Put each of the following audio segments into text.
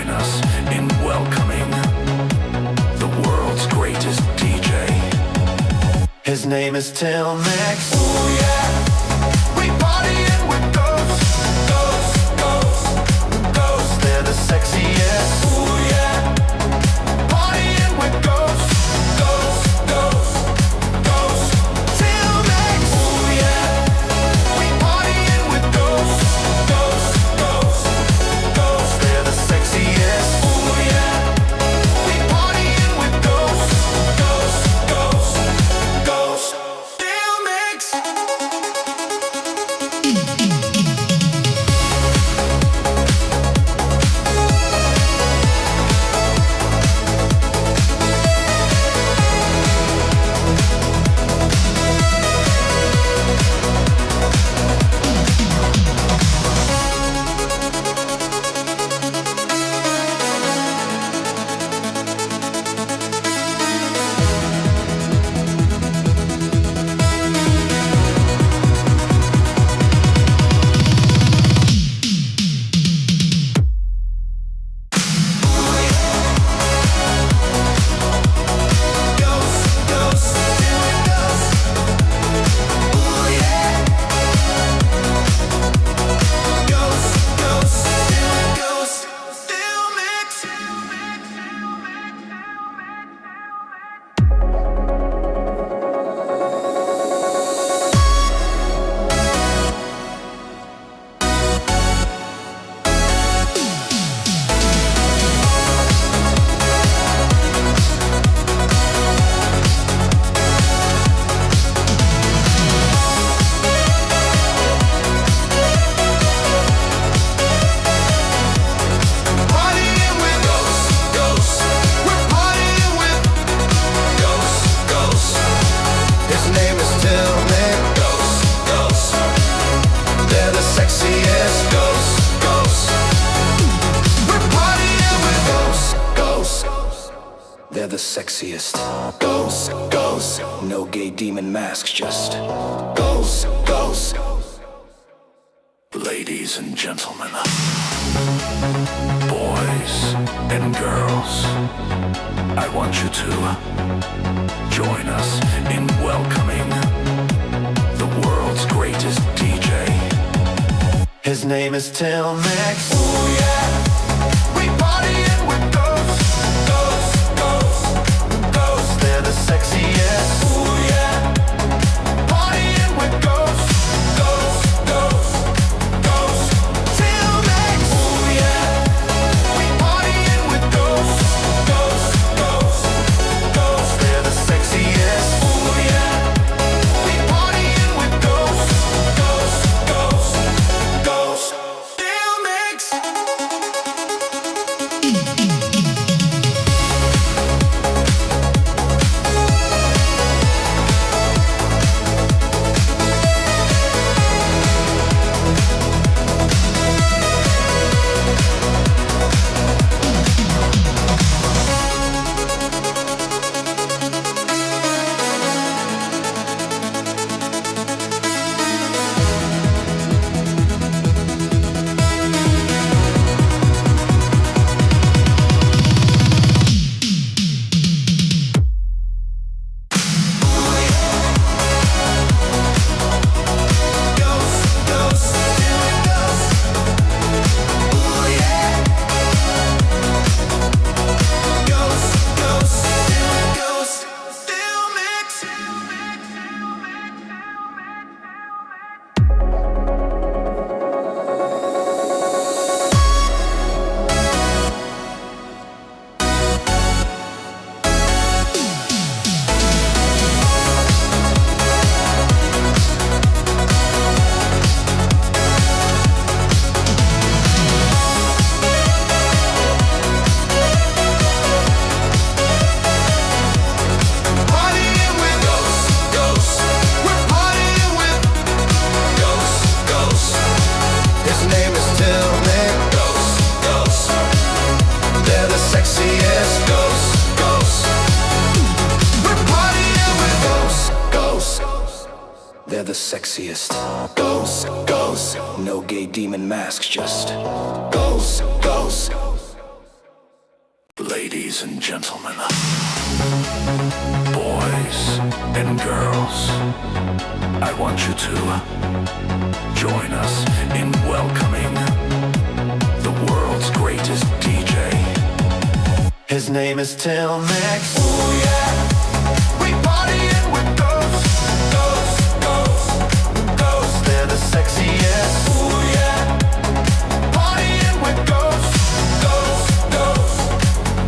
Join us in welcoming the world's greatest DJ. His name is Till Mix. Ooh yeah, we partying with ghosts, ghosts, ghosts, ghosts. They're the sexiest. Ooh yeah, partying with ghosts, ghosts, ghosts, ghosts. Till Mix. Ooh yeah, we partying with ghosts, ghosts, ghosts, ghosts. They're the sexiest. Ooh yeah, we partying with ghosts, ghosts, ghosts, ghosts. Till Mix. They're the sexiest. Ghosts, ghosts. No gay demon masks, just ghosts, ghosts. Ladies and gentlemen, boys and girls, I want you to join us in welcoming the world's greatest DJ. His name is Till Mix. Ooh yeah, we partying with ghosts, ghosts, ghosts, ghosts. They're the sexiest. Ooh yeah, partying with ghosts, ghosts, ghosts, ghosts. Till Mix. Ooh yeah, we partying with ghosts, ghosts, ghosts, ghosts. They're the sexiest. Ooh yeah, we partying with ghosts, ghosts, ghosts, ghosts. Till Mix. They're the sexiest. Ghosts, ghosts. No gay demon masks, just ghosts, ghosts. Ladies and gentlemen, boys and girls, I want you to join us in welcoming the world's greatest DJ. His name is Till Mix. Ooh yeah, we partying with ghosts, ghosts, ghosts, ghosts. They're the sexiest. Ooh yeah, partying with ghosts, ghosts, ghosts,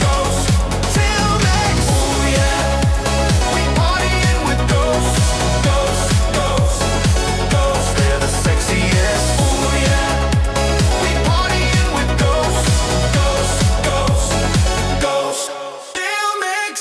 ghosts. Till Mix. Ooh yeah, we partying with ghosts, ghosts, ghosts, ghosts. They're the sexiest. Ooh yeah, we partying with ghosts, ghosts, ghosts, ghosts. Till Mix.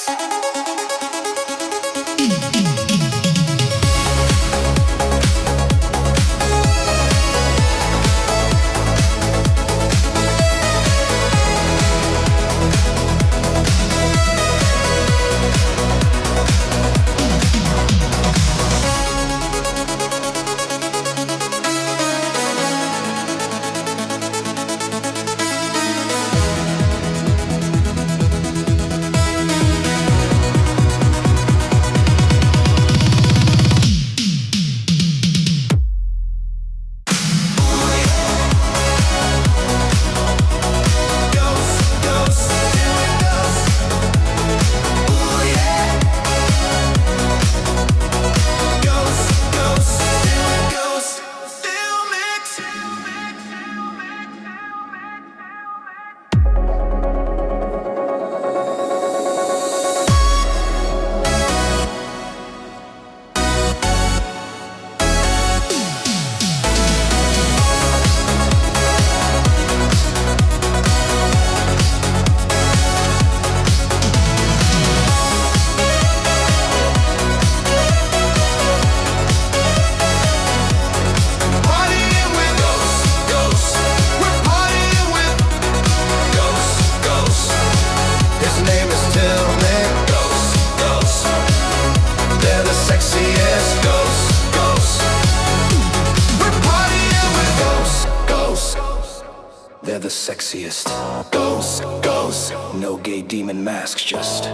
They're the sexiest. Ghosts, ghosts. No gay demon masks, just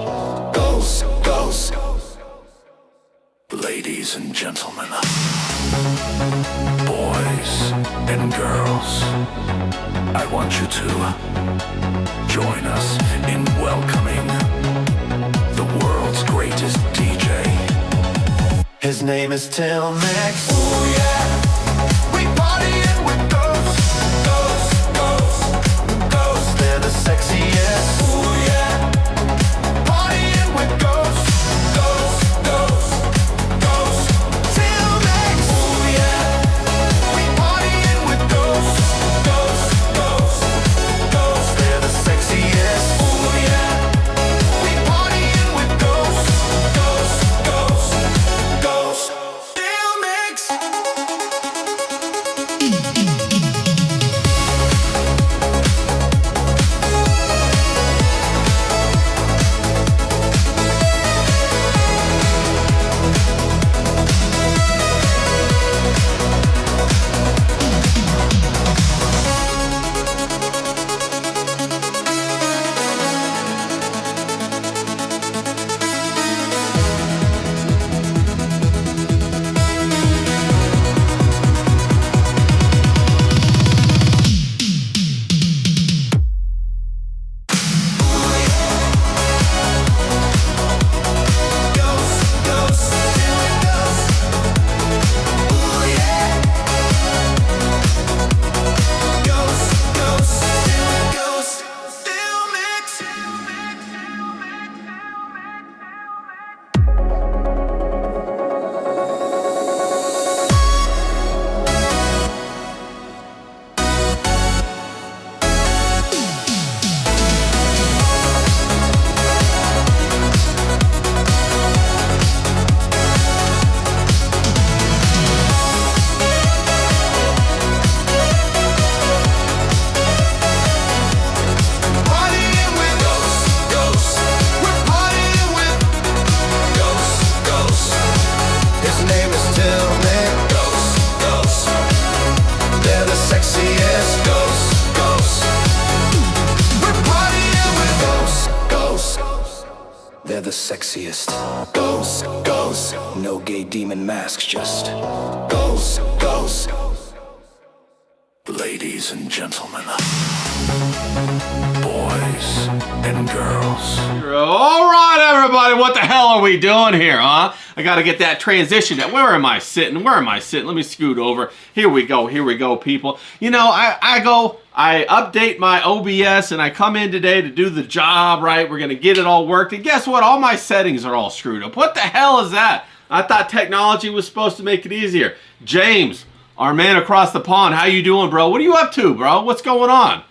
ghosts, ghosts. Ladies and gentlemen, boys and girls, I want you to join us in welcoming the world's greatest DJ. His name is Till Mix. Ooh yeah, we partying with ghosts, ghosts, ghosts, ghosts. They're the sexiest. Ooh yeah, partying with ghosts, ghosts, ghosts, ghosts. Till Mix. Ooh yeah, we partying with ghosts, ghosts, ghosts, ghosts. They're the sexiest. Ooh yeah, we partying with ghosts, ghosts, ghosts, ghosts. Till Mix. the sexiest. Ghosts, ghosts, no gay demon masks, just ghosts, ghosts. Ladies and gentlemen, boys and girls. All right, everybody, what the hell are we doing here, huh? I got to get that transition. Where am I sitting? Where am I sitting? Let me scoot over. Here we go, people. You know, I update my OBS, and I come in today to do the job, right? We're going to get it all worked. And guess what? All my settings are all screwed up. What the hell is that? I thought technology was supposed to make it easier. James, our man across the pond, how you doing, bro? What are you up to, bro? What's going on?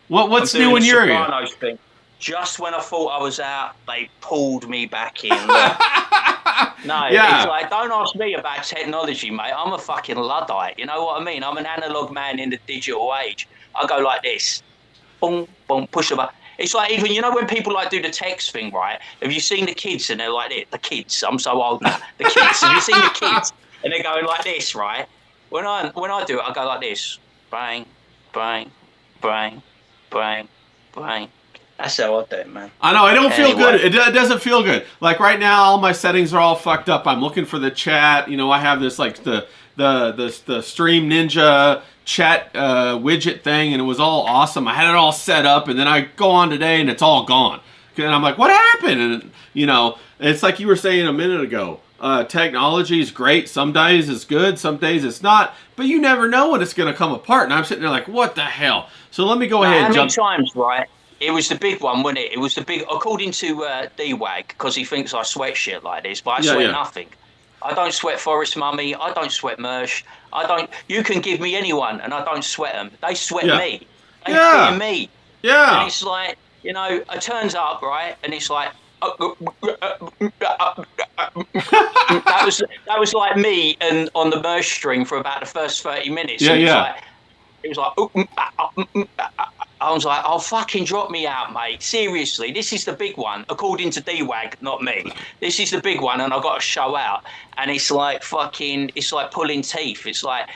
What's new in your area? Thing. Just when I thought I was out, they pulled me back in. No, yeah. It's like, don't ask me about technology, mate. I'm a fucking Luddite. You know what I mean? I'm an analog man in the digital age. I go like this. Boom, boom, push the button. It's like even, you know, when people like do the text thing, right? Have you seen the kids and they're like this? The kids, I'm so old now. The kids, have you seen the kids? And they're going like this, right? When I do it, I go like this. Bang, bang, bang, bang, bang. That's how I do it, man. I know, I don't feel good. It doesn't feel good. Like right now, all my settings are all fucked up. I'm looking for the chat. You know, I have this like the Stream Ninja chat widget thing, and it was all awesome. I had it all set up, and then I go on today, and it's all gone. And I'm like, what happened? And you know, it's like you were saying a minute ago. Technology is great. Some days it's good, some days it's not. But you never know when it's going to come apart. And I'm sitting there like, what the hell? So let me go ahead and jump. How many times, right? It was the big one, wasn't it? It was the big, according to D-Wag, because he thinks I sweat shit like this, but I sweat nothing. I don't sweat Forest Mummy. I don't sweat Mersh. You can give me anyone, and I don't sweat them. They sweat me. They fear me. Yeah. And it's like, you know, it turns up, right? And it's like, that was like me and on the Mersh string for about the first 30 minutes. Yeah, It was like, I was like, oh, fucking drop me out, mate. Seriously, this is the big one, according to D-Wag, not me. This is the big one, and I've got to show out. And it's like fucking, it's like pulling teeth. It's like,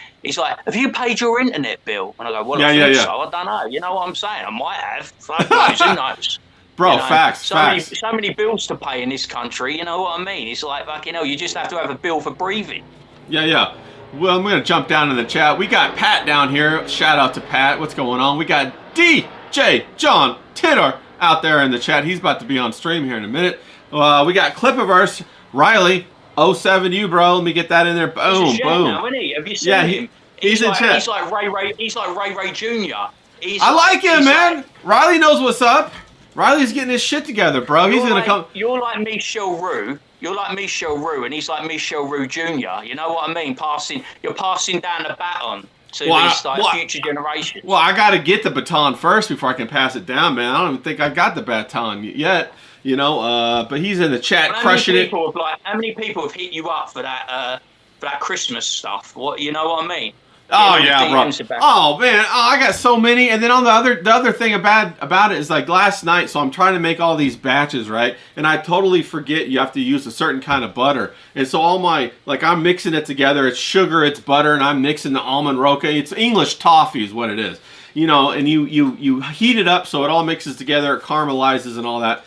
have you paid your internet bill? And I go, well, I think so. I don't know. You know what I'm saying? I might have. Fuck knows, who knows? Bro, you know, facts. So many bills to pay in this country, you know what I mean? It's like, fucking hell, you just have to have a bill for breathing. Yeah. Well, I'm going to jump down in the chat. We got Pat down here. Shout out to Pat. What's going on? We got DJ John Titter out there in the chat. He's about to be on stream here in a minute. We got Clipiverse, Riley, 07U, bro. Let me get that in there. Boom, he's boom. Now, isn't he? Have you seen him? He's in like, chat. He's like Ray Jr. I like him, man. Riley knows what's up. Riley's getting his shit together, bro. He's going to come. You're like Michel Roux. You're like Michel Roux, and he's like Michel Roux Jr. You know what I mean? You're passing down the baton to these future generations. Well, I got to get the baton first before I can pass it down, man. I don't even think I got the baton yet, you know. But he's in the chat crushing it. How many people have hit you up for that Christmas stuff? What, you know what I mean? Oh yeah, bro. Oh man, I got so many. And then on the other thing about it is like last night. So I'm trying to make all these batches, right? And I totally forget you have to use a certain kind of butter. And so all my I'm mixing it together. It's sugar, it's butter, and I'm mixing the almond roca. It's English toffee is what it is, you know. And you heat it up so it all mixes together, it caramelizes and all that.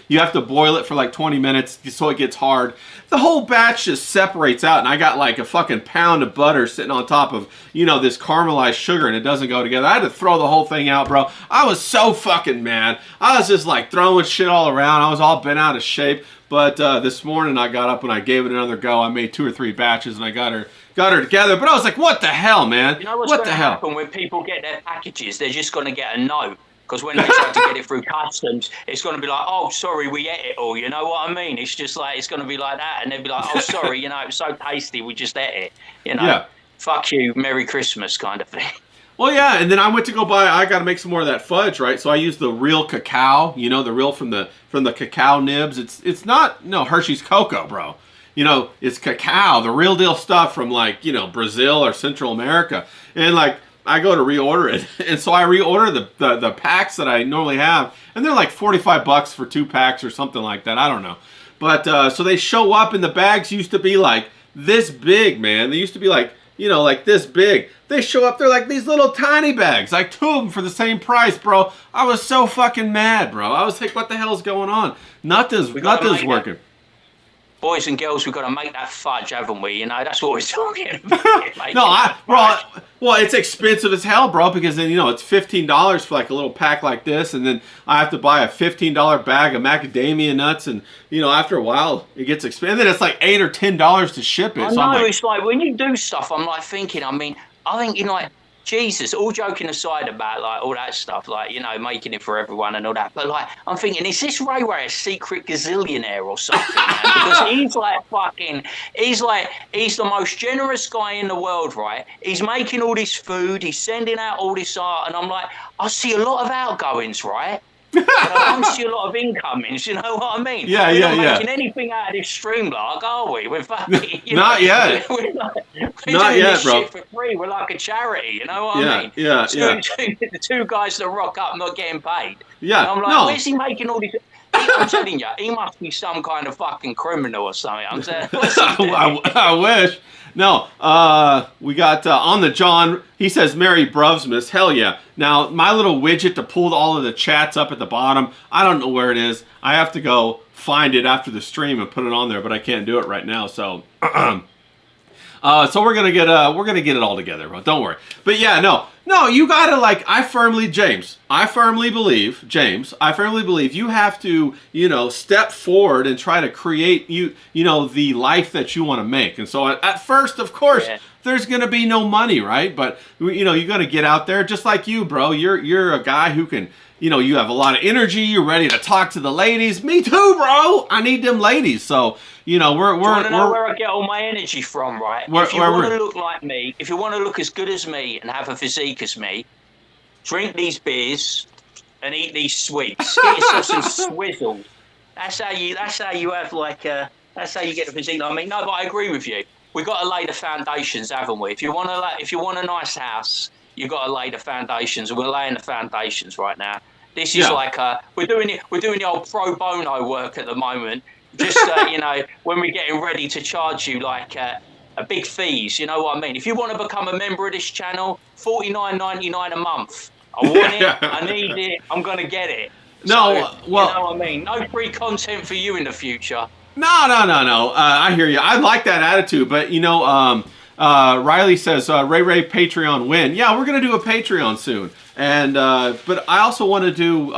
You have to boil it for like 20 minutes so it gets hard. The whole batch just separates out, and I got like a fucking pound of butter sitting on top of, you know, this caramelized sugar, and it doesn't go together. I had to throw the whole thing out, bro. I was so fucking mad. I was just like throwing shit all around. I was all bent out of shape. But this morning I got up and I gave it another go. I made 2 or 3 batches, and I got her together. But I was like, what the hell, man? You know what's going to happen when people get their packages? They're just going to get a no. Because when they try to get it through customs, it's going to be like, oh, sorry, we ate it all. You know what I mean? It's just like, it's going to be like that. And they'll be like, oh, sorry, you know, it was so tasty, we just ate it. You know, fuck you, Merry Christmas kind of thing. Well, yeah, and then I went to go buy, I got to make some more of that fudge, right? So I used the real cacao, you know, the real from the cacao nibs. It's not, Hershey's cocoa, bro. You know, it's cacao, the real deal stuff from like, you know, Brazil or Central America. And like, I go to reorder it, and so I reorder the packs that I normally have, and they're like $45 for 2 packs or something like that. I don't know, but so they show up, and the bags used to be like this big, man. They used to be like like this big. They show up, they're like these little tiny bags, like 2 of them for the same price, bro. I was so fucking mad, bro. I was like, what the hell's going on? Nothing's working. Boys and girls, we've got to make that fudge, haven't we? You know, that's what we're talking about. Well, it's expensive as hell, bro, because then, it's $15 for like a little pack like this, and then I have to buy a $15 bag of macadamia nuts, and, after a while, it gets expensive. And then it's like $8 or $10 to ship it. It's like when you do stuff, I'm like thinking, I think, like, Jesus, all joking aside about like all that stuff, like, making it for everyone and all that. But like, I'm thinking, is this Ray Ray a secret gazillionaire or something, man? Because he's the most generous guy in the world, right? He's making all this food, he's sending out all this art, and I'm like, I see a lot of outgoings, right? But I don't see a lot of incomings, you know what I mean? We're not making anything out of this stream, like, are we? We're fucking, not yet. We're not doing yet, this bro. shit for free. We're like a charity, you know what I mean? The 2 guys that rock up not getting paid. Yeah. And I'm like, where's he making all these? I'm telling you, he must be some kind of fucking criminal or something. I'm saying, I wish. No, we got on the John. He says, Merry Bruvsmas. Hell yeah. Now, my little widget to pull all of the chats up at the bottom, I don't know where it is. I have to go find it after the stream and put it on there, but I can't do it right now. So, so we're gonna get it all together, bro. Don't worry. But yeah, no, you gotta I firmly believe you have to, step forward and try to create the life that you want to make. And so at first, of course, there's gonna be no money, right? But you gotta get out there, just like you, bro. You're a guy who can. You have a lot of energy. You're ready to talk to the ladies. Me too, bro. I need them ladies. So, we're want to know where I get all my energy from, right? If you want to look like me, if you want to look as good as me and have a physique as me, drink these beers and eat these sweets. Get yourself some swizzles. That's how you have that's how you get the physique. I mean, no, but I agree with you. We've got to lay the foundations, haven't we? If you want a nice house, you've got to lay the foundations, and we're laying the foundations right now. This is we're doing the old pro bono work at the moment. Just when we're getting ready to charge you a big fees, you know what I mean? If you want to become a member of this channel, $49.99 a month. I want it. I need it. I'm gonna get it. No, well, you know what I mean? No free content for you in the future. No. I hear you. I like that attitude, but Riley says Ray Patreon win. Yeah, we're gonna do a Patreon soon, and but I also want to do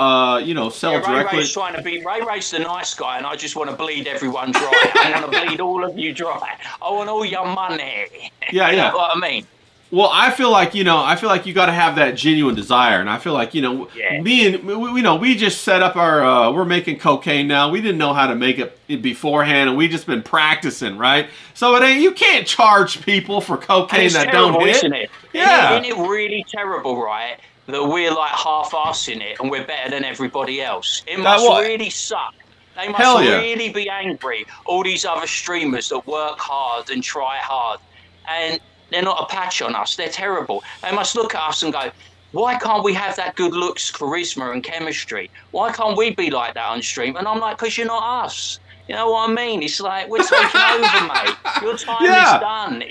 sell directly. Ray's trying to be Ray's the nice guy, and I just want to bleed everyone dry. I want to bleed all of you dry. I want all your money. Yeah. You know what I mean? Well, I feel like you got to have that genuine desire, and I feel like we just set up our we're making cocaine now. We didn't know how to make it beforehand, and we just been practicing, right? So you can't charge people for cocaine that don't hit. Isn't it? Yeah, isn't it really terrible, right? That we're half-assing it, and we're better than everybody else. It must really suck. They must really be angry. All these other streamers that work hard and try hard, and they're not a patch on us. They're terrible. They must look at us and go, why can't we have that good looks, charisma, and chemistry? Why can't we be like that on stream? And I'm like, because you're not us. You know what I mean? It's like, we're taking over, mate. Your time is done.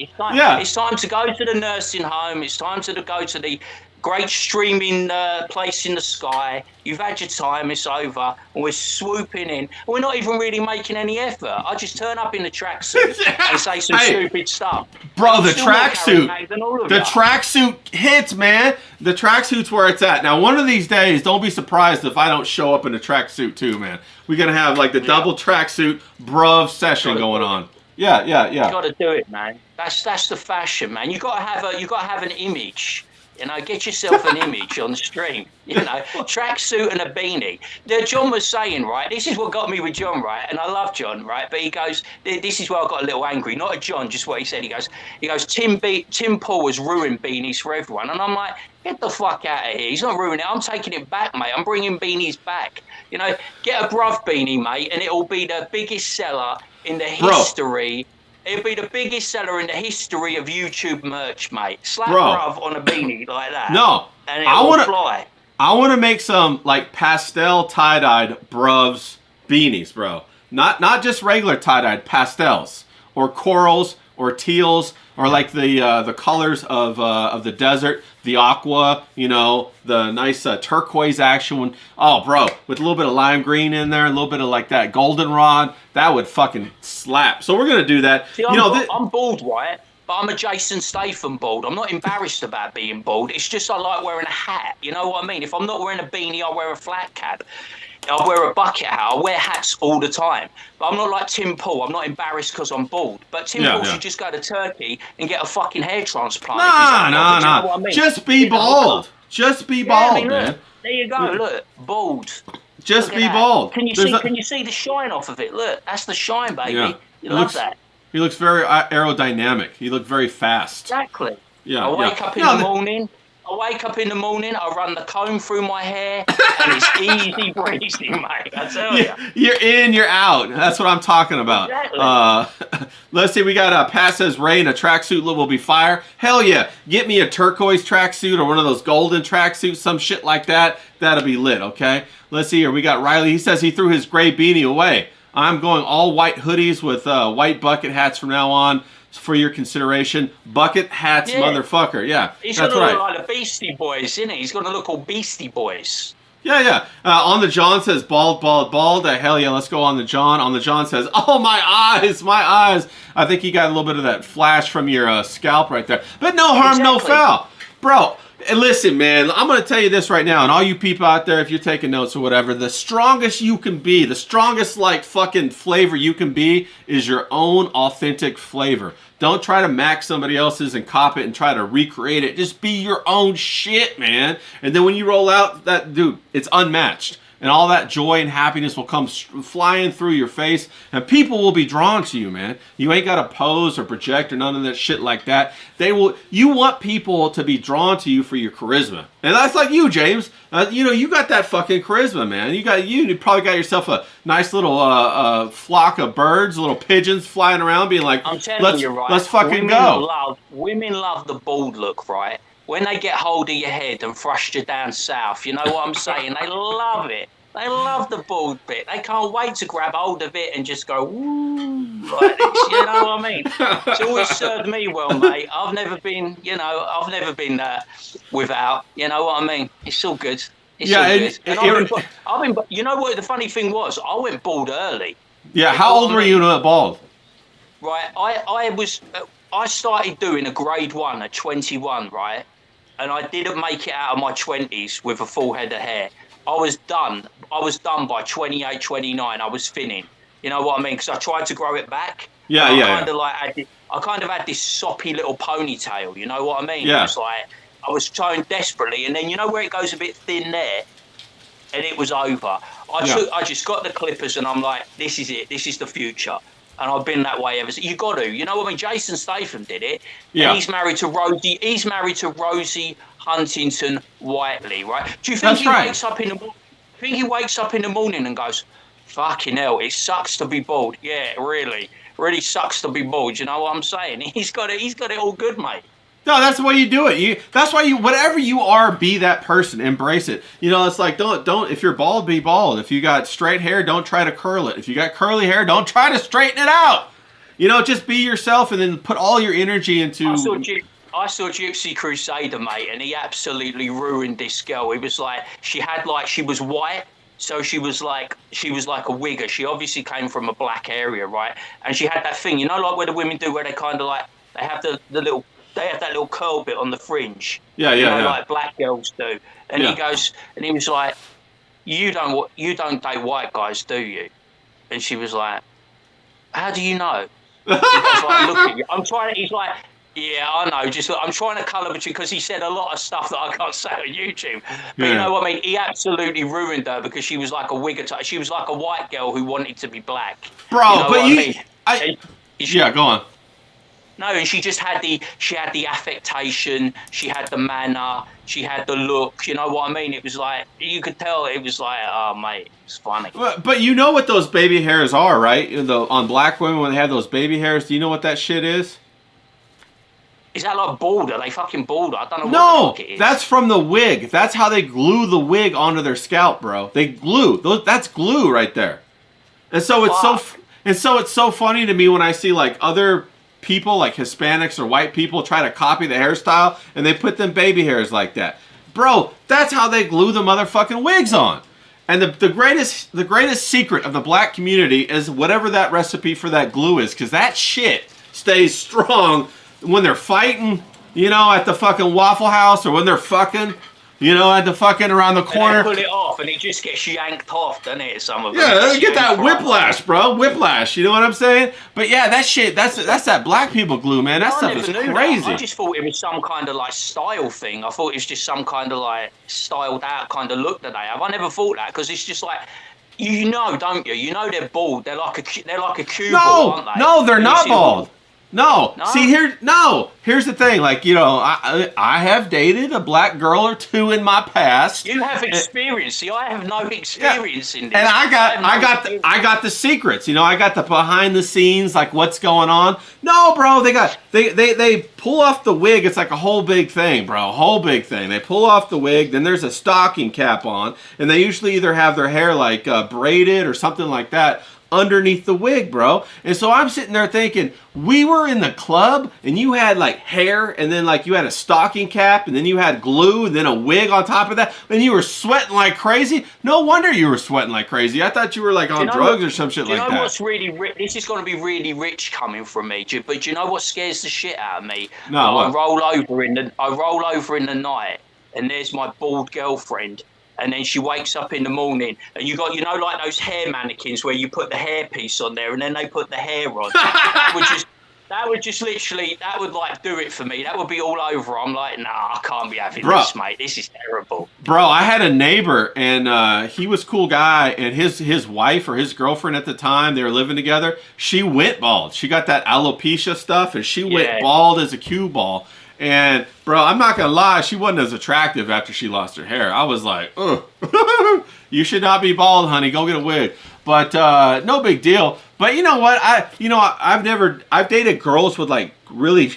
It's time to go to the nursing home. It's time to go to the great streaming place in the sky. You've had your time, it's over, and we're swooping in. We're not even really making any effort. I just turn up in the tracksuit and say some stupid stuff. Bro, the tracksuit hits, man. The tracksuit's where it's at. Now, one of these days, don't be surprised if I don't show up in a tracksuit too, man. We're gonna have the double tracksuit bruv session going on. Yeah. You gotta do it, man. That's the fashion, man. You gotta have an image. Get yourself an image on the stream. Tracksuit and a beanie. John was saying, right, this is what got me with John, right? And I love John, right? But he goes, this is where I got a little angry. Not at John, just what he said. He goes, Tim Paul has ruined beanies for everyone. And I'm like, get the fuck out of here. He's not ruining it. I'm taking it back, mate. I'm bringing beanies back. Get a bruv beanie, mate, and it'll be the biggest seller in the history. It'll be the biggest seller in the history of YouTube merch, mate. Slap bruv on a beanie like that. No, and it'll fly. I want to make some pastel tie-dyed bruvs beanies, bro. Not just regular tie-dyed pastels or corals or teals or like the colors of the desert, the aqua, you know, the nice turquoise action one. Oh, bro, with a little bit of lime green in there, a little bit of like that goldenrod, that would fucking slap. So we're gonna do that. See, I'm bald, right? But I'm a Jason Statham bald. I'm not embarrassed about being bald. It's just I like wearing a hat. You know what I mean? If I'm not wearing a beanie, I wear a flat cap. I wear a bucket hat. I wear hats all the time. But I'm not like Tim Pool. I'm not embarrassed because I'm bald. But Tim Pool should just go to Turkey and get a fucking hair transplant. Nah. You know what I mean? Just be bald. Just be bald, man. Look, there you go. Look, bald. Just be bald. Can you see the shine off of it? Look, that's the shine, baby. Yeah. You love that. He looks very aerodynamic. He looked very fast. Exactly. Yeah. I wake up in the morning. I run the comb through my hair, and it's easy breezy, mate. I tell you. You're in, you're out. That's what I'm talking about. Exactly. Let's see. We got Pat says rain. A tracksuit will be fire. Hell yeah! Get me a turquoise tracksuit or one of those golden tracksuits, some shit like that. That'll be lit. Okay. Let's see here. We got Riley. He says he threw his gray beanie away. I'm going all white hoodies with white bucket hats from now on for your consideration. Bucket hats, motherfucker. Yeah, he's going to look like the Beastie Boys, isn't he? He's going to look all Beastie Boys. Yeah. On the John says bald. Hell yeah, let's go on the John. On the John says, oh, my eyes. I think you got a little bit of that flash from your scalp right there. But no harm, no foul. Bro, listen, man, I'm going to tell you this right now, and all you people out there, if you're taking notes or whatever, the strongest you can be, the strongest, like, fucking flavor you can be is your own authentic flavor. Don't try to max somebody else's and cop it and try to recreate it. Just be your own shit, man. And then when you roll out, dude, it's unmatched. And all that joy and happiness will come flying through your face, and people will be drawn to you, man. You ain't got to pose or project or none of that shit like that. You want people to be drawn to you for your charisma. And that's like you, James. You got that fucking charisma, man. You probably got yourself a nice little flock of birds, little pigeons flying around being like, I'm telling you, right? Let's fucking go. Women love the bald look, right? When they get hold of your head and thrust you down south, you know what I'm saying? They love it. They love the bald bit. They can't wait to grab hold of it and just go, woo, like this. You know what I mean? It's always served me well, mate. I've never been without. You know what I mean? It's all good. It's all good. And you know what the funny thing was? I went bald early. Yeah, how old were you when you went bald? Right, I started doing a grade 1 at 21, right? And I didn't make it out of my 20s with a full head of hair. I was done by 28, 29. I was thinning. You know what I mean? Because I tried to grow it back. I kind of had this soppy little ponytail. You know what I mean? Yeah. It was like I was trying desperately, and then you know where it goes a bit thin there, and it was over. I just got the clippers, and I'm like, this is it. This is the future. And I've been that way ever since. You got to. You know what I mean? Jason Statham did it. Yeah. And he's married to Rosie Huntington Whiteley, right? Do you think wakes up in the morning and goes, fucking hell, it sucks to be bald. Yeah, really sucks to be bald. You know what I'm saying? He's got it all good, mate. No, that's the way you do it. That's why whatever you are, be that person. Embrace it. You know, it's like don't. If you're bald, be bald. If you got straight hair, don't try to curl it. If you got curly hair, don't try to straighten it out. You know, just be yourself, and then put all your energy into. I saw Gypsy Crusader, mate, and he absolutely ruined this girl. It was like she was white. So she was like a wigger. She obviously came from a black area, right? And she had that thing, you know, like where the women do, where they kind of like they have they have that little curl bit on the fringe. Yeah. Like black girls do. And he was like, you don't date white guys, do you? And she was like, how do you know? He goes like, look at you. He's like, yeah, I know. I'm trying to colour between, because he said a lot of stuff that I can't say on YouTube. But you know what I mean? He absolutely ruined her because she was like a wigger type. She was like a white girl who wanted to be black. Bro, you know but go on. No, and she just had the affectation, she had the manner, she had the look, you know what I mean? It was like, you could tell it was like, oh, mate, it's funny. But you know what those baby hairs are, right? On black women, when they have those baby hairs, do you know what that shit is? Is that like bald? Are they fucking bald? I don't know what the fuck it is. That's from the wig. That's how they glue the wig onto their scalp, bro. They glue. That's glue right there. And so it's so funny to me when I see like other people, like Hispanics or white people, try to copy the hairstyle, and they put them baby hairs like that. Bro, that's how they glue the motherfucking wigs on. And the greatest secret of the black community is whatever that recipe for that glue is, because that shit stays strong when they're fighting, you know, at the fucking Waffle House, or when they're fucking, you know, at the fucking around the corner. And they pull it off, and it just gets yanked off, doesn't it? Some of them. Yeah, get that whiplash, bro. Whiplash. You know what I'm saying? But yeah, that shit. That's that black people glue, man. That stuff is crazy. That. I just thought it was some kind of like style thing. I thought it was just some kind of like styled out kind of look that they have. I never thought that, because it's just like, you know, don't you? You know they're bald. They're like a cue ball, aren't they? No, they're not bald. No. See, here's the thing. Like, you know, I have dated a black girl or two in my past. You have experience. See, I have no experience in this. And I got the secrets. You know, I got the behind the scenes, like what's going on. No, bro, they pull off the wig. It's like a whole big thing, bro. A whole big thing. They pull off the wig, then there's a stocking cap on, and they usually either have their hair like braided or something like that underneath the wig, bro. And so I'm sitting there thinking, we were in the club and you had like hair, and then like you had a stocking cap, and then you had glue, and then a wig on top of that, and you were sweating like crazy. No wonder you were sweating like crazy. I thought you were like on drugs or some shit like that. Do you know what's really rich? This is going to be really rich coming from me, but do you know what scares the shit out of me? No, I roll over in the night, and there's my bald girlfriend. And then she wakes up in the morning, and you got, you know, like those hair mannequins where you put the hair piece on there, and then they put the hair on. That would just literally, that would like do it for me. That would be all over. I'm like, nah, I can't be having this, mate. This is terrible. Bro, I had a neighbor, and he was a cool guy, and his wife or his girlfriend at the time, they were living together, she went bald. She got that alopecia stuff, and she went bald as a cue ball. And, bro, I'm not going to lie, she wasn't as attractive after she lost her hair. I was like, ugh, you should not be bald, honey. Go get a wig. But no big deal. But you know what? I've dated girls with like really,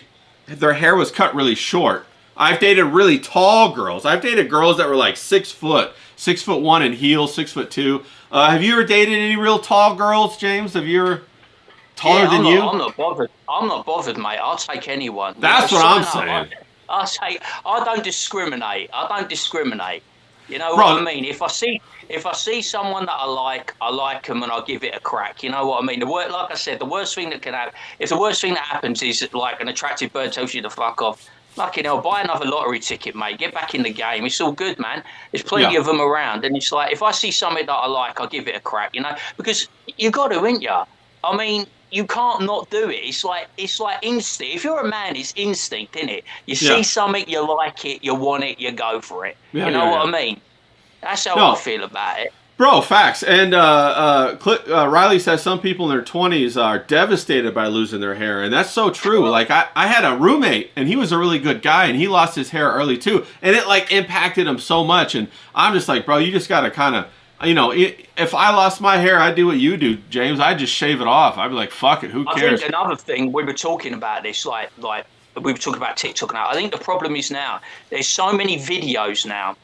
their hair was cut really short. I've dated really tall girls. I've dated girls that were like 6 foot, 6'1" in heels, 6'2". Have you ever dated any real tall girls, James? Have you ever... Taller than you? I'm not bothered. I'm not bothered, mate. I'll take anyone. That's what I'm saying. I don't discriminate. You know what I mean? If I see someone that I like them, and I'll give it a crack. You know what I mean? Like I said, the worst thing that can happen, if the worst thing that happens is like an attractive bird tells you to fuck off, fucking hell, buy another lottery ticket, mate. Get back in the game. It's all good, man. There's plenty of them around, and it's like, if I see something that I like, I'll give it a crack. You know, because you got to, ain't ya? I mean, you can't not do it. It's like instinct. If you're a man, it's instinct, isn't it? You see something, you like it, you want it, you go for it. You know what I mean? That's how I feel about it. Bro, facts. And Riley says some people in their 20s are devastated by losing their hair, and that's so true. Like I had a roommate, and he was a really good guy, and he lost his hair early too, and it like impacted him so much. And I'm just like, bro, you just gotta kind of, you know, if I lost my hair, I'd do what you do, James. I'd just shave it off. I'd be like, fuck it, who cares? I think another thing, we were talking about this, like we were talking about TikTok now. I think the problem is now, there's so many videos now,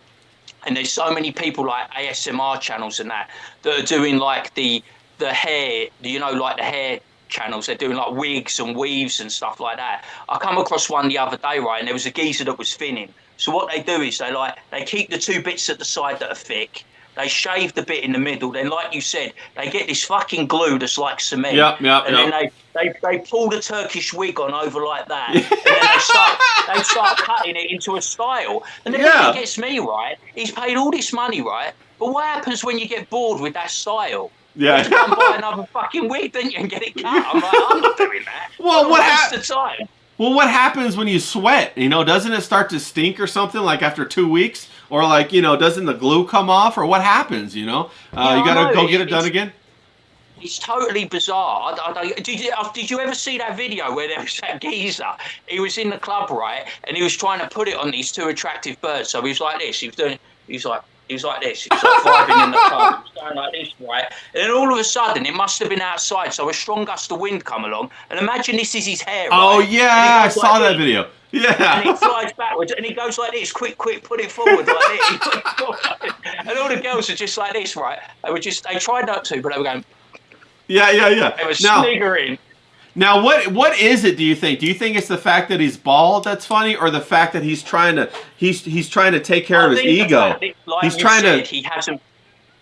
and there's so many people like ASMR channels and that are doing like the hair, you know, like the hair channels. They're doing like wigs and weaves and stuff like that. I come across one the other day, right, and there was a geezer that was thinning. So what they do is they keep the two bits at the side that are thick. They shave the bit in the middle. Then, like you said, they get this fucking glue that's like cement. Then they pull the Turkish wig on over like that. And then they start cutting it into a style. And the thing that gets me, right, he's paid all this money, right? But what happens when you get bored with that style? You have to go and buy another fucking wig, don't you, and get it cut. I'm like, I'm not doing that. Well, what happens when you sweat? You know, doesn't it start to stink or something like after 2 weeks? Or like, you know, doesn't the glue come off? Or what happens, you know? You got to go get it done again? It's totally bizarre. Did you ever see that video where there was that geezer? He was in the club, right? And he was trying to put it on these two attractive birds. So he was like this. He was like this. He was like vibing in the club. He was going like this, right? And then all of a sudden, it must have been outside. So a strong gust of wind come along. And imagine this is his hair, right? Oh, yeah. I saw that video. Yeah. And he flies backwards, and he goes like this, quick, put it forward like this. And all the girls are just like this, right? They tried not to, but they were going... Yeah. They were sniggering. Now, what is it? Do you think? Do you think it's the fact that he's bald that's funny, or the fact that he's trying to take care of his ego? He's trying to. He hasn't.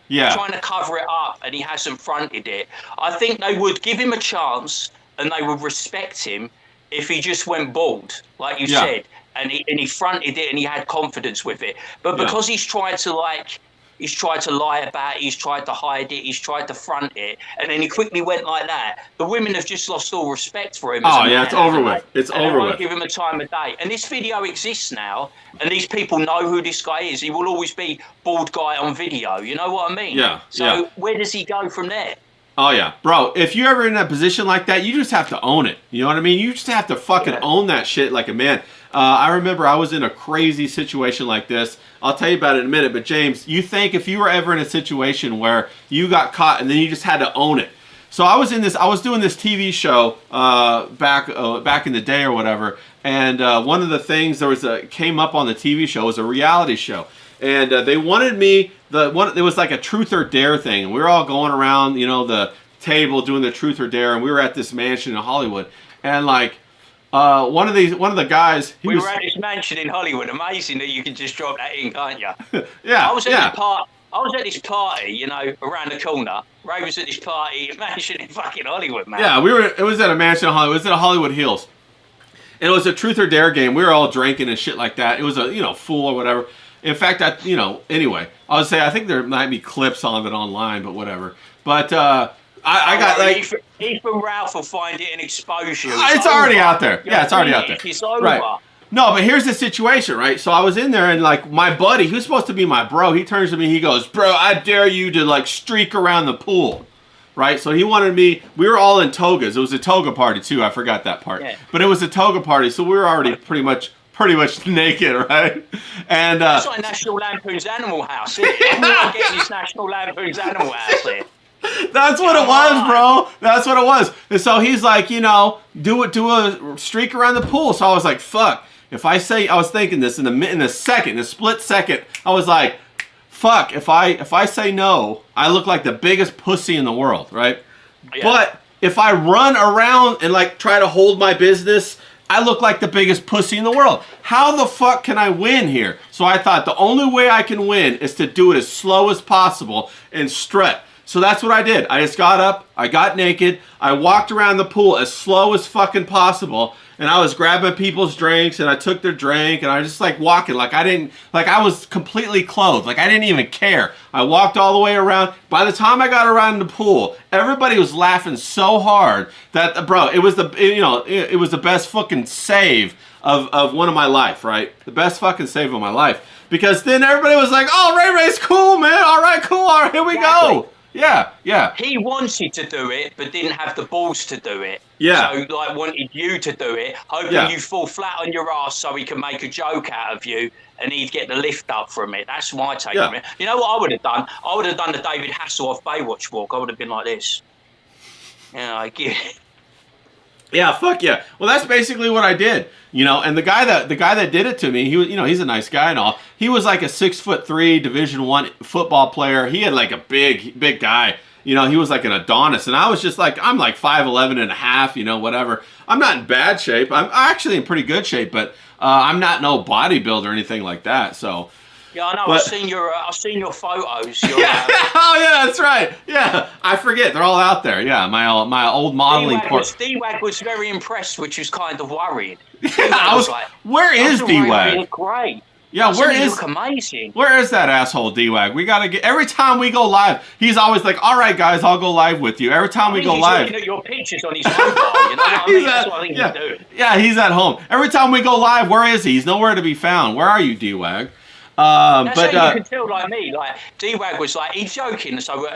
Yeah. Trying to cover it up, and he hasn't fronted it. I think they would give him a chance, and they would respect him if he just went bald, like you said, and he fronted it, and he had confidence with it. But because he's tried to lie about it, he's tried to hide it, he's tried to front it, and then he quickly went like that. The women have just lost all respect for him. Oh, yeah, it's over with. It's over with. They won't give him a time of day. And this video exists now, and these people know who this guy is. He will always be bald guy on video. You know what I mean? Yeah. So where does he go from there? Oh, yeah. Bro, if you're ever in a position like that, you just have to own it. You know what I mean? You just have to fucking own that shit like a man. I remember I was in a crazy situation like this. I'll tell you about it in a minute. But James, you think if you were ever in a situation where you got caught and then you just had to own it. So I was doing this TV show back in the day or whatever. And one of the things came up on the TV show was a reality show. And they wanted me, it was like a truth or dare thing. And we were all going around, the table doing the truth or dare. And we were at this mansion in Hollywood. And like, one of the guys. We were at this mansion in Hollywood. Amazing that you can just drop that in, can't you? Yeah. I was at this party, around the corner. Ray was at this party, mansion in fucking Hollywood, man. Yeah, it was at a mansion in Hollywood. It was at Hollywood Hills. And it was a truth or dare game. We were all drinking and shit like that. It was a, fool or whatever. In fact, anyway, I would say I think there might be clips of it online, but whatever. But I got like Ethan Ralph will find it and expose you. It's already out there. Yeah, it's already out there. It's over. Right. No, but here's the situation, right? So I was in there and like my buddy, who's supposed to be my bro, he turns to me, he goes, "Bro, I dare you to like streak around the pool." Right? So he wanted me, we were all in togas. It was a toga party too. I forgot that part. Yeah. But it was a toga party, so we were already pretty much naked, right? And that's like National Lampoon's Animal House, isn't it? I'm not getting this National Lampoon's Animal House here. That's what it was, bro. That's what it was. And so he's like, do a streak around the pool. So I was like, fuck. I was thinking this in the split second. I was like, fuck. If I say no, I look like the biggest pussy in the world, right? Yeah. But if I run around and like try to hold my business, I look like the biggest pussy in the world. How the fuck can I win here? So I thought the only way I can win is to do it as slow as possible and strut. So that's what I did. I just got up, I got naked, I walked around the pool as slow as fucking possible, and I was grabbing people's drinks, and I took their drink, and I was just like walking, like I was completely clothed, like I didn't even care. I walked all the way around. By the time I got around the pool, everybody was laughing so hard that, bro, it was the best fucking save of one of my life, right? The best fucking save of my life. Because then everybody was like, "Oh, Ray Ray's cool, man. All right, cool. All right, here we go." Yeah. He wanted to do it, but didn't have the balls to do it. Yeah. So, wanted you to do it, hoping you fall flat on your ass so he can make a joke out of you, and he'd get the lift up from it. That's my take on it. You know what I would have done? I would have done the David Hasselhoff Baywatch walk. I would have been like this. Yeah, fuck yeah. Well, that's basically what I did, And the guy that did it to me, he was, he's a nice guy and all. He was like a 6'3" Division I football player. He had like a big guy. He was like an Adonis, and I was just like, I'm like 5'11" and a half, whatever. I'm not in bad shape. I'm actually in pretty good shape, but I'm not no bodybuilder or anything like that. So. Yeah, I know. But, I've seen your photos. Oh yeah, that's right. Yeah, I forget. They're all out there. Yeah, my old modeling course. D-Wag was very impressed, which was kind of worried. I was like, where is D-Wag? You look great. Yeah, you look amazing. Where is that asshole D-Wag? We gotta get. Every time we go live, he's always like, "All right, guys, I'll go live with you." Every time we go live, he's looking at your pictures on his mobile. You know what I mean? That's what I think he's doing. Yeah, he's at home. Every time we go live, where is he? He's nowhere to be found. Where are you, D-Wag? That's how you can tell, like me, like D-Wag was like, he's joking, so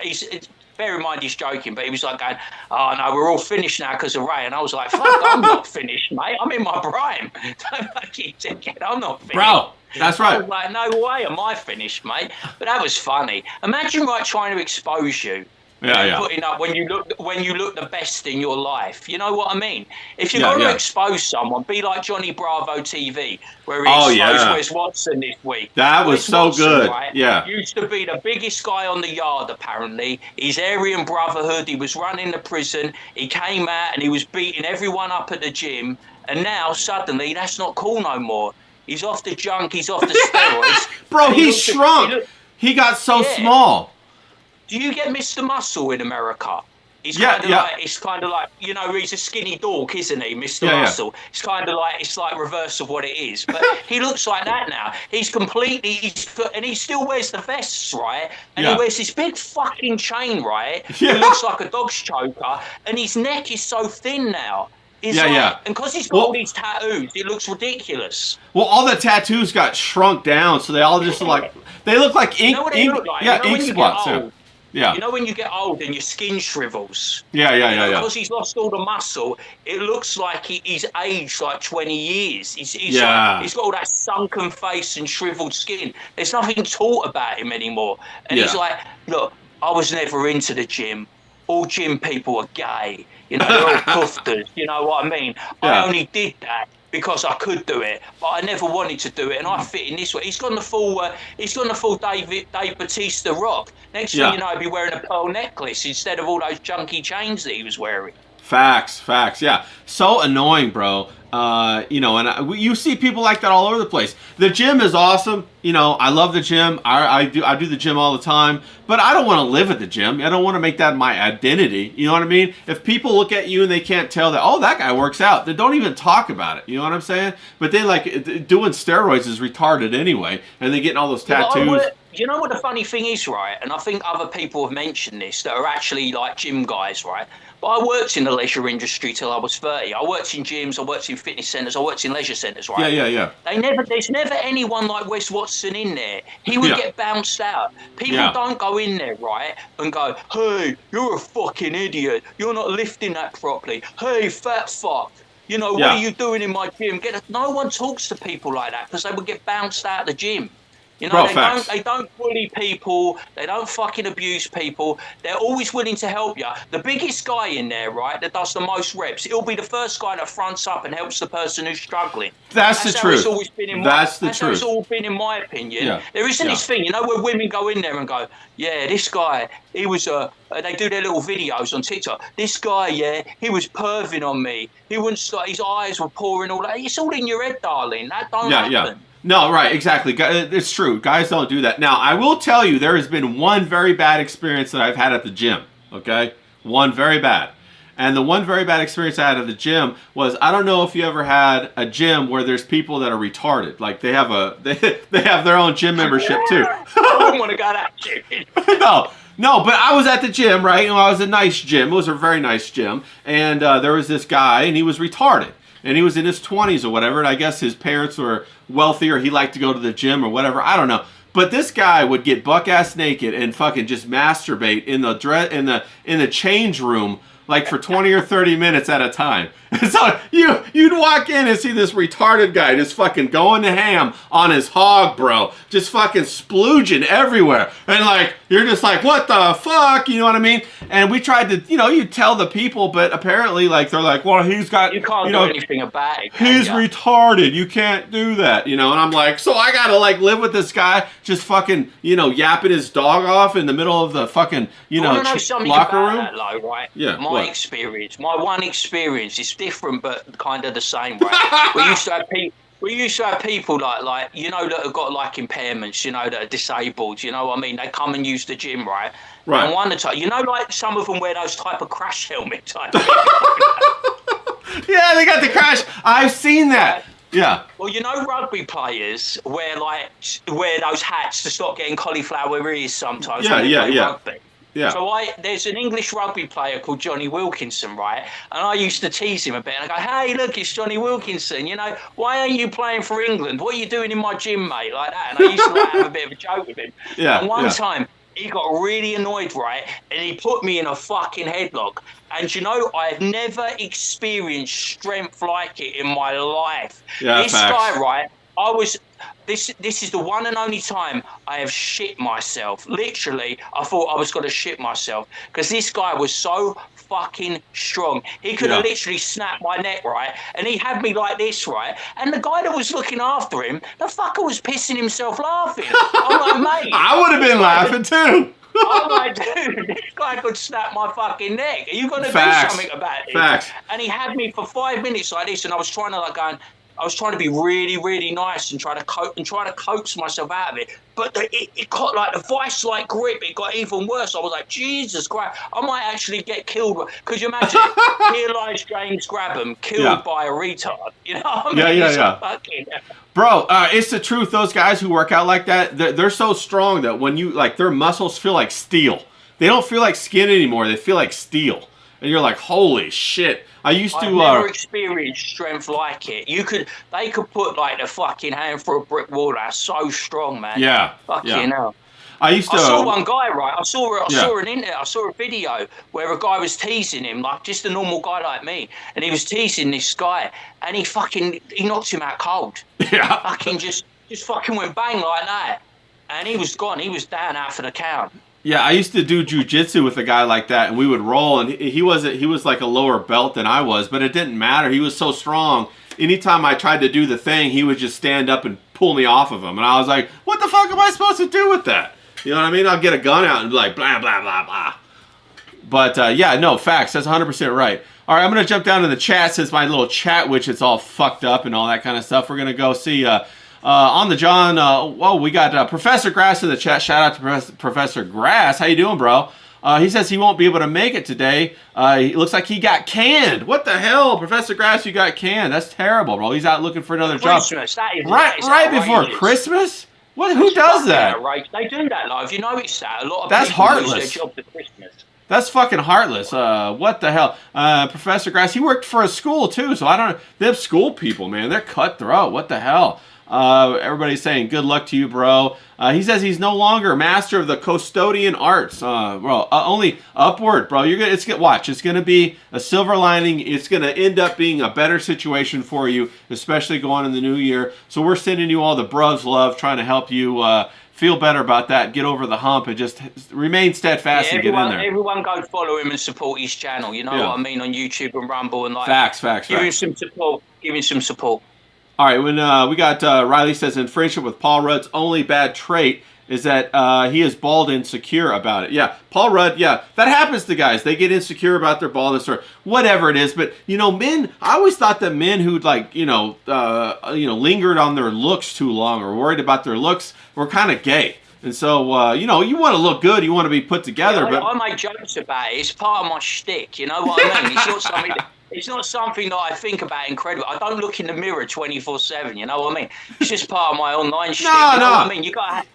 bear in mind he's joking, but he was like going, "Oh no, we're all finished now because of Ray," and I was like, "Fuck, I'm not finished, mate. I'm in my prime. Don't fucking take it. I'm not finished." Bro, that's right. I was like, "No way am I finished, mate." But that was funny. Imagine trying to expose you Yeah. Putting up when you look the best in your life. You know what I mean? If you're Yeah, going to yeah. expose someone, be like Johnny Bravo TV, where he Oh, exposed yeah. Wes Watson this week. That was Wes so Watson, good. right, Yeah. used to be the biggest guy on the yard, apparently. His Aryan Brotherhood, he was running the prison. He came out and he was beating everyone up at the gym. And now, suddenly, that's not cool no more. He's off the junk, he's off the steroids. Bro, and he shrunk. He got so small. Do you get Mr. Muscle in America? He's kind of like, you know, he's a skinny dork, isn't he, Mr. Muscle? Yeah. It's like reverse of what it is. But he looks like that now. And he still wears the vests, right? And he wears this big fucking chain, right? Yeah. It looks like a dog's choker. And his neck is so thin now. And because he's got all these tattoos, it looks ridiculous. Well, all the tattoos got shrunk down, so they all just look like ink. You know what they look like? Yeah, ink spots. Yeah. You know when you get old and your skin shrivels? Yeah. Because he's lost all the muscle, it looks like he's aged like 20 years. He's got all that sunken face and shriveled skin. There's nothing taught about him anymore. And he's like, look, I was never into the gym. All gym people are gay. You know, they're all pufters. You know what I mean? Yeah. I only did that because I could do it, but I never wanted to do it, and I fit in this way. He's gone the full Dave Bautista rock. Next thing you know, he'll be wearing a pearl necklace instead of all those junky chains that he was wearing. Facts. Yeah. So annoying, bro. You know, and you see people like that all over the place. The gym is awesome. You know, I love the gym. I do the gym all the time. But I don't want to live at the gym. I don't want to make that my identity. You know what I mean? If people look at you and they can't tell that, oh, that guy works out, then don't even talk about it. You know what I'm saying? But then, like, doing steroids is retarded anyway. And they getting all those tattoos. You know what the funny thing is, right? And I think other people have mentioned this that are actually like gym guys, right? But I worked in the leisure industry till I was 30. I worked in gyms, I worked in fitness centres, I worked in leisure centres, right? Yeah. There's never anyone like Wes Watson in there. He would get bounced out. People don't go in there, right, and go, hey, you're a fucking idiot. You're not lifting that properly. Hey, fat fuck. You know, what are you doing in my gym? No one talks to people like that because they would get bounced out of the gym. You know, they don't bully people. They don't fucking abuse people. They're always willing to help you. The biggest guy in there, right, that does the most reps, he'll be the first guy that fronts up and helps the person who's struggling. That's the truth. It's always been that's how it's all been in my opinion. Yeah. There isn't this thing, you know, where women go in there and go, yeah, this guy, he was they do their little videos on TikTok. This guy, he was perving on me. He wouldn't stop. His eyes were pouring all that. It's all in your head, darling. That don't happen. Yeah. No, right, exactly. It's true. Guys don't do that. Now, I will tell you, there has been one very bad experience that I've had at the gym, okay? One very bad. And the one very bad experience I had at the gym was, I don't know if you ever had a gym where there's people that are retarded. Like, they have their own gym membership, too. I wouldn't want to go to that gym. No, but I was at the gym, right? You know, I was a nice gym. It was a very nice gym. And there was this guy, and he was retarded. And he was in his 20s or whatever, and I guess his parents were wealthy or he liked to go to the gym or whatever. I don't know. But this guy would get buck-ass naked and fucking just masturbate in the change room like for 20 or 30 minutes at a time. And so you'd walk in and see this retarded guy just fucking going to ham on his hog, bro. Just fucking splooging everywhere. And like, you're just like, what the fuck? You know what I mean? And we tried to, you know, you tell the people, but apparently like, they're like, well, he's got, you can't do anything about it. He's retarded. You can't do that, you know? And I'm like, so I gotta like live with this guy just fucking, you know, yapping his dog off in the middle of the fucking, you know, locker room. That, though, right? Yeah. My one experience is different, but kind of the same, right? We used to have people like you know, that have got like impairments, you know, that are disabled, you know what I mean? They come and use the gym, right? And one of the time, you know, like some of them wear those type of crash helmets. Yeah, they got the crash. I've seen that. Yeah. Well, you know, rugby players wear those hats to stop getting cauliflower ears sometimes. Rugby. Yeah. So there's an English rugby player called Johnny Wilkinson, right? And I used to tease him a bit. And I go, hey, look, it's Johnny Wilkinson. You know, why aren't you playing for England? What are you doing in my gym, mate? Like that. And I used to like, have a bit of a joke with him. Yeah. And one time, he got really annoyed, right? And he put me in a fucking headlock. And you know, I've never experienced strength like it in my life. Yeah, this guy, right? I was This is the one and only time I have shit myself. Literally, I thought I was going to shit myself because this guy was so fucking strong. He could have literally snapped my neck, right? And he had me like this, right? And the guy that was looking after him, the fucker was pissing himself laughing. I'm like, mate. I would have been laughing too. I'm like, dude, this guy could snap my fucking neck. Are you going to do something about it? Facts. And he had me for 5 minutes like this, and I was trying to I was trying to be really, really nice and try to coax myself out of it. But it got like the vice-like grip. It got even worse. I was like, Jesus Christ, I might actually get killed. Could you imagine? Here lies James Grabham, killed by a retard. You know what I mean? Yeah. Fucking, Bro, it's the truth. Those guys who work out like that, they're so strong that when you, like, their muscles feel like steel. They don't feel like skin anymore. They feel like steel. And you're like, holy shit. I've never experienced strength like it. They could put like the fucking hand through a brick wall. That's so strong, man. Yeah. Fucking hell. I saw one guy, right? I saw a video where a guy was teasing him, like just a normal guy like me, and he was teasing this guy, and he knocked him out cold. Yeah. Fucking just fucking went bang like that, and he was gone. He was down out for the count. Yeah, I used to do jujitsu with a guy like that, and we would roll, and he was like a lower belt than I was, but it didn't matter. He was so strong. Anytime I tried to do the thing, he would just stand up and pull me off of him, and I was like, what the fuck am I supposed to do with that? You know what I mean? I'll get a gun out and be like, blah, blah, blah, blah. But, yeah, no, facts. That's 100% right. All right, I'm going to jump down to the chat since my little chat widget's all fucked up and all that kind of stuff. We're going to go see... on the John, we got Professor Grass in the chat. Shout out to Professor Grass. How you doing, bro? He says he won't be able to make it today. It looks like he got canned. What the hell, Professor Grass? You got canned. That's terrible, bro. He's out looking for another job. Right before Christmas? What? Who does that? Right. They do that live. You notice that a lot of That's people heartless. lose their job to Christmas. That's fucking heartless. What the hell? Professor Grass, he worked for a school too, so I don't know. Them school people, man, they're cutthroat. What the hell? Everybody's saying good luck to you, bro. He says he's no longer a master of the custodian arts. Only upward, bro. Watch. It's gonna be a silver lining. It's gonna end up being a better situation for you, especially going in the new year. So we're sending you all the bruvs love, trying to help you feel better about that, get over the hump, and just remain steadfast and get in there. Everyone go follow him and support his channel. You know what I mean, on YouTube and Rumble and like. Facts. Give him some support. Give him some support. All right, when we got Riley says in friendship with Paul Rudd's only bad trait is that he is bald and insecure about it. Yeah, Paul Rudd, that happens to guys. They get insecure about their baldness or whatever it is. But, men, I always thought that men who'd lingered on their looks too long or worried about their looks were kind of gay. And so, you want to look good, you want to be put together. I make jokes about it. It's part of my shtick, you know what I mean? It's not something It's not something that I think about incredible. I don't look in the mirror 24/7. You know what I mean? It's just part of my online shit. You know what I mean? You got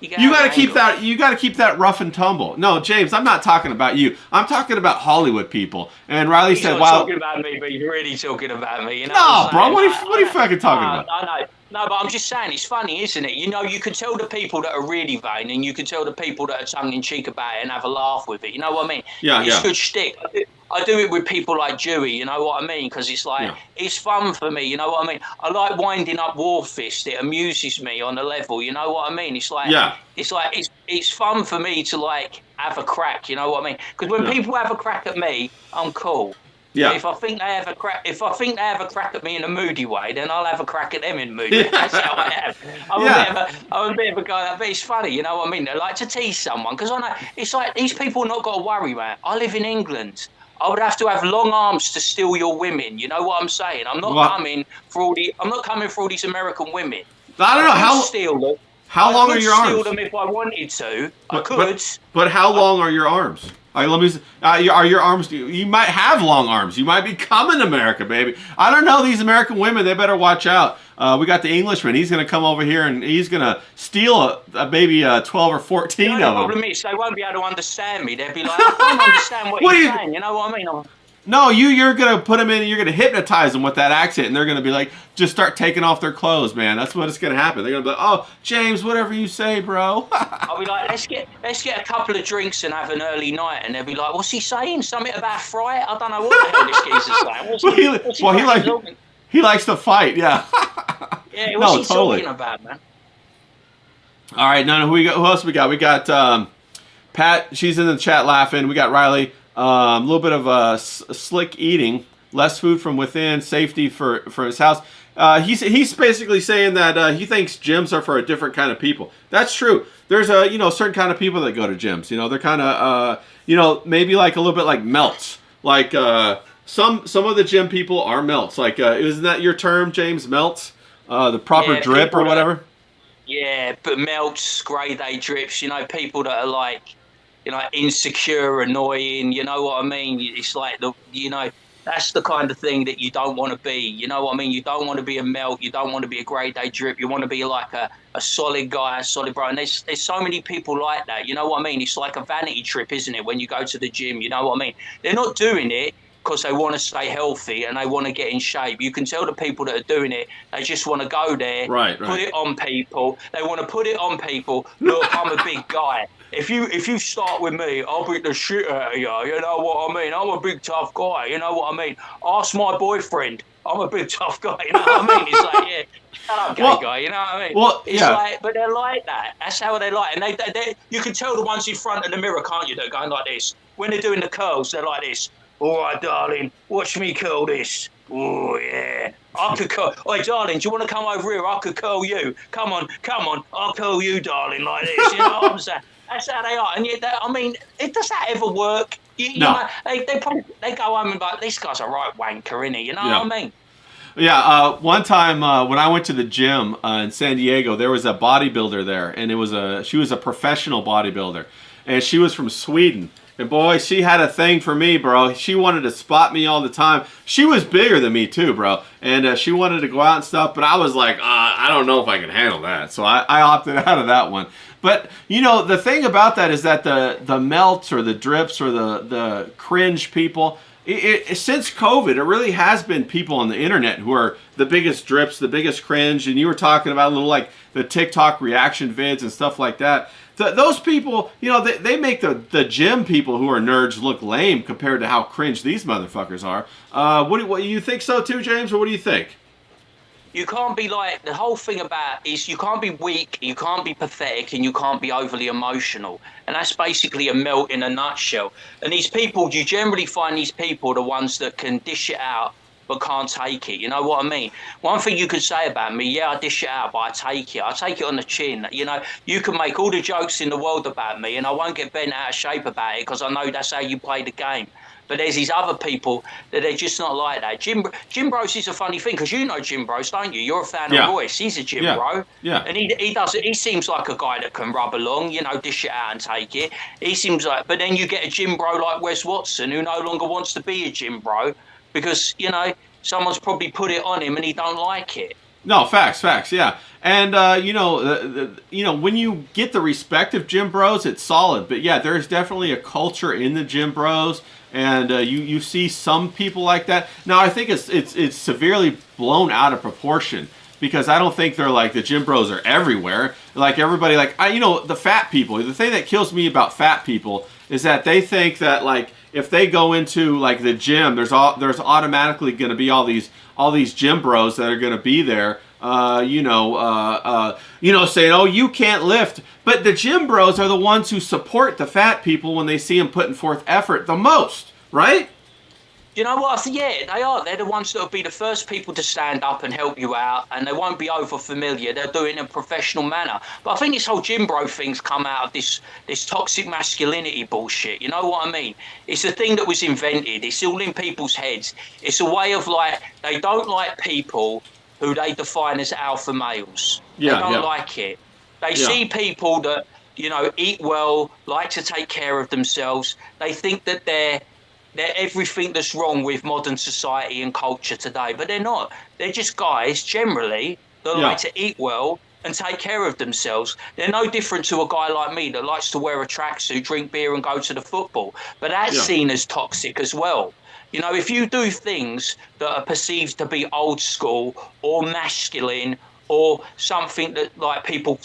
to keep that. You got to keep that rough and tumble. No, James, I'm not talking about you. I'm talking about Hollywood people. And Riley said, "Wow." Talking about me, but he's really talking about me. You know no, bro. What are you fucking talking about? I know. No, but I'm just saying, it's funny, isn't it? You can tell the people that are really vain, and you can tell the people that are tongue-in-cheek about it and have a laugh with it. You know what I mean? It's good shtick. I do it with people like Dewey, you know what I mean? Because it's like, it's fun for me, you know what I mean? I like winding up Warfist. It amuses me on a level, you know what I mean? It's like, it's fun for me to like have a crack, you know what I mean? Because when people have a crack at me, I'm cool. Yeah. If I think they have a crack at me in a moody way, then I'll have a crack at them in a moody way. That's how I am. I'm a bit of a guy that, but it's funny, you know what I mean? They like to tease someone because I know it's like these people are not got to worry, man. I live in England. I would have to have long arms to steal your women. You know what I'm saying? I'm not coming for all these American women. I don't know how steal them. How long are your arms? I could steal them if I wanted to. I could. But how long are your arms? Let me. Are your arms? You might have long arms. You might become an American, baby. I don't know. These American women, they better watch out. We got the Englishman. He's going to come over here and he's going to steal maybe 12 or 14 of them. The problem is they won't be able to understand me. They'll be like, I don't understand what you're saying. You know what I mean? No, you're going to put them in, you're going to hypnotize them with that accent, and they're going to be like, just start taking off their clothes, man. That's what it's going to happen. They're going to be like, oh, James, whatever you say, bro. I'll be like, let's get a couple of drinks and have an early night, and they'll be like, what's he saying? Something about Fry? I don't know what the hell this geezer's saying. He likes to fight, yeah. Yeah, what's No, he totally. talking about, man? All right, no, who else we got? We got Pat. She's in the chat laughing. We got Riley. A little bit of slick eating, less food from within, safety for his house. He's basically saying that he thinks gyms are for a different kind of people. That's true. There's a certain kind of people that go to gyms. They're kind of maybe like a little bit like melts. Like some of the gym people are melts. Like isn't that your term, James? Melts, the proper drip or whatever. Yeah, but melts, grade A drips. People that are like, insecure, annoying. You know what I mean? It's like that's the kind of thing that you don't want to be. You know what I mean? You don't want to be a melt. You don't want to be a grade A drip. You want to be like a solid guy, a solid bro. And there's so many people like that. You know what I mean? It's like a vanity trip, isn't it? When you go to the gym, you know what I mean? They're not doing it because they want to stay healthy and they want to get in shape. You can tell the people that are doing it, they just want to go there, put it on people. They want to put it on people. Look, I'm a big guy. If you start with me, I'll beat the shit out of you. You know what I mean? I'm a big tough guy. You know what I mean? Ask my boyfriend. I'm a big tough guy. You know what I mean? It's like, yeah, shut up, gay guy. You know what I mean? Well, it's like, but they're like that. That's how they like. And they you can tell the ones in front of the mirror, can't you? They're going like this. When they're doing the curls, they're like this. All right, darling, watch me curl this. Oh, yeah. I could curl. Oi, darling, do you want to come over here? I could curl you. Come on. I'll curl you, darling, like this. You know what I'm saying? That's how they are. And yet, does that ever work? No. They go home and like, this guy's a right wanker, isn't he? You know what I mean? Yeah, one time when I went to the gym in San Diego, there was a bodybuilder there, and she was a professional bodybuilder, and she was from Sweden. And boy, she had a thing for me, bro. She wanted to spot me all the time. She was bigger than me too, bro. And she wanted to go out and stuff, but I was like, I don't know if I can handle that. So I opted out of that one. But, the thing about that is that the melts or the drips or the cringe people, since COVID, it really has been people on the internet who are the biggest drips, the biggest cringe. And you were talking about a little like the TikTok reaction vids and stuff like that. Those people, they make the gym people who are nerds look lame compared to how cringe these motherfuckers are. What you think so too, James, or what do you think? You can't be like, the whole thing about is you can't be weak, you can't be pathetic, and you can't be overly emotional. And that's basically a melt in a nutshell. And these people, you generally find these people the ones that can dish it out but can't take it. You know what I mean? One thing you could say about me, yeah, I dish it out, but I take it. I take it on the chin. You can make all the jokes in the world about me and I won't get bent out of shape about it because I know that's how you play the game. But there's these other people that they're just not like that. Jim Bros is a funny thing because you know Jim Bros, don't you? You're a fan of Royce. He's a gym bro. Yeah. And he seems like a guy that can rub along, dish it out and take it. He seems like, but then you get a gym bro like Wes Watson who no longer wants to be a gym bro because, someone's probably put it on him and he don't like it. No, facts, yeah. And, when you get the respect of gym bros, it's solid. But, yeah, there's definitely a culture in the gym bros. And you see some people like that. Now, I think it's severely blown out of proportion because I don't think they're like the gym bros are everywhere. Like everybody, the fat people. The thing that kills me about fat people is that they think that like if they go into like the gym, there's automatically going to be all these gym bros that are going to be there. Saying, oh, you can't lift. But the gym bros are the ones who support the fat people when they see them putting forth effort the most, right? You know what? Yeah, they are. They're the ones that will be the first people to stand up and help you out, and they won't be over familiar. They'll do it in a professional manner. But I think this whole gym bro thing's come out of this toxic masculinity bullshit. You know what I mean? It's a thing that was invented. It's all in people's heads. It's a way of like, they don't like people who they define as alpha males. They don't like it. They see people that, eat well, like to take care of themselves. They think that they're everything that's wrong with modern society and culture today, but they're not. They're just guys, generally, that like to eat well and take care of themselves. They're no different to a guy like me that likes to wear a tracksuit, drink beer and go to the football. But that's seen as toxic as well. If you do things that are perceived to be old school or masculine or something that like people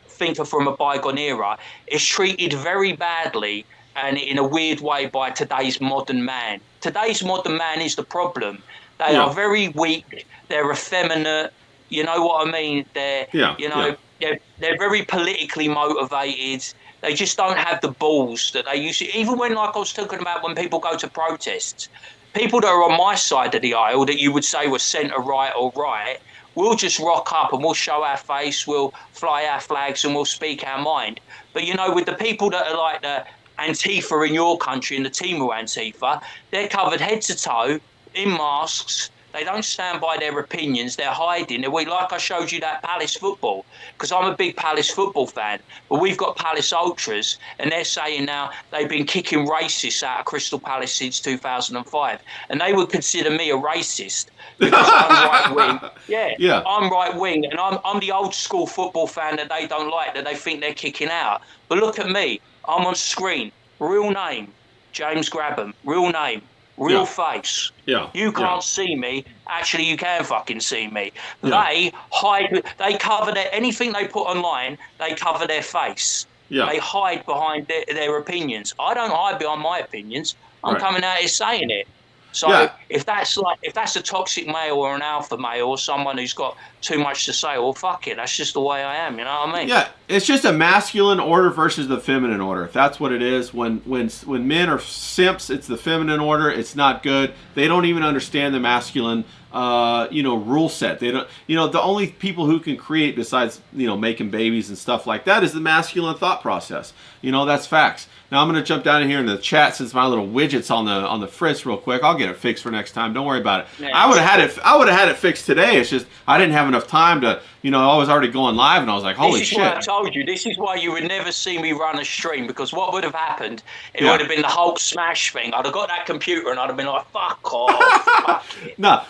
think of from a bygone era, it's treated very badly and in a weird way by today's modern man. Today's modern man is the problem. They are very weak, they're effeminate, You know what I mean? They're, Yeah, you know, they're very politically motivated. They just don't have the balls that they used to. Even when, like I was talking about, when people go to protests, people that are on my side of the aisle that you would say were centre right or right, we'll just rock up and we'll show our face, we'll fly our flags and we'll speak our mind. But, you know, with the people that are like the Antifa in your country and the Timu Antifa, they're covered head to toe in masks. They don't stand by their opinions. They're hiding. Like I showed you that Palace football, because I'm a big Palace football fan. But we've got Palace Ultras, and they're saying now they've been kicking racists out of Crystal Palace since 2005. And they would consider me a racist because I'm right wing. Yeah, I'm right wing, and I'm the old school football fan that they don't like, that they think they're kicking out. But look at me. I'm on screen. Real name, James Grabham. Real name. Real face. Yeah. You can't see me. Actually, you can fucking see me. Yeah. They hide. They cover anything they put online. They cover their face. Yeah. They hide behind their opinions. I don't hide behind my opinions. I'm coming out here saying it. So if that's a toxic male or an alpha male or someone who's got too much to say, well, fuck it. That's just the way I am. You know what I mean? Yeah, it's just a masculine order versus the feminine order. That's what it is. When men are simps, it's the feminine order. It's not good. They don't even understand the masculine, rule set. They don't. The only people who can create besides making babies and stuff like that is the masculine thought process. That's facts. Now I'm going to jump down in here in the chat since my little widget's on the fritz real quick. I'll get it fixed for next time. Don't worry about it. Yeah, I would have had it fixed today. It's just I didn't have enough time to. I was already going live and I was like, holy shit. This is why I told you. This is why you would never see me run a stream, because what would have happened? It would have been the Hulk smash thing. I'd have got that computer and I'd have been like, fuck off. Fuck it. No,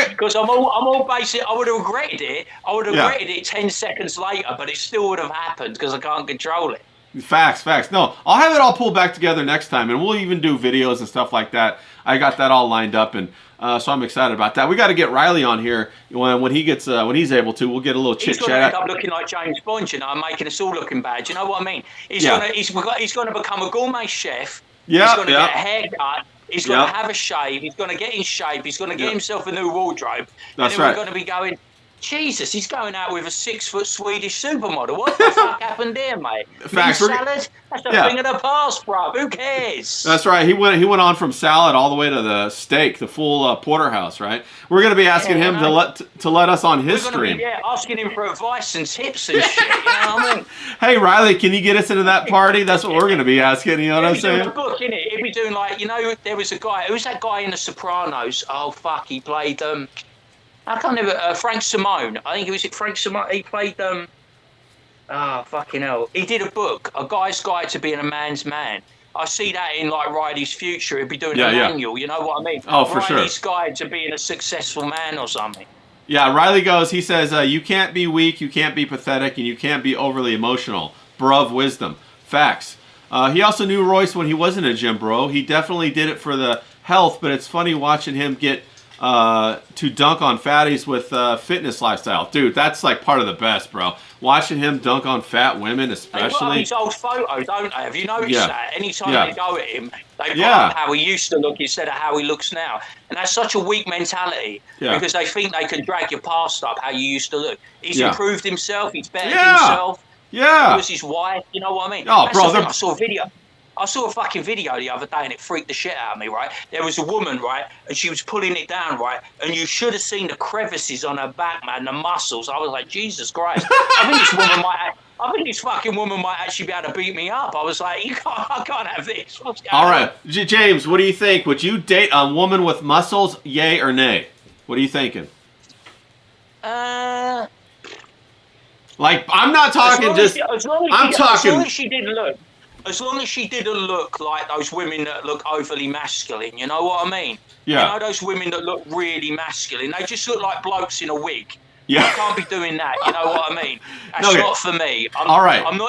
because I'm all basic. I would have regretted it. I would have regretted it 10 seconds later, but it still would have happened because I can't control it. Facts. No, I'll have it all pulled back together next time, and we'll even do videos and stuff like that. I got that all lined up, and so I'm excited about that. We got to get Riley on here when he gets when he's able to. We'll get a little chit chat. He's going to end up looking like James Bond, making us all looking bad. You know what I mean? He's going to become a gourmet chef. Yeah, he's going to get a haircut. He's going to have a shave. He's going to get in shape. He's going to get himself a new wardrobe. That's and then we're going to be going, Jesus, he's going out with a 6-foot Swedish supermodel. What the fuck happened there, mate? Facts. Salad? That's a thing of the past, bro. Who cares? That's right. He went on from salad all the way to the steak, the full porterhouse, right? We're going to be asking him to let us on his stream. Asking him for advice and tips and shit. You know what I mean? Hey, Riley, can you get us into that party? That's what we're going to be asking. You know what I'm saying? He'd be doing a book, innit? He'd be doing there was a guy. Who's that guy in The Sopranos? Oh fuck, he played I can't remember. Frank Simone. I think it was Frank Simone. He played fucking hell. He did a book, A Guy's Guide to Being a Man's Man. I see that in like Riley's future. He'd be doing a manual. You know what I mean? Oh, for sure. Riley's Guide to Being a Successful Man or something. Yeah, Riley goes. He says, "You can't be weak, you can't be pathetic, and you can't be overly emotional." Bruv wisdom, facts. He also knew Royce when he wasn't a gym bro. He definitely did it for the health, but it's funny watching him get to dunk on fatties with fitness lifestyle. Dude, that's like part of the best, bro. Watching him dunk on fat women, especially. They put up his old photos, don't they? Have you noticed that? Anytime they go at him, they put up how he used to look instead of how he looks now. And that's such a weak mentality because they think they can drag your past up how you used to look. He's improved himself. He's bettered himself. Yeah. He was his wife. You know what I mean? Oh, bro. I saw a video. I saw a fucking video the other day and it freaked the shit out of me, right? There was a woman, right, and she was pulling it down, right, and you should have seen the crevices on her back, man, the muscles. I was like, Jesus Christ. I think this fucking woman might actually be able to beat me up. I was like, I can't have this. What's going on? All right. James, what do you think? Would you date a woman with muscles, yay or nay? What are you thinking? Like, I'm not talking as long as she didn't look. As long as she didn't look like those women that look overly masculine, you know what I mean? Yeah. You know those women that look really masculine? They just look like blokes in a wig. Yeah. I can't be doing that, you know what I mean? That's not for me. All right. I'm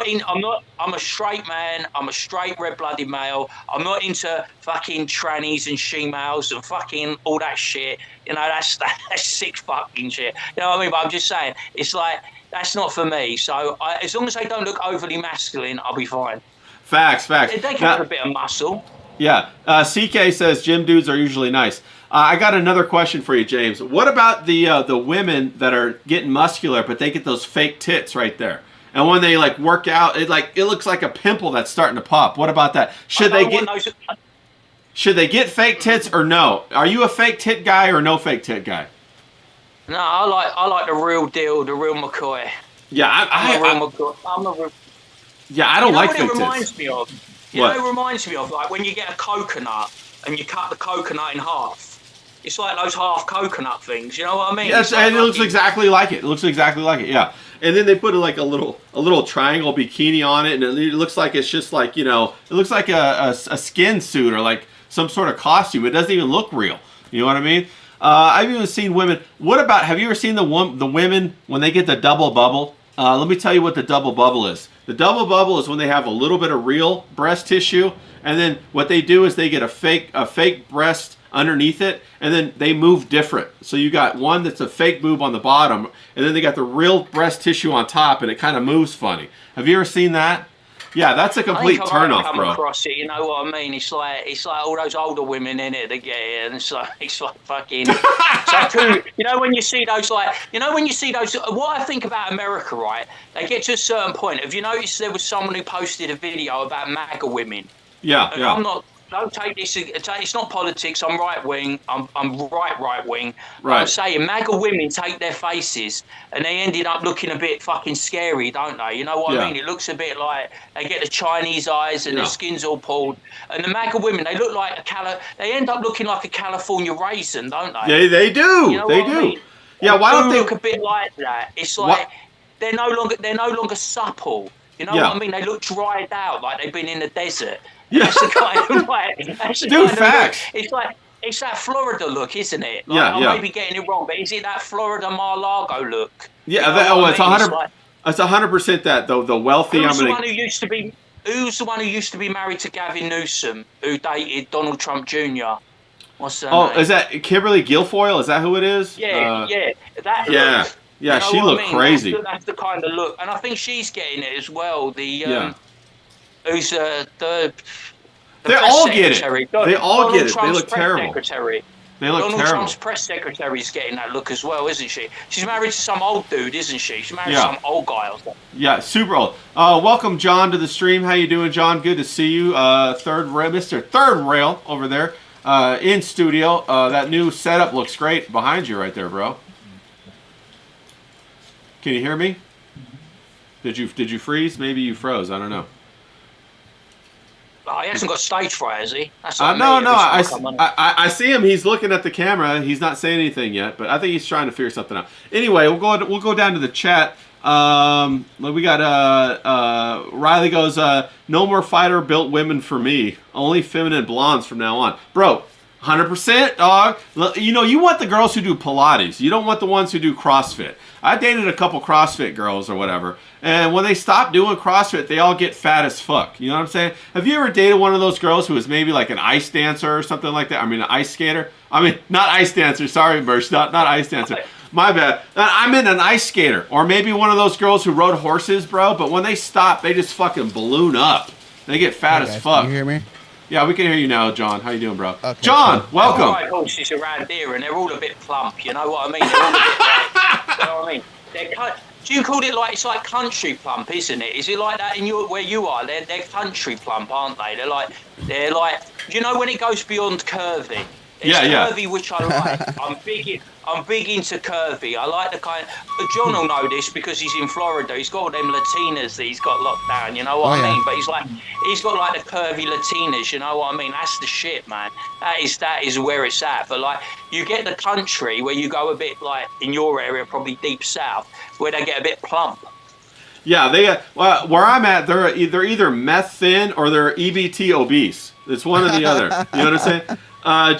a straight man. I'm a straight red-blooded male. I'm not into fucking trannies and she-males and fucking all that shit. You know, that's sick fucking shit. You know what I mean? But I'm just saying, it's like, that's not for me. So as long as they don't look overly masculine, I'll be fine. Facts. They can have a bit of muscle. Yeah. CK says gym dudes are usually nice. I got another question for you, James. What about the women that are getting muscular, but they get those fake tits right there? And when they like work out, it looks like a pimple that's starting to pop. What about that? Should they get fake tits or no? Are you a fake tit guy or no fake tit guy? No, I like the real deal, the real McCoy. Yeah, I'm a real. Yeah, I don't like fake tits. It reminds me of? You know, it reminds me of like when you get a coconut and you cut the coconut in half. It's like those half coconut things. You know what I mean? Yes, and it looks exactly like it. It looks exactly like it. Yeah. And then they put like a little triangle bikini on it, and it looks like it's just like, you know, it looks like a skin suit or like some sort of costume. It doesn't even look real. You know what I mean? I've even seen women. What about? Have you ever seen the women when they get the double bubble? Let me tell you what the double bubble is. The double bubble is when they have a little bit of real breast tissue, and then what they do is they get a fake breast underneath it, and then they move different. So you got one that's a fake boob on the bottom, and then they got the real breast tissue on top, and it kind of moves funny. Have you ever seen that? Yeah, that's a complete turnoff, bro. Across it, you know what I mean? It's like all those older women in it that get it, and it's like fucking. It's like, you know when you see those what I think about America, right? They get to a certain point. Have you noticed there was someone who posted a video about MAGA women? Yeah, yeah. I'm not. Don't take this. It's not politics. I'm right wing. I'm right wing. Right. I'm saying MAGA women take their faces and they ended up looking a bit fucking scary, don't they? You know what I mean? It looks a bit like they get the Chinese eyes and their skin's all pulled. And the MAGA women, they look like they end up looking like a California raisin, don't they? They do. You know they what do. I mean? Yeah. Why don't they look a bit like that? It's like they're no longer supple. You know what I mean? They look dried out, like they've been in the desert. Yeah. That's the kind of like. Dude, facts. It's that Florida look, isn't it? Like, yeah, I may be getting it wrong, but is it that Florida Mar-a-Lago look? Yeah, it's 100%. It's 100% that though. The wealthy. Who's the one who used to be married to Gavin Newsom, who dated Donald Trump Jr.? What's her name? Is that Kimberly Guilfoyle? Is that who it is? Yeah, that. Yeah, look, yeah. you know She looked crazy. That's the kind of look, and I think she's getting it as well. Who's the they all get it. They all get it. They look terrible. Secretary. They look Donald terrible. Trump's press secretary is getting that look as well, isn't she? She's married to some old dude, isn't she? She's married to some old guy or something. Yeah, super old. Welcome, John, to the stream. How you doing, John? Good to see you. Mr. Third Rail over there in studio. That new setup looks great behind you right there, bro. Can you hear me? Did you freeze? Maybe you froze. I don't know. Oh, he hasn't got stage fright, has he? No. I see him. He's looking at the camera. He's not saying anything yet, but I think he's trying to figure something out. Anyway, we'll go down to the chat. We got Riley goes, no more fighter built women for me. Only feminine blondes from now on, bro. 100%, dog. You know, you want the girls who do Pilates. You don't want the ones who do CrossFit. I dated a couple CrossFit girls or whatever, and when they stop doing CrossFit, they all get fat as fuck. You know what I'm saying? Have you ever dated one of those girls who was maybe like an ice dancer or something like that? I mean, an ice skater? I mean, not ice dancer. Sorry, Birch. Not ice dancer. My bad. I meant an ice skater. Or maybe one of those girls who rode horses, bro, but when they stop, they just fucking balloon up. They get fat as fuck. Can you hear me? Yeah, we can hear you now, John. How you doing, bro? Okay, John, cool. welcome. All right, horses around here, and they're all a bit plump. You know what I mean? They're all a bit like, you know what I mean? Do you call it like it's like country plump, isn't it? Is it like that in where you are? They're country plump, aren't they? They're like. You know when it goes beyond curvy. It's curvy, which I like. I'm big into curvy. I like the kind. John will know this because he's in Florida. He's got all them Latinas that he's got locked down. You know what I mean? But he's got like the curvy Latinas. You know what I mean? That's the shit, man. That is where it's at. But like, you get the country where you go a bit like in your area, probably deep south, where they get a bit plump. Yeah, where I'm at, they're either meth thin or they're EBT obese. It's one or the other. You know what I'm saying?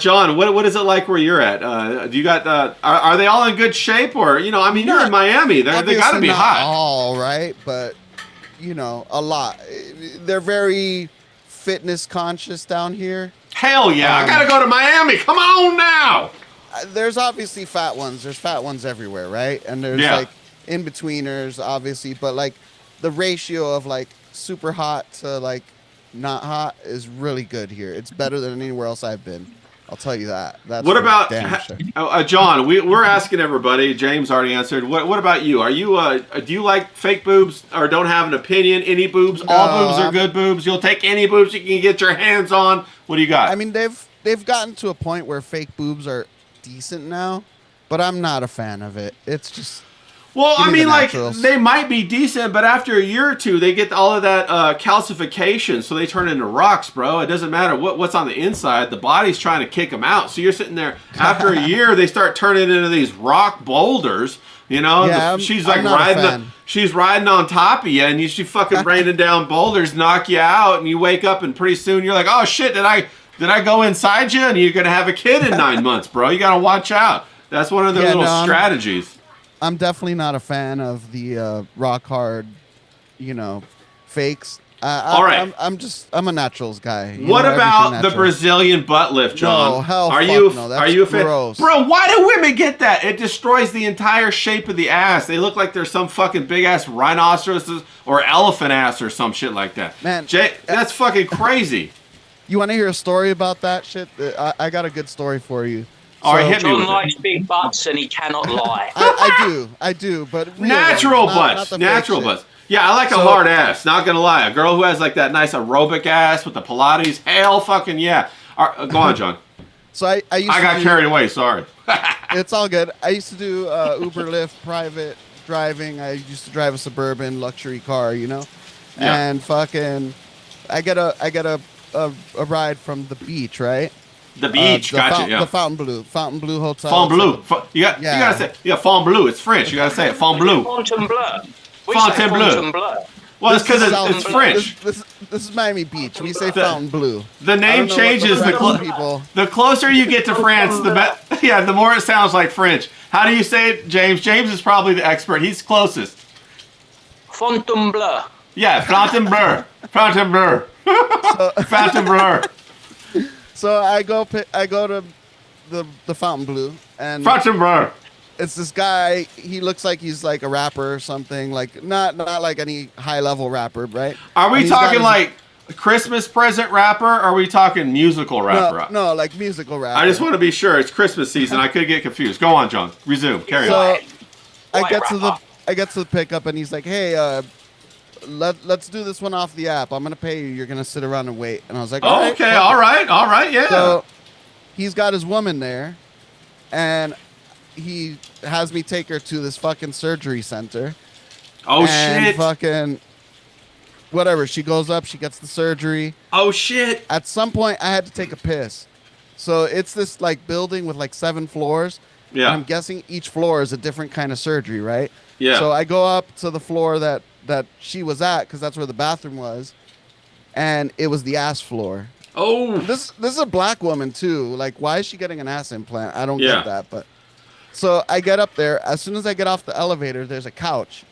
John, what is it like where you're at? Do you got? Are they all in good shape, or you know? I mean, you're in Miami. They got to be hot. All right, but you know, a lot. They're very fitness conscious down here. Hell yeah! I gotta go to Miami. Come on now. There's obviously fat ones. There's fat ones everywhere, right? And there's like in betweeners, obviously, but like the ratio of like super hot to like not hot is really good here. It's better than anywhere else I've been. I'll tell you that. That's what about damn sure. John? We're asking everybody. James already answered. What about you? Are you do you like fake boobs or don't have an opinion? Any boobs? No, All boobs are good boobs. You'll take any boobs you can get your hands on. What do you got? I mean, they've gotten to a point where fake boobs are decent now, but I'm not a fan of it. It's just. Well, I mean, like, naturals. they might be decent, but after a year or two, they get all of that calcification, so they turn into rocks, bro. It doesn't matter what's on the inside. The body's trying to kick them out. So you're sitting there, after a year, they start turning into these rock boulders, you know? Yeah, she's I'm like not she's riding on top of you, and she fucking raining down boulders, knock you out, and you wake up, and pretty soon you're like, oh, shit, did I go inside you? And you're going to have a kid in 9 months, bro. You got to watch out. That's one of their little strategies. I'm definitely not a fan of the rock hard, fakes. All right. I'm a naturals guy. What about the Brazilian butt lift, John? No, hell, are fuck you no. That's are you a fan? gross. Bro, why do women get that? It destroys the entire shape of the ass. They look like they're some fucking big ass rhinoceros or elephant ass or some shit like that. Man, Jay, that's fucking crazy. You want to hear a story about that shit? I got a good story for you. All right, hit me John with likes it. big butts and he cannot lie. I do, but real Natural ones, butts, not the natural fake butts. Yeah, I like a hard ass. Not gonna lie, a girl who has like that nice aerobic ass with the Pilates. Hell, fucking yeah. All right, go on, John. So I got carried away. Sorry. It's all good. I used to do Uber, Lyft, private driving. I used to drive a Suburban luxury car, Yeah. and fucking, I get a ride from the beach, right? The beach, gotcha. Yeah. The Fontainebleau Hotel. Fontainebleau. You gotta say, Fontainebleau. It's French. You gotta say it, Fontainebleau. Fontainebleau. Fontainebleau. Well, it's because it's French. This is Miami Beach. We say Fontainebleau. The name changes the closer you get to France, the more it sounds like French. How do you say it, James? James is probably the expert. He's closest. Fontainebleau. Yeah, Fontainebleau. Fontainebleau. Fontainebleau. So I go to the Fontainebleau and Fontainebleau. it's this guy. He looks like he's like a rapper or something. Like not like any high level rapper, right? Are we talking like Christmas present rapper? Or are we talking musical rapper? No, like musical rapper. I just want to be sure. It's Christmas season. I could get confused. Go on, John. Resume. Carry on. I get to the pickup and he's like, "Hey, let's do this one off the app. I'm gonna pay you. You're gonna sit around and wait." And I was like, "Okay, all right, yeah." So he's got his woman there, and he has me take her to this fucking surgery center. Oh and shit! Fucking whatever. She goes up. She gets the surgery. Oh shit! At some point, I had to take a piss. So it's this like building with like 7 floors. Yeah. And I'm guessing each floor is a different kind of surgery, right? Yeah. So I go up to the floor that she was at because that's where the bathroom was, and it was the ass floor. Oh. This is a black woman too. Like, why is she getting an ass implant? I don't get that. But so I get up there. As soon as I get off the elevator, there's a couch,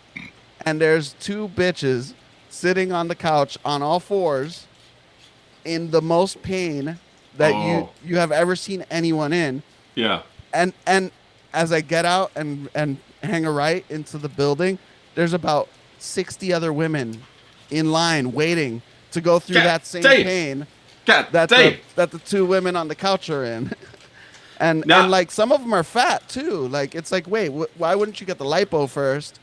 and there's 2 bitches sitting on the couch on all fours, in the most pain that you have ever seen anyone in. Yeah. And as I get out and hang a right into the building, there's about 60 other women in line waiting to go through that same pain that the 2 women on the couch are in. and like some of them are fat too. Like it's like, wait, why wouldn't you get the lipo first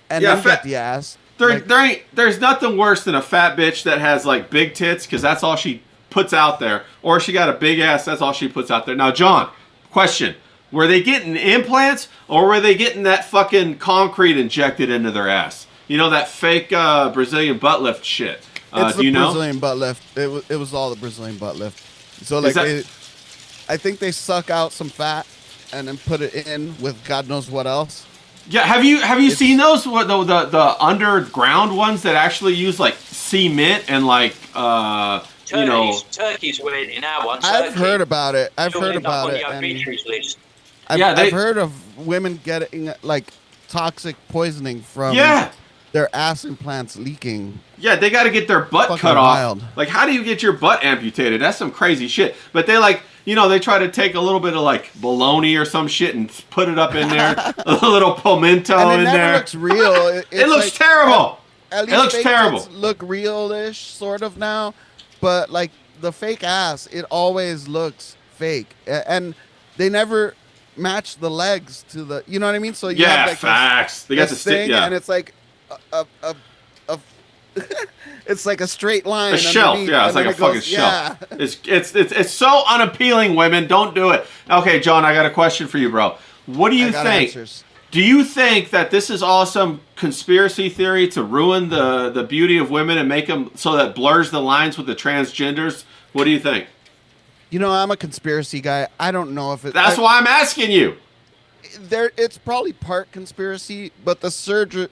and then get the ass? There's nothing worse than a fat bitch that has like big tits because that's all she puts out there, or she got a big ass, that's all she puts out there. Now, John, question. Were they getting implants or were they getting that fucking concrete injected into their ass? You know, that fake Brazilian butt lift shit. It's do you know? Brazilian butt lift. It was all the Brazilian butt lift. So like, I think they suck out some fat and then put it in with God knows what else. Yeah, have you seen those? The underground ones that actually use like cement and like Turkey's weird in our one. I've heard about it. I've heard of women getting like toxic poisoning from their ass implants leaking. Yeah, they got to get their butt cut off. Like, how do you get your butt amputated? That's some crazy shit. But they like, they try to take a little bit of like bologna or some shit and put it up in there, a little pimento and in there. It looks real. It looks terrible. At least it looks terrible. Look real-ish, sort of now, but like the fake ass, it always looks fake, and they never match the legs to the. You know what I mean? So you have like facts. They got the thing, stick, and it's like a it's like a straight line. A shelf, yeah. It's like a fucking shelf. It's so unappealing. Women, don't do it. Okay, John, I got a question for you, bro. What do you think? Answers. Do you think that this is all some conspiracy theory to ruin the beauty of women and make them so that blurs the lines with the transgenders? What do you think? You know, I'm a conspiracy guy. I don't know if it. That's why I'm asking you. It's probably part conspiracy, but the surgeons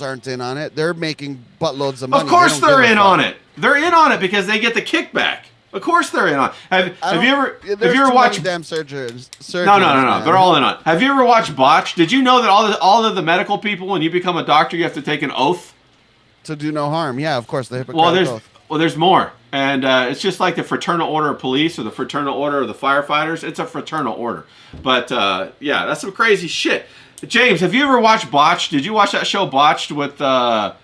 aren't in on it. They're making buttloads of money. Of course they're in on it. They're in on it because they get the kickback. Of course they're in on it. Have you ever watched damn surgeons? No. They're all in on it. Have you ever watched Botch? Did you know that all of the medical people, when you become a doctor, you have to take an oath to do no harm? Yeah, of course. The Hippocratic oath. Well, there's more. And it's just like the Fraternal Order of Police or the Fraternal Order of the Firefighters. It's a fraternal order. But, yeah, that's some crazy shit. James, have you ever watched Botched? Did you watch that show Botched with, the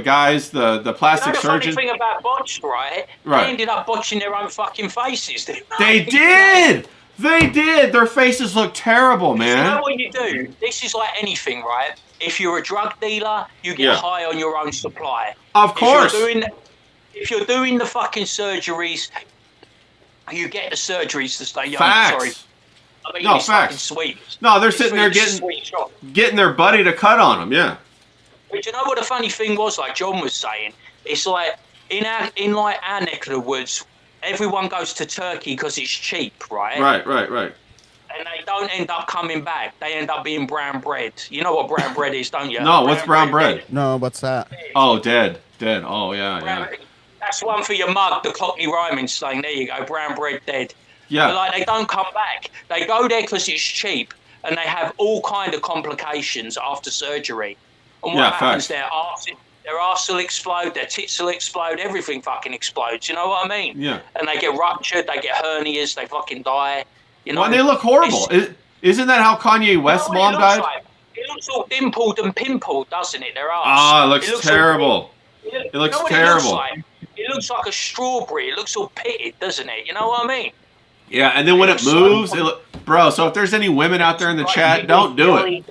guys, the plastic surgeon? The funny thing about Botched, right? They ended up botching their own fucking faces. They did! They did! Their faces look terrible, man. You know what you do? This is like anything, right? If you're a drug dealer, you get high on your own supply. Of course. If you're doing the fucking surgeries, you get the surgeries to stay young. Facts. Sorry. I mean, no, facts. Sweet. No, they're sitting there getting their buddy to cut on them, yeah. But you know what the funny thing was, like John was saying? It's like, in our neck of the woods, everyone goes to Turkey because it's cheap, right? Right. And they don't end up coming back. They end up being brown bread. You know what brown bread is, don't you? No, what's brown bread? No, what's that? Oh, dead. Oh, yeah. That's one for your mug, the Cockney rhyming slang. There you go, brown bread dead. Yeah. But like, they don't come back. They go there because it's cheap, and they have all kind of complications after surgery. And what happens? Their arse will explode, their tits will explode, everything fucking explodes. You know what I mean? Yeah. And they get ruptured, they get hernias, they fucking die. You know. Well, they look horrible. Isn't that how Kanye West's mom died? It looks all dimpled and pimpled, doesn't it? Their arse. Oh, it looks terrible. It looks terrible. It looks like a strawberry. It looks all pitted, doesn't it? You know what I mean? Yeah, and then when it moves, bro, so if there's any women out there in the chat, don't do it.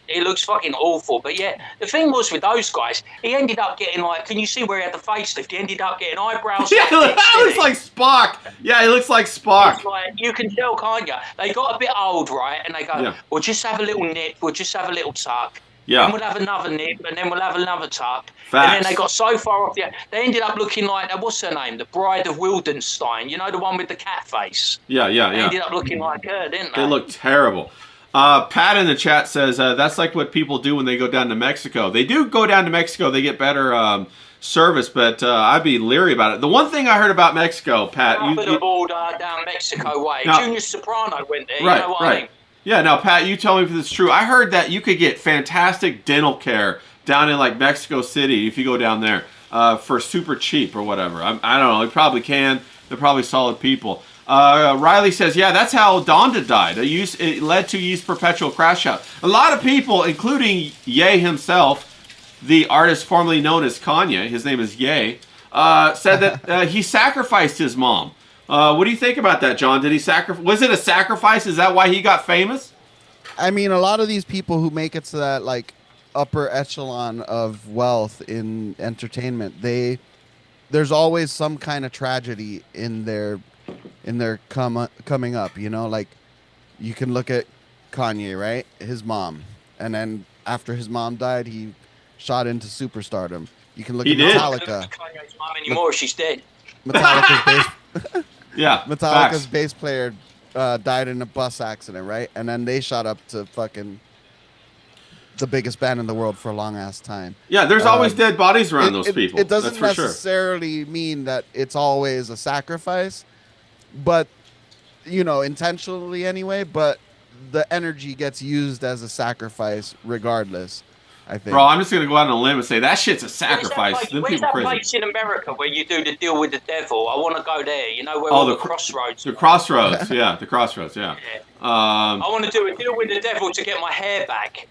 It looks fucking awful. But yeah, the thing was with those guys, he ended up getting like, can you see where he had the facelift? He ended up getting eyebrows. Yeah, that looks like Spock. Yeah, he looks like Spock. It's like, you can tell, can't you? They got a bit old, right? And they go, we'll just have a little nip, we'll just have a little tuck. Yeah. Then we'll have another nip, and then we'll have another tuck. Facts. And then they got so far off they ended up looking like, what's her name? The Bride of Wildenstein. You know, the one with the cat face? Yeah. They ended up looking like her, didn't they? They look terrible. Pat in the chat says that's like what people do when they go down to Mexico. They do go down to Mexico. They get better service, but I'd be leery about it. The one thing I heard about Mexico, Pat... Up the border down Mexico way. Junior Soprano went there, right, you know what I mean? Yeah, now, Pat, you tell me if this is true. I heard that you could get fantastic dental care down in, like, Mexico City if you go down there for super cheap or whatever. I don't know. You probably can. They're probably solid people. Riley says, yeah, that's how Donda died. It led to Ye's perpetual crash out. A lot of people, including Ye himself, the artist formerly known as Kanye, his name is Ye, said that he sacrificed his mom. What do you think about that, John? Did he sacrifice? Was it a sacrifice? Is that why he got famous? I mean, a lot of these people who make it to that like upper echelon of wealth in entertainment, there's always some kind of tragedy in their coming up. You know, like you can look at Kanye, right? His mom, and then after his mom died, he shot into superstardom. You can look at Metallica. Kanye's mom anymore? She's dead. Metallica's bass. Yeah, Metallica's bass player died in a bus accident, right? And then they shot up to fucking the biggest band in the world for a long ass time. Yeah, there's always dead bodies around those people. It doesn't necessarily mean that it's always a sacrifice, but you know, intentionally anyway. But the energy gets used as a sacrifice regardless. I think. Bro, I'm just gonna go out on a limb and say that shit's a sacrifice. Where's that place in America where you do the deal with the devil? I want to go there. You know where the crossroads. The crossroads, yeah, the crossroads, yeah. I want to do a deal with the devil to get my hair back.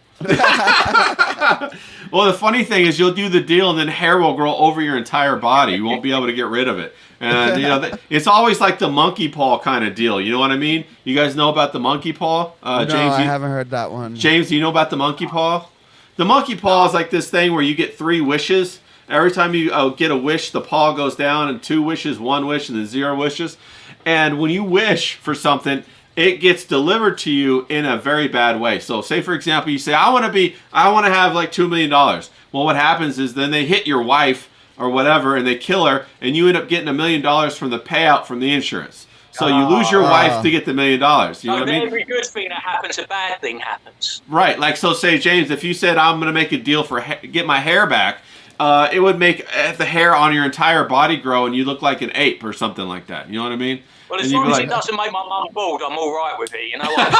Well, the funny thing is you'll do the deal and then hair will grow over your entire body. You won't be able to get rid of it. And, it's always like the monkey paw kind of deal. You know what I mean? You guys know about the monkey paw? No, James, I haven't heard that one. James, do you know about the monkey paw? The monkey paw is like this thing where you get 3 wishes. Every time you get a wish, the paw goes down, and 2 wishes, 1 wish, and then 0 wishes. And when you wish for something, it gets delivered to you in a very bad way. So say, for example, you say, I want to have like $2 million. Well, what happens is then they hit your wife or whatever, and they kill her, and you end up getting $1 million from the payout from the insurance. So you lose your wife to get the $1 million. You know what I mean? Every good thing that happens, a bad thing happens. Right. Like, so say, James, if you said, I'm going to make a deal for get my hair back, it would make the hair on your entire body grow, and you look like an ape or something like that. You know what I mean? Well, as long as it doesn't make my mum bald, I'm all right with it. You know what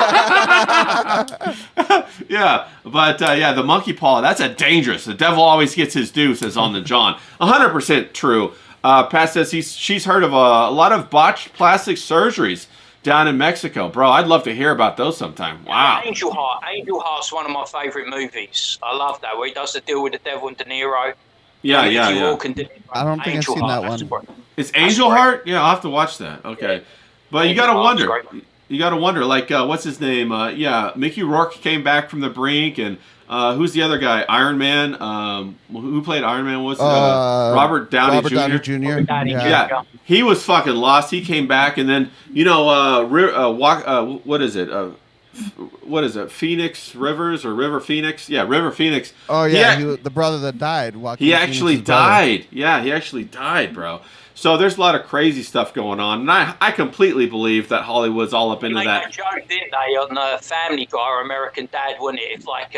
I'm saying? Yeah, but the monkey paw, that's a dangerous. The devil always gets his due, says on the John. 100% true. Pat says she's heard of a lot of botched plastic surgeries down in Mexico. Bro, I'd love to hear about those sometime. Wow. Angel Heart's one of my favourite movies. I love that, where he does the deal with the devil and De Niro. Yeah. I don't think I've seen that one. It's Angel Heart? Yeah, I'll have to watch that. Okay. Yeah. But you got to wonder. You got to wonder, like, what's his name? Mickey Rourke came back from the brink, and who's the other guy? Iron Man. Who played Iron Man? Was Robert Downey Jr.? Downey Jr. Yeah. He was fucking lost. He came back, and then, what is it? What is it? Phoenix Rivers or River Phoenix? Yeah, River Phoenix. Oh, yeah. The brother that died. He actually died. Yeah, he actually died, bro. So there's a lot of crazy stuff going on, and I completely believe that Hollywood's all up into that. They made a joke, didn't they, on Family Guy or American Dad, wasn't it? It's like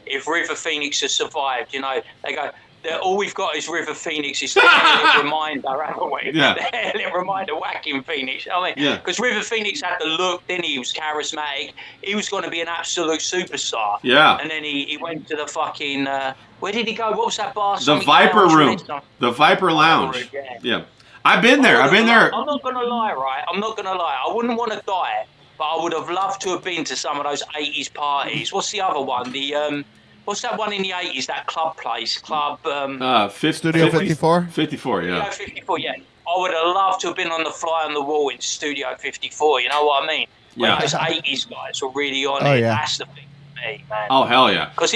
if River Phoenix has survived, they go, all we've got is River Phoenix. It's the hairlit reminder, haven't we? Yeah. The hairlit reminder whacking Phoenix. I mean, because River Phoenix had the look, didn't he? He was charismatic. He was going to be an absolute superstar. Yeah. And then he went to the fucking, where did he go? What was that bar? The Viper Room. The Viper Lounge. Yeah. I've been there. I'm not going to lie, right? I'm not going to lie. I wouldn't want to die, but I would have loved to have been to some of those 80s parties. What's the other one? What's that one in the 80s, that club place? Studio 54? 54, yeah. Studio 54, yeah. I would have loved to have been on the fly on the wall in Studio 54, you know what I mean? When those 80s guys were really on it. Yeah. That's the thing for me, man. Oh, hell yeah. Because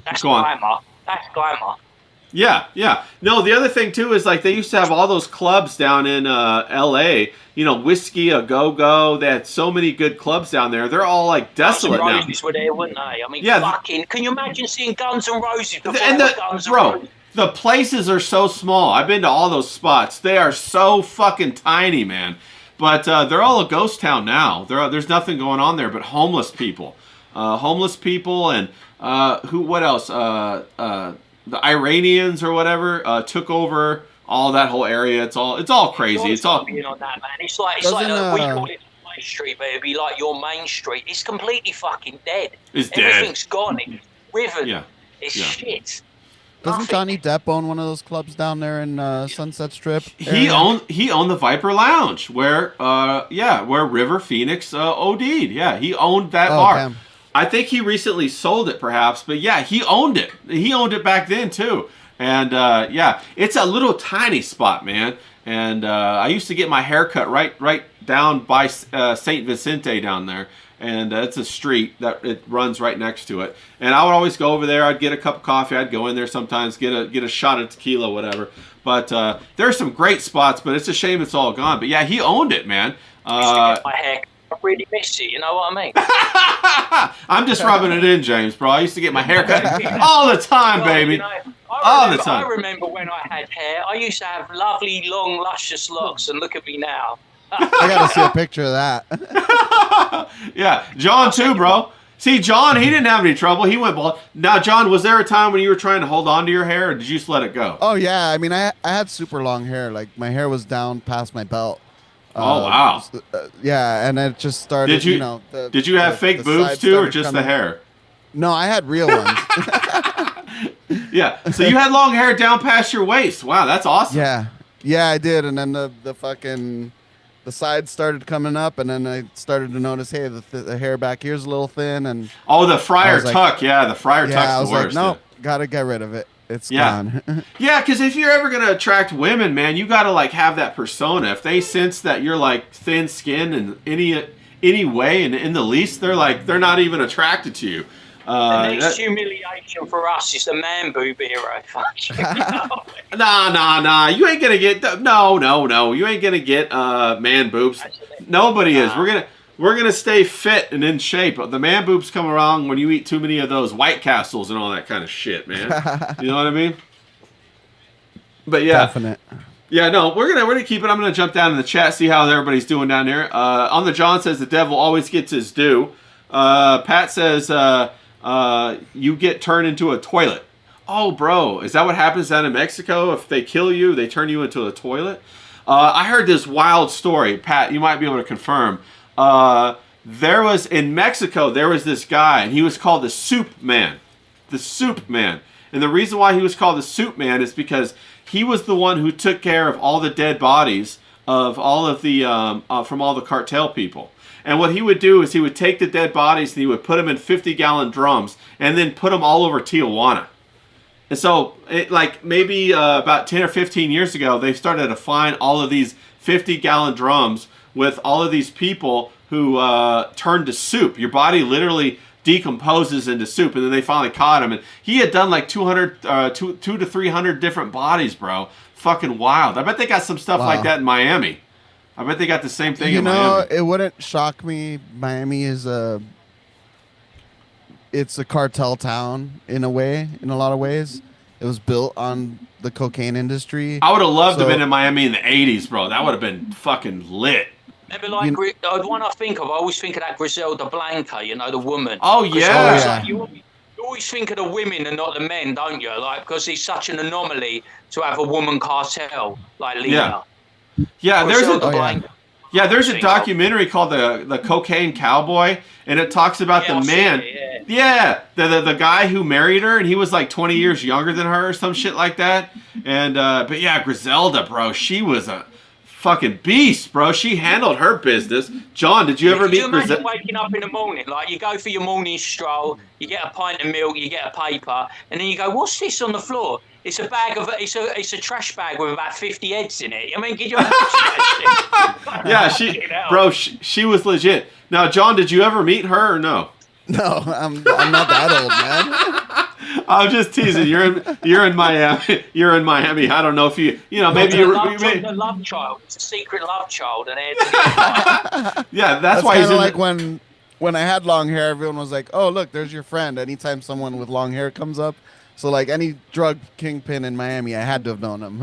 that's glamour. That's glamour. Yeah. No, the other thing, too, is like they used to have all those clubs down in L.A., Whiskey, A Go-Go. They had so many good clubs down there. They're all, like, desolate now. Guns N' Roses were there, weren't they? I mean, can you imagine seeing Guns N' Roses before Guns N' Roses? The places are so small. I've been to all those spots. They are so fucking tiny, man. But they're all a ghost town now. There's nothing going on there but homeless people. And what else? The Iranians or whatever took over all that whole area. It's all crazy. It's all being on that, man. It's like we call it Main Street, but it'd be like your Main Street. It's completely fucking dead. Everything's gone. It's withered. Yeah. It's shit. Doesn't Johnny Depp own one of those clubs down there in Sunset Strip? He owned the Viper Lounge where River Phoenix OD'd. Yeah, he owned that bar. Damn. I think he recently sold it, perhaps, but yeah, he owned it. He owned it back then too, and it's a little tiny spot, man. And I used to get my hair cut right down by Saint Vicente down there, and it's a street that it runs right next to it. And I would always go over there. I'd get a cup of coffee. I'd go in there sometimes, get a shot of tequila, whatever. But there are some great spots, but it's a shame it's all gone. But yeah, he owned it, man. My hair. I really miss it, you know what I mean? I'm just rubbing it in, James, bro. I used to get my hair cut all the time, baby. All the time. I remember when I had hair. I used to have lovely, long, luscious locks, and look at me now. I gotta see a picture of that. Yeah, John too, bro. See, John, he didn't have any trouble. He went bald. Now, John, was there a time when you were trying to hold on to your hair, or did you just let it go? Oh, yeah. I mean, I had super long hair. Like, my hair was down past my belt. Oh, wow. Yeah, and it just started, Did you have fake boobs too, or just the hair? No, I had real ones. Yeah, so you had long hair down past your waist. Wow, that's awesome. Yeah, I did. And then the fucking, the sides started coming up, and then I started to notice, hey, the hair back here's a little thin, and the friar tuck, the friar tuck's I was the worst. Like, nope, gotta get rid of it. It's gone. Yeah, because if you're ever gonna attract women, man, you gotta like have that persona. If they sense that you're like thin skinned in any way and in the least, they're not even attracted to you. The next humiliation for us is the man boob hero. Nah. You ain't gonna get no. You ain't gonna get man boobs. Nobody is. We're gonna stay fit and in shape. The man boobs come along when you eat too many of those White Castles and all that kind of shit, man. You know what I mean? But yeah, definite. Yeah, no, we're gonna keep it. I'm gonna jump down in the chat, see how everybody's doing down there. On the John says the devil always gets his due. Pat says you get turned into a toilet. Oh, bro, is that what happens down in Mexico? If they kill you, they turn you into a toilet? I heard this wild story. Pat, you might be able to confirm. In Mexico, there was this guy, and he was called the Soup Man. The Soup Man. And the reason why he was called the Soup Man is because he was the one who took care of all the dead bodies of all of the from all the cartel people. And what he would do is he would take the dead bodies and he would put them in 50-gallon drums and then put them all over Tijuana. And so, maybe about 10 or 15 years ago, they started to find all of these 50-gallon drums with all of these people who turned to soup. Your body literally decomposes into soup, and then they finally caught him. And he had done like 200 to 300 different bodies, bro. Fucking wild. I bet they got some stuff like that in Miami. I bet they got the same thing in Miami. It wouldn't shock me. Miami is it's a cartel town in a lot of ways. It was built on the cocaine industry. I would have loved to have been in Miami in the 80s, bro. That would have been fucking lit. Maybe the one I think of, I always think of that Griselda Blanca, the woman. Oh, yeah. You always think of the women and not the men, don't you? Because it's such an anomaly to have a woman cartel like Lena. Yeah, there's a documentary called the Cocaine Cowboy, and it talks about the man. The guy who married her, and he was like 20 years younger than her or some shit like that. And but yeah, Griselda, bro, she was a fucking beast, bro. She handled her business. John, did you ever meet Griselda? Imagine waking up in the morning, like you go for your morning stroll, you get a pint of milk, you get a paper, and then you go, "What's this on the floor?" It's a trash bag with about 50 eggs in it. I mean, could you imagine that shit? she was legit. Now, John, did you ever meet her or no? No, I'm not that old, man. I'm just teasing. You're in Miami. You're in Miami. I don't know if maybe you're the love child. It's a secret love child, and that's why he's like when I had long hair, everyone was like, "Oh, look, there's your friend." Anytime someone with long hair comes up. So, like, any drug kingpin in Miami, I had to have known him.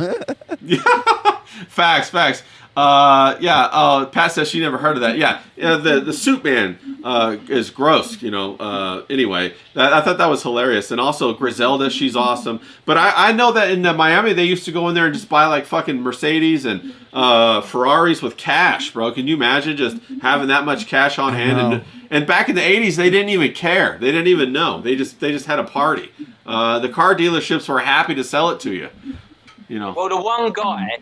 Facts. Pat says she never heard of that. Yeah, the Soup Man is gross, Anyway, I thought that was hilarious. And also, Griselda, she's awesome. But I know that in Miami, they used to go in there and just buy, like, fucking Mercedes and Ferraris with cash, bro. Can you imagine just having that much cash on hand? And back in the 80s, they didn't even care. They didn't even know. They just had a party. The car dealerships were happy to sell it to you. Well, the one guy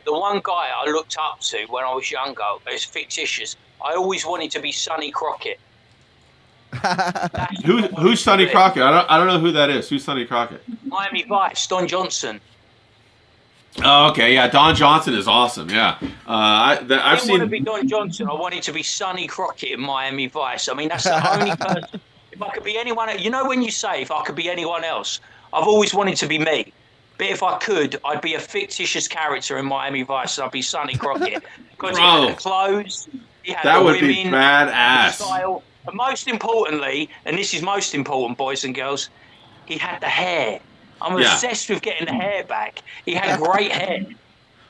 I looked up to when I was younger, it's fictitious. I always wanted to be Sonny Crockett. Who's Sonny Crockett? I don't know who that is. Who's Sonny Crockett? Miami Vice, Don Johnson. Oh, okay, yeah, Don Johnson is awesome. Yeah, I didn't want to be Don Johnson. I wanted to be Sonny Crockett in Miami Vice. I mean, that's the only person. If I could be anyone, when you say if I could be anyone else, I've always wanted to be me. But if I could, I'd be a fictitious character in Miami Vice. And I'd be Sonny Crockett because he had the clothes, he had that the would women, be badass. Style, and most importantly, and this is most important, boys and girls, he had the hair. I'm obsessed with getting the hair back. He had great hair.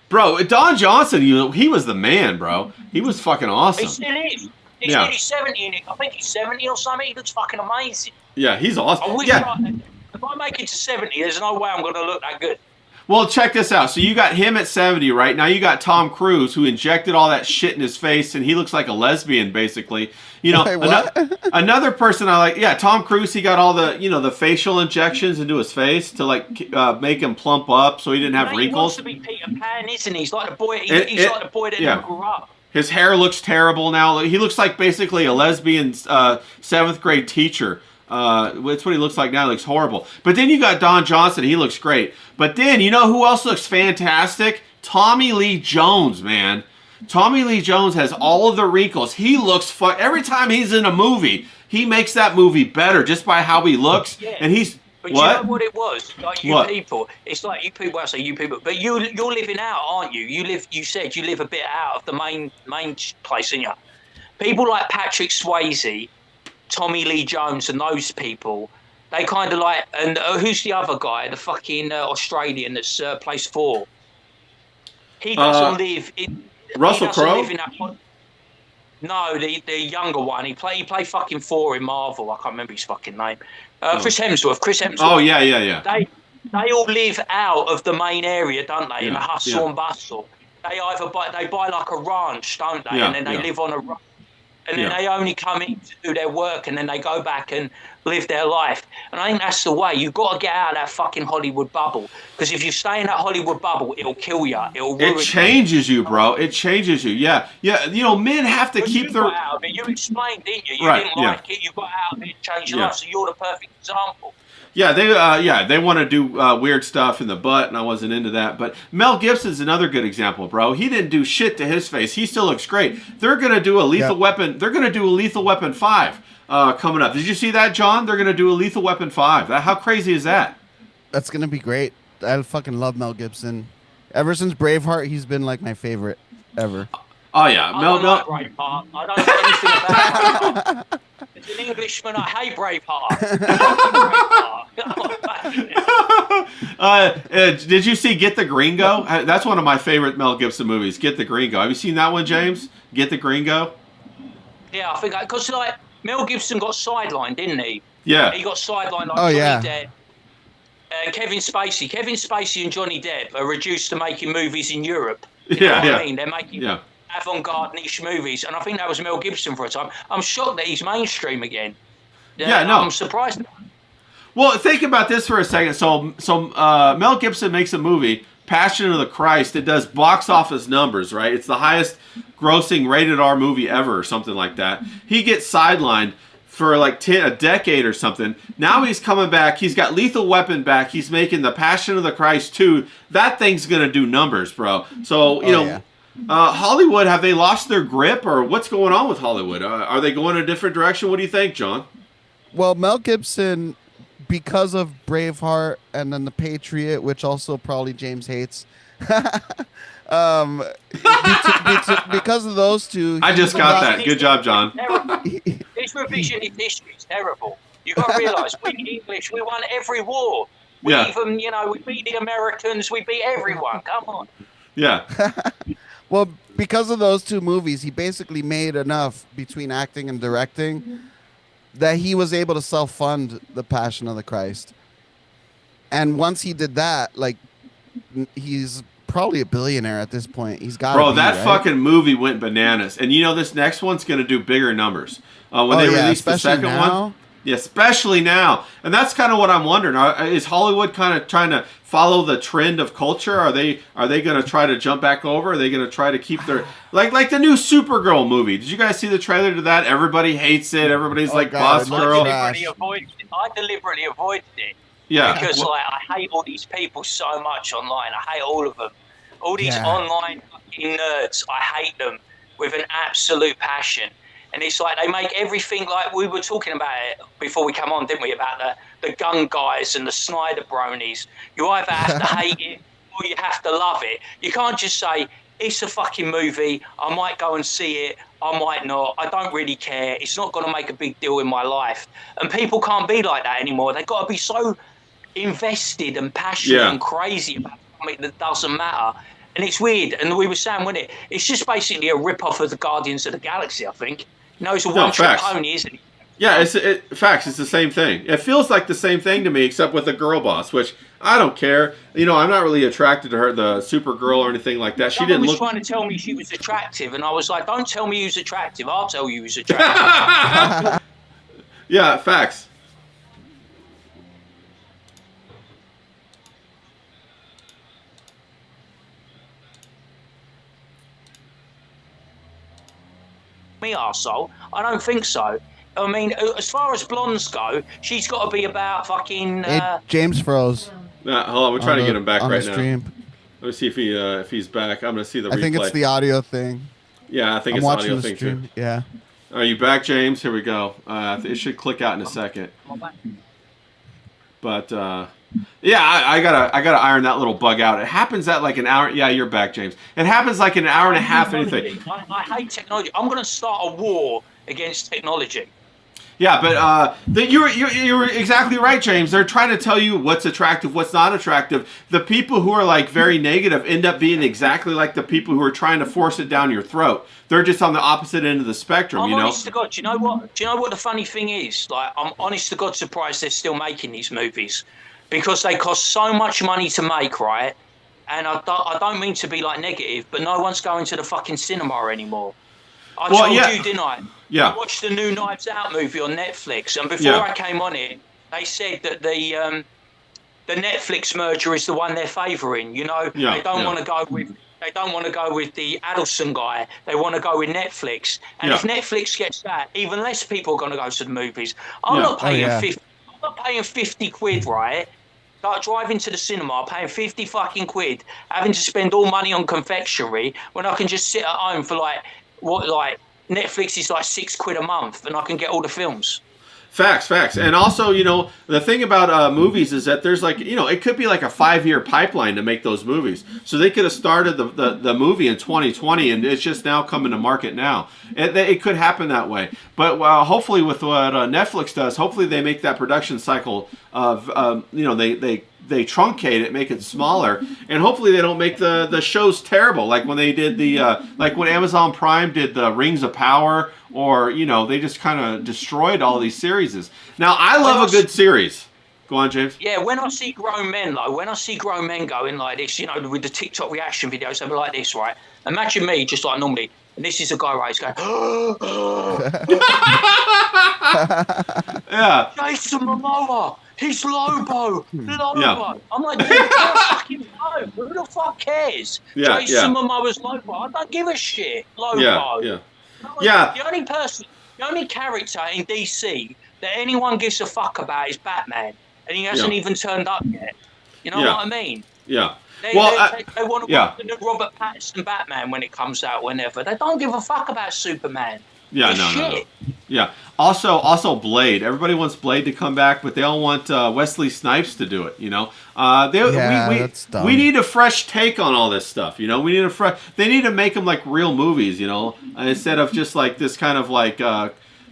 Bro, Don Johnson, he was the man, bro. He was fucking awesome. He still is. He's nearly 70. I think he's 70 or something. He looks fucking amazing. Yeah, he's awesome. If I make it to 70, there's no way I'm going to look that good. Well, check this out. So you got him at 70, right? Now you got Tom Cruise, who injected all that shit in his face, and he looks like a lesbian, basically. Another person I like, Tom Cruise, he got all the, the facial injections into his face to, make him plump up so he didn't have wrinkles. He wants to be Peter Pan, isn't he? He's like the boy, he's like the boy that never grew up. His hair looks terrible now. He looks like basically a lesbian 7th grade teacher. That's what he looks like now. He looks horrible. But then you got Don Johnson. He looks great. But then, you know who else looks fantastic? Tommy Lee Jones, man. Tommy Lee Jones has all of the wrinkles. He looks every time he's in a movie, he makes that movie better just by how he looks. Yeah. And he's But what? you know what it was? Like you people, it's like you people. I say you people, but you're living out, aren't you? You said you live a bit out of the main place, didn't you? People like Patrick Swayze, Tommy Lee Jones, and those people, they kind of like. And who's the other guy? The fucking Australian that's plays 4. He doesn't live in. Russell Crowe. No, the younger one. He played fucking 4 in Marvel. I can't remember his fucking name. Chris Hemsworth. Oh yeah. They all live out of the main area, don't they? In the hustle and bustle. They either buy like a ranch, don't they? And then they live on a ranch. And then they only come in to do their work, and then they go back and live their life. And I think that's the way. You've got to get out of that fucking Hollywood bubble. Because if you stay in that Hollywood bubble, it'll kill you. It'll ruin you. It changes you, bro. It changes you. Yeah. You know, men have to keep their. Got out of it. You explained, didn't you? You didn't like it. You got out of it and changed your life. So you're the perfect example. Yeah, they want to do weird stuff in the butt, and I wasn't into that. But Mel Gibson's another good example, bro. He didn't do shit to his face. He still looks great. They're gonna do a Lethal Weapon. They're gonna do a Lethal Weapon 5 coming up. Did you see that, John? They're gonna do a Lethal Weapon 5. How crazy is that? That's gonna be great. I fucking love Mel Gibson. Ever since Braveheart, he's been like my favorite ever. Oh yeah, I don't like Braveheart. I don't know anything about Braveheart. As an Englishman, I hate Braveheart. Did you see Get the Gringo? That's one of my favorite Mel Gibson movies. Get the Gringo. Have you seen that one, James? Get the Gringo. Yeah, I think because like Mel Gibson got sidelined, didn't he? Yeah. He got sidelined like Johnny Depp. Kevin Spacey and Johnny Depp are reduced to making movies in Europe. You know what I mean? They're making avant-garde niche movies, and I think that was Mel Gibson for a time. I'm shocked that he's mainstream again. I'm surprised. Well, think about this for a second. So Mel Gibson makes a movie, Passion of the Christ. It does box office numbers, right? It's the highest grossing rated R movie ever or something like that. He gets sidelined for like a decade or something. Now he's coming back. He's got Lethal Weapon back. He's making the Passion of the Christ 2. That thing's going to do numbers, bro. So, you know, Hollywood, have they lost their grip, or what's going on with Hollywood? Are they going a different direction? What do you think, John? Well, Mel Gibson, because of Braveheart and then The Patriot, which also probably James hates, because of those two. I just got that. Good job, John. This revisionist history is terrible. You've got to realise, we English, we won every war. We even, we beat the Americans, we beat everyone. Come on. Yeah. Well, because of those two movies, he basically made enough between acting and directing that he was able to self-fund The Passion of the Christ. And once he did that, like, he's probably a billionaire at this point. He's got that fucking movie went bananas. And you know this next one's going to do bigger numbers. When they release the second one. Yeah, especially now. And that's kind of what I'm wondering. Is Hollywood kind of trying to follow the trend of culture? Are they going to try to jump back over? Are they going to try to keep their like the new Supergirl movie? Did you guys see the trailer to that? Everybody hates it. Everybody's Boss Girl. I deliberately avoided it. Yeah. Because I hate all these people so much online. I hate all of them. All these online fucking nerds. I hate them with an absolute passion. And it's like they make everything, like we were talking about it before we come on, didn't we? About the gun guys and the Snyder bronies. You either have to hate it or you have to love it. You can't just say, it's a fucking movie. I might go and see it. I might not. I don't really care. It's not going to make a big deal in my life. And people can't be like that anymore. They've got to be so invested and passionate and crazy about something that doesn't matter. And it's weird. And we were saying, wasn't it? It's just basically a rip-off of the Guardians of the Galaxy, I think. No, it's a one-trick pony, isn't it? Yeah, facts. It's the same thing. It feels like the same thing to me, except with a girl boss, which I don't care. You know, I'm not really attracted to her, the Supergirl or anything like that. Someone was trying to tell me she was attractive, and I was like, don't tell me who's attractive. I'll tell you who's attractive. Yeah, facts. me, arsehole. I don't think so. I mean, as far as blondes go, she's got to be about fucking. Hey, James froze. Hold on, we're trying to get him back right now. Let me see if he's back. I'm gonna see the replay. I think it's the audio thing. Yeah, I think I'm it's the watching audio the thing stream. too. Yeah. Are you back, James? Here we go. It should click out in a second. But yeah, I gotta iron that little bug out. It happens at like an hour. Yeah, you're back, James. It happens like an hour and a half. Anything. I hate technology. I'm gonna start a war against technology. Yeah, but you're exactly right, James. They're trying to tell you what's attractive, what's not attractive. The people who are like very negative end up being exactly like the people who are trying to force it down your throat. They're just on the opposite end of the spectrum, I'm honest to God. Do you know what? Do you know what the funny thing is? Like, I'm honest to God surprised they're still making these movies because they cost so much money to make, right? And I don't mean to be like negative, but no one's going to the fucking cinema anymore. I told you, didn't I? Yeah. I watched the new Knives Out movie on Netflix, and before I came on it, they said that the Netflix merger is the one they're favouring. You know, they don't want to go with. They don't want to go with the Adelson guy. They want to go with Netflix. And if Netflix gets that, even less people are going to go to the movies. I'm not paying 50. I'm not paying 50 quid, right? Like driving to the cinema, paying 50 fucking quid, having to spend all money on confectionery when I can just sit at home for like Netflix is like £6 a month, and I can get all the films. Facts. And also, you know, the thing about movies is that there's like, you know, it could be like a 5-year pipeline to make those movies. So they could have started the movie in 2020, and it's just now coming to market now. It could happen that way. But hopefully with what Netflix does, hopefully they make that production cycle of, you know, they truncate it, make it smaller, and hopefully they don't make the shows terrible. Like when they did like when Amazon Prime did the Rings of Power, or, you know, they just kind of destroyed all these series. Now, I love a good series. Go on, James. Yeah, when I see grown men, going like this, you know, with the TikTok reaction videos, they'll be like this, right? Imagine me just like normally, and this is a guy, right, he's going, yeah. Jason Momoa, he's Lobo. Yeah. I'm like, dude, fucking know. Who the fuck cares? Yeah, Jason Momoa's Lobo. I don't give a shit. Lobo. Yeah. The only character in DC that anyone gives a fuck about is Batman, and he hasn't even turned up yet. You know what I mean? Yeah. They want to watch the Robert Pattinson Batman when it comes out whenever. They don't give a fuck about Superman. Yeah, no. Yeah. Also Blade. Everybody wants Blade to come back, but they all want Wesley Snipes to do it, you know? That's dumb. We need a fresh take on all this stuff, you know? They need to make them like real movies, you know? Instead of just like this kind of like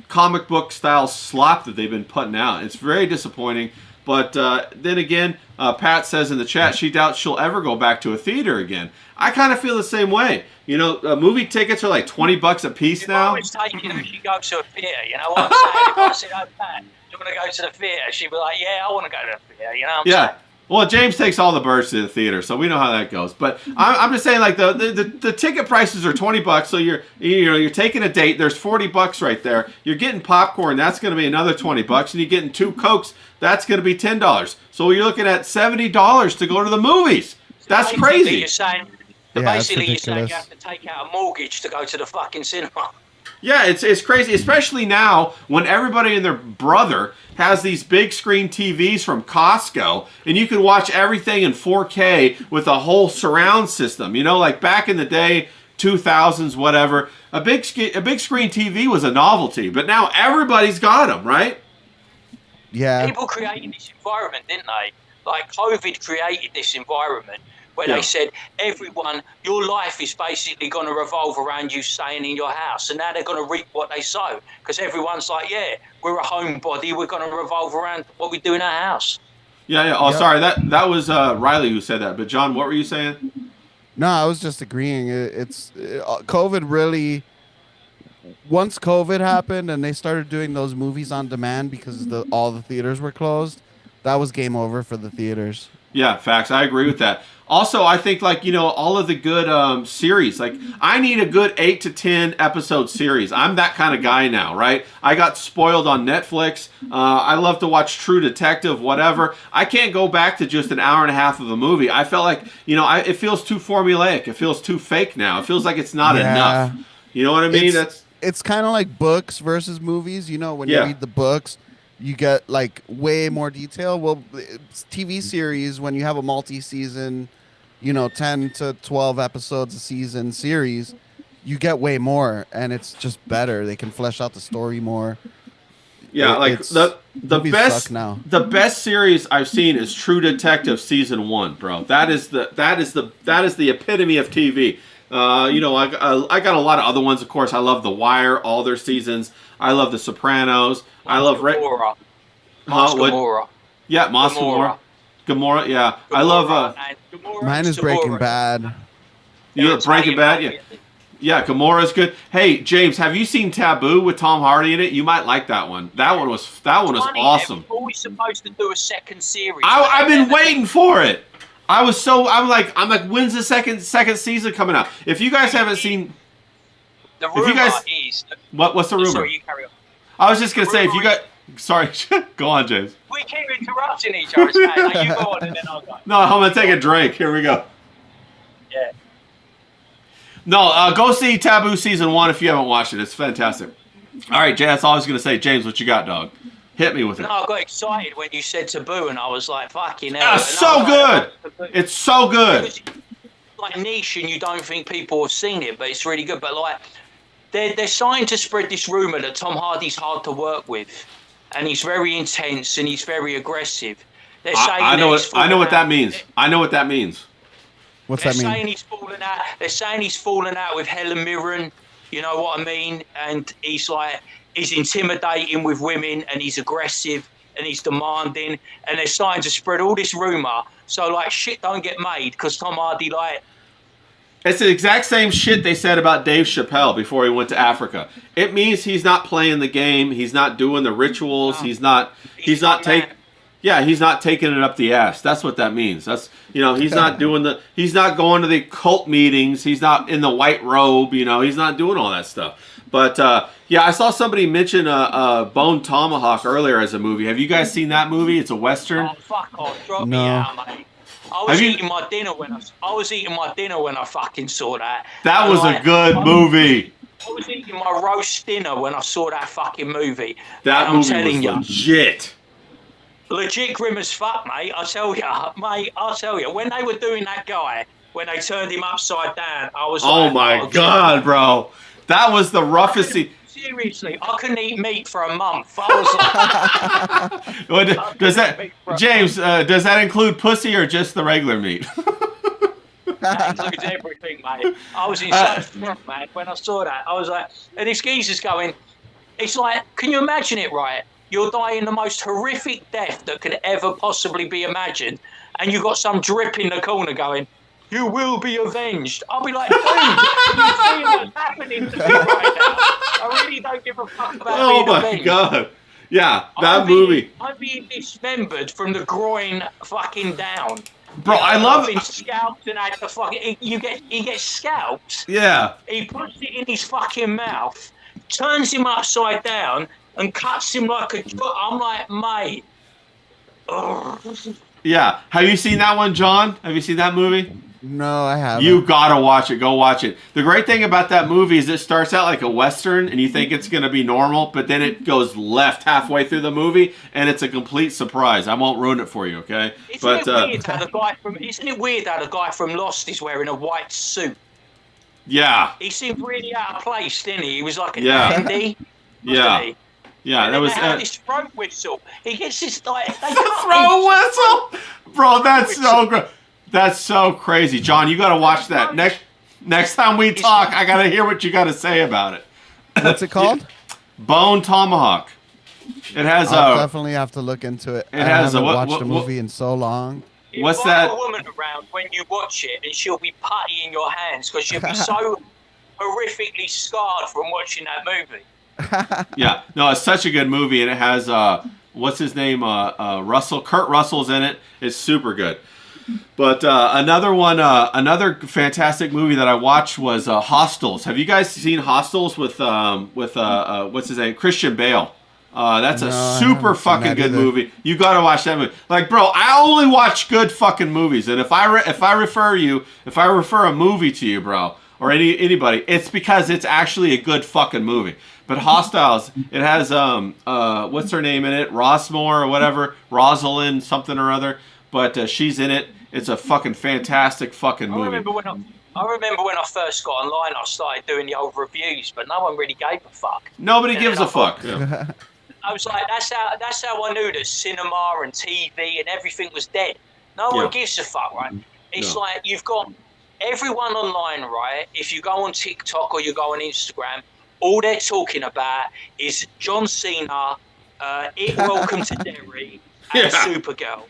comic book style slop that they've been putting out. It's very disappointing. But then again, Pat says in the chat she doubts she'll ever go back to a theater again. I kind of feel the same way. You know, movie tickets are like $20 a piece now. I always take it if she goes to a theater, you know what I'm saying? If I said, oh, Pat, do you want to go to the theater? She'd be like, yeah, I want to go to the theater, you know what I'm saying? Well, James takes all the birds to the theater, so we know how that goes. But I'm just saying, like the ticket prices are $20, so you're taking a date. There's $40 right there. You're getting popcorn. That's going to be another $20, and you're getting 2 Cokes. That's going to be $10. So you're looking at $70 to go to the movies. That's crazy. You're saying you have to take out a mortgage to go to the fucking cinema. Yeah, it's crazy, especially now when everybody and their brother has these big screen TVs from Costco, and you can watch everything in 4K with a whole surround system. You know, like back in the day, 2000s, whatever, a big screen TV was a novelty, but now everybody's got them, right? Yeah. People created this environment, didn't they? Like COVID created this environment where they said, everyone, your life is basically going to revolve around you staying in your house. And now they're going to reap what they sow. Because everyone's like, yeah, we're a homebody. We're going to revolve around what we do in our house. Yeah. Oh, sorry. That was Riley who said that. But, John, what were you saying? No, I was just agreeing. COVID really... Once COVID happened and they started doing those movies on demand because all the theaters were closed, that was game over for the theaters. Yeah, facts. I agree with that. Also, I think, like, you know, all of the good series, like, I need a good 8 to 10 episode series. I'm that kind of guy now, right? I got spoiled on Netflix. I love to watch True Detective, whatever. I can't go back to just an hour and a half of a movie. I felt like, you know, it feels too formulaic. It feels too fake now. It feels like it's not enough. You know what I mean? it's kind of like books versus movies. You know, when you Yeah. read the books, you get like way more detail. Well, TV series, when you have a multi-season, 10 to 12 episodes a season series, you get way more, and it's just better. They can flesh out the story more. Yeah, like It's the movies best suck now. the best series I've seen is True Detective season 1, bro. That is the epitome of TV. I got a lot of other ones, of course. I love The Wire, all their seasons. I love The Sopranos. I love Gamora. Gamora. Yeah, Mas Gamora. Gamora, yeah. I love Mine is Breaking Bad. Yeah, Breaking Bad, yeah. Yeah, Gamora's good. Hey, James, have you seen Taboo with Tom Hardy in it? You might like that one. That one was awesome. We're always supposed to do a second series. I've been waiting for it. I'm like, when's the second season coming out? If you guys haven't seen, the rumor is what's the rumor? Sorry, you carry on. I was just gonna say if you got. Sorry, go on, James. We keep interrupting each other. Like, you go on and then I'll go. No, I'm gonna take a drink. Here we go. Yeah. No, go see Taboo season 1 if you haven't watched it. It's fantastic. All right, Jay, that's all I was gonna say. James, what you got, dog? Hit me with it. No, I got excited when you said Taboo, and I was like, "Fucking hell!" That's so good. It's so good. It's like niche, and you don't think people have seen it, but it's really good. But like, they're starting to spread this rumor that Tom Hardy's hard to work with, and he's very intense and he's very aggressive. They're saying I know what that means. I know what that means. What's that mean? They're saying he's falling out. They're saying he's falling out with Helen Mirren. You know what I mean? And he's intimidating with women, and he's aggressive, and he's demanding, and they're starting to spread all this rumor. So like, shit don't get made because Tom Hardy It's the exact same shit they said about Dave Chappelle before he went to Africa. It means he's not playing the game. He's not doing the rituals. He's not taking it up the ass. That's what that means. That's he's not he's not going to the cult meetings. He's not in the white robe. He's not doing all that stuff. But I saw somebody mention Bone Tomahawk earlier as a movie. Have you guys seen that movie? It's a western. Oh fuck off! Drop me out, mate. I was eating my dinner when I fucking saw that. That was a good movie. I was eating my roast dinner when I saw that fucking movie. That movie was legit. Legit grim as fuck, mate. I tell you, when they were doing that guy, when they turned him upside down, I was like, oh my god, bro. That was the roughest scene. Seriously, I couldn't eat meat for a month. I was like, does that include pussy or just the regular meat? That includes everything, mate. I was in such front, man. When I saw that, I was like, and this geezer's going, it's like, can you imagine it, right? You're dying the most horrific death that could ever possibly be imagined, and you've got some drip in the corner going, you will be avenged. I'll be like, dude, you see what's happening to me right now? I really don't give a fuck about being avenged. Oh my god. Yeah, that movie. I'm being dismembered from the groin fucking down. Bro, I love it. Scalped and had the fucking. He gets scalped. Yeah. He puts it in his fucking mouth, turns him upside down, and cuts him like a. I'm like, mate. Ugh. Yeah. Have you seen that one, John? Have you seen that movie? No, I haven't. You gotta watch it. Go watch it. The great thing about that movie is it starts out like a western, and you think it's gonna be normal, but then it goes left halfway through the movie, and it's a complete surprise. I won't ruin it for you, okay? Isn't it weird how the guy from Lost is wearing a white suit? Yeah. He seemed really out of place, didn't he? He was like a dandy. Yeah. Yeah, and that was this throat whistle. He gets this like throat whistle, bro. That's so great. That's so crazy, John. You got to watch that next time we talk. I got to hear what you got to say about it. What's it called? Bone Tomahawk. It has. I'll definitely have to look into it. I haven't watched a movie in so long. What's that? A woman around when you watch it, and she'll be putty in your hands because she'll be so horrifically scarred from watching that movie. Yeah, no, it's such a good movie, and it has what's his name? Russell. Kurt Russell's in it. It's super good. But another fantastic movie that I watched was Hostels. Have you guys seen Hostels with what's his name? Christian Bale. That's a super fucking good movie. You got to watch that movie. Like, bro, I only watch good fucking movies, and if I refer a movie to you, bro, or anybody, it's because it's actually a good fucking movie. But Hostiles, it has what's her name in it? Rossmore or whatever, Rosalind something or other. But she's in it. It's a fucking fantastic fucking movie. I remember when I first got online, I started doing the old reviews, but no one really gave a fuck. Nobody gives a fuck. Yeah. I was like, that's how I knew that cinema and TV and everything was dead. No one gives a fuck, right? It's like you've got everyone online, right? If you go on TikTok or you go on Instagram, all they're talking about is John Cena, Welcome to Derry, and Supergirl.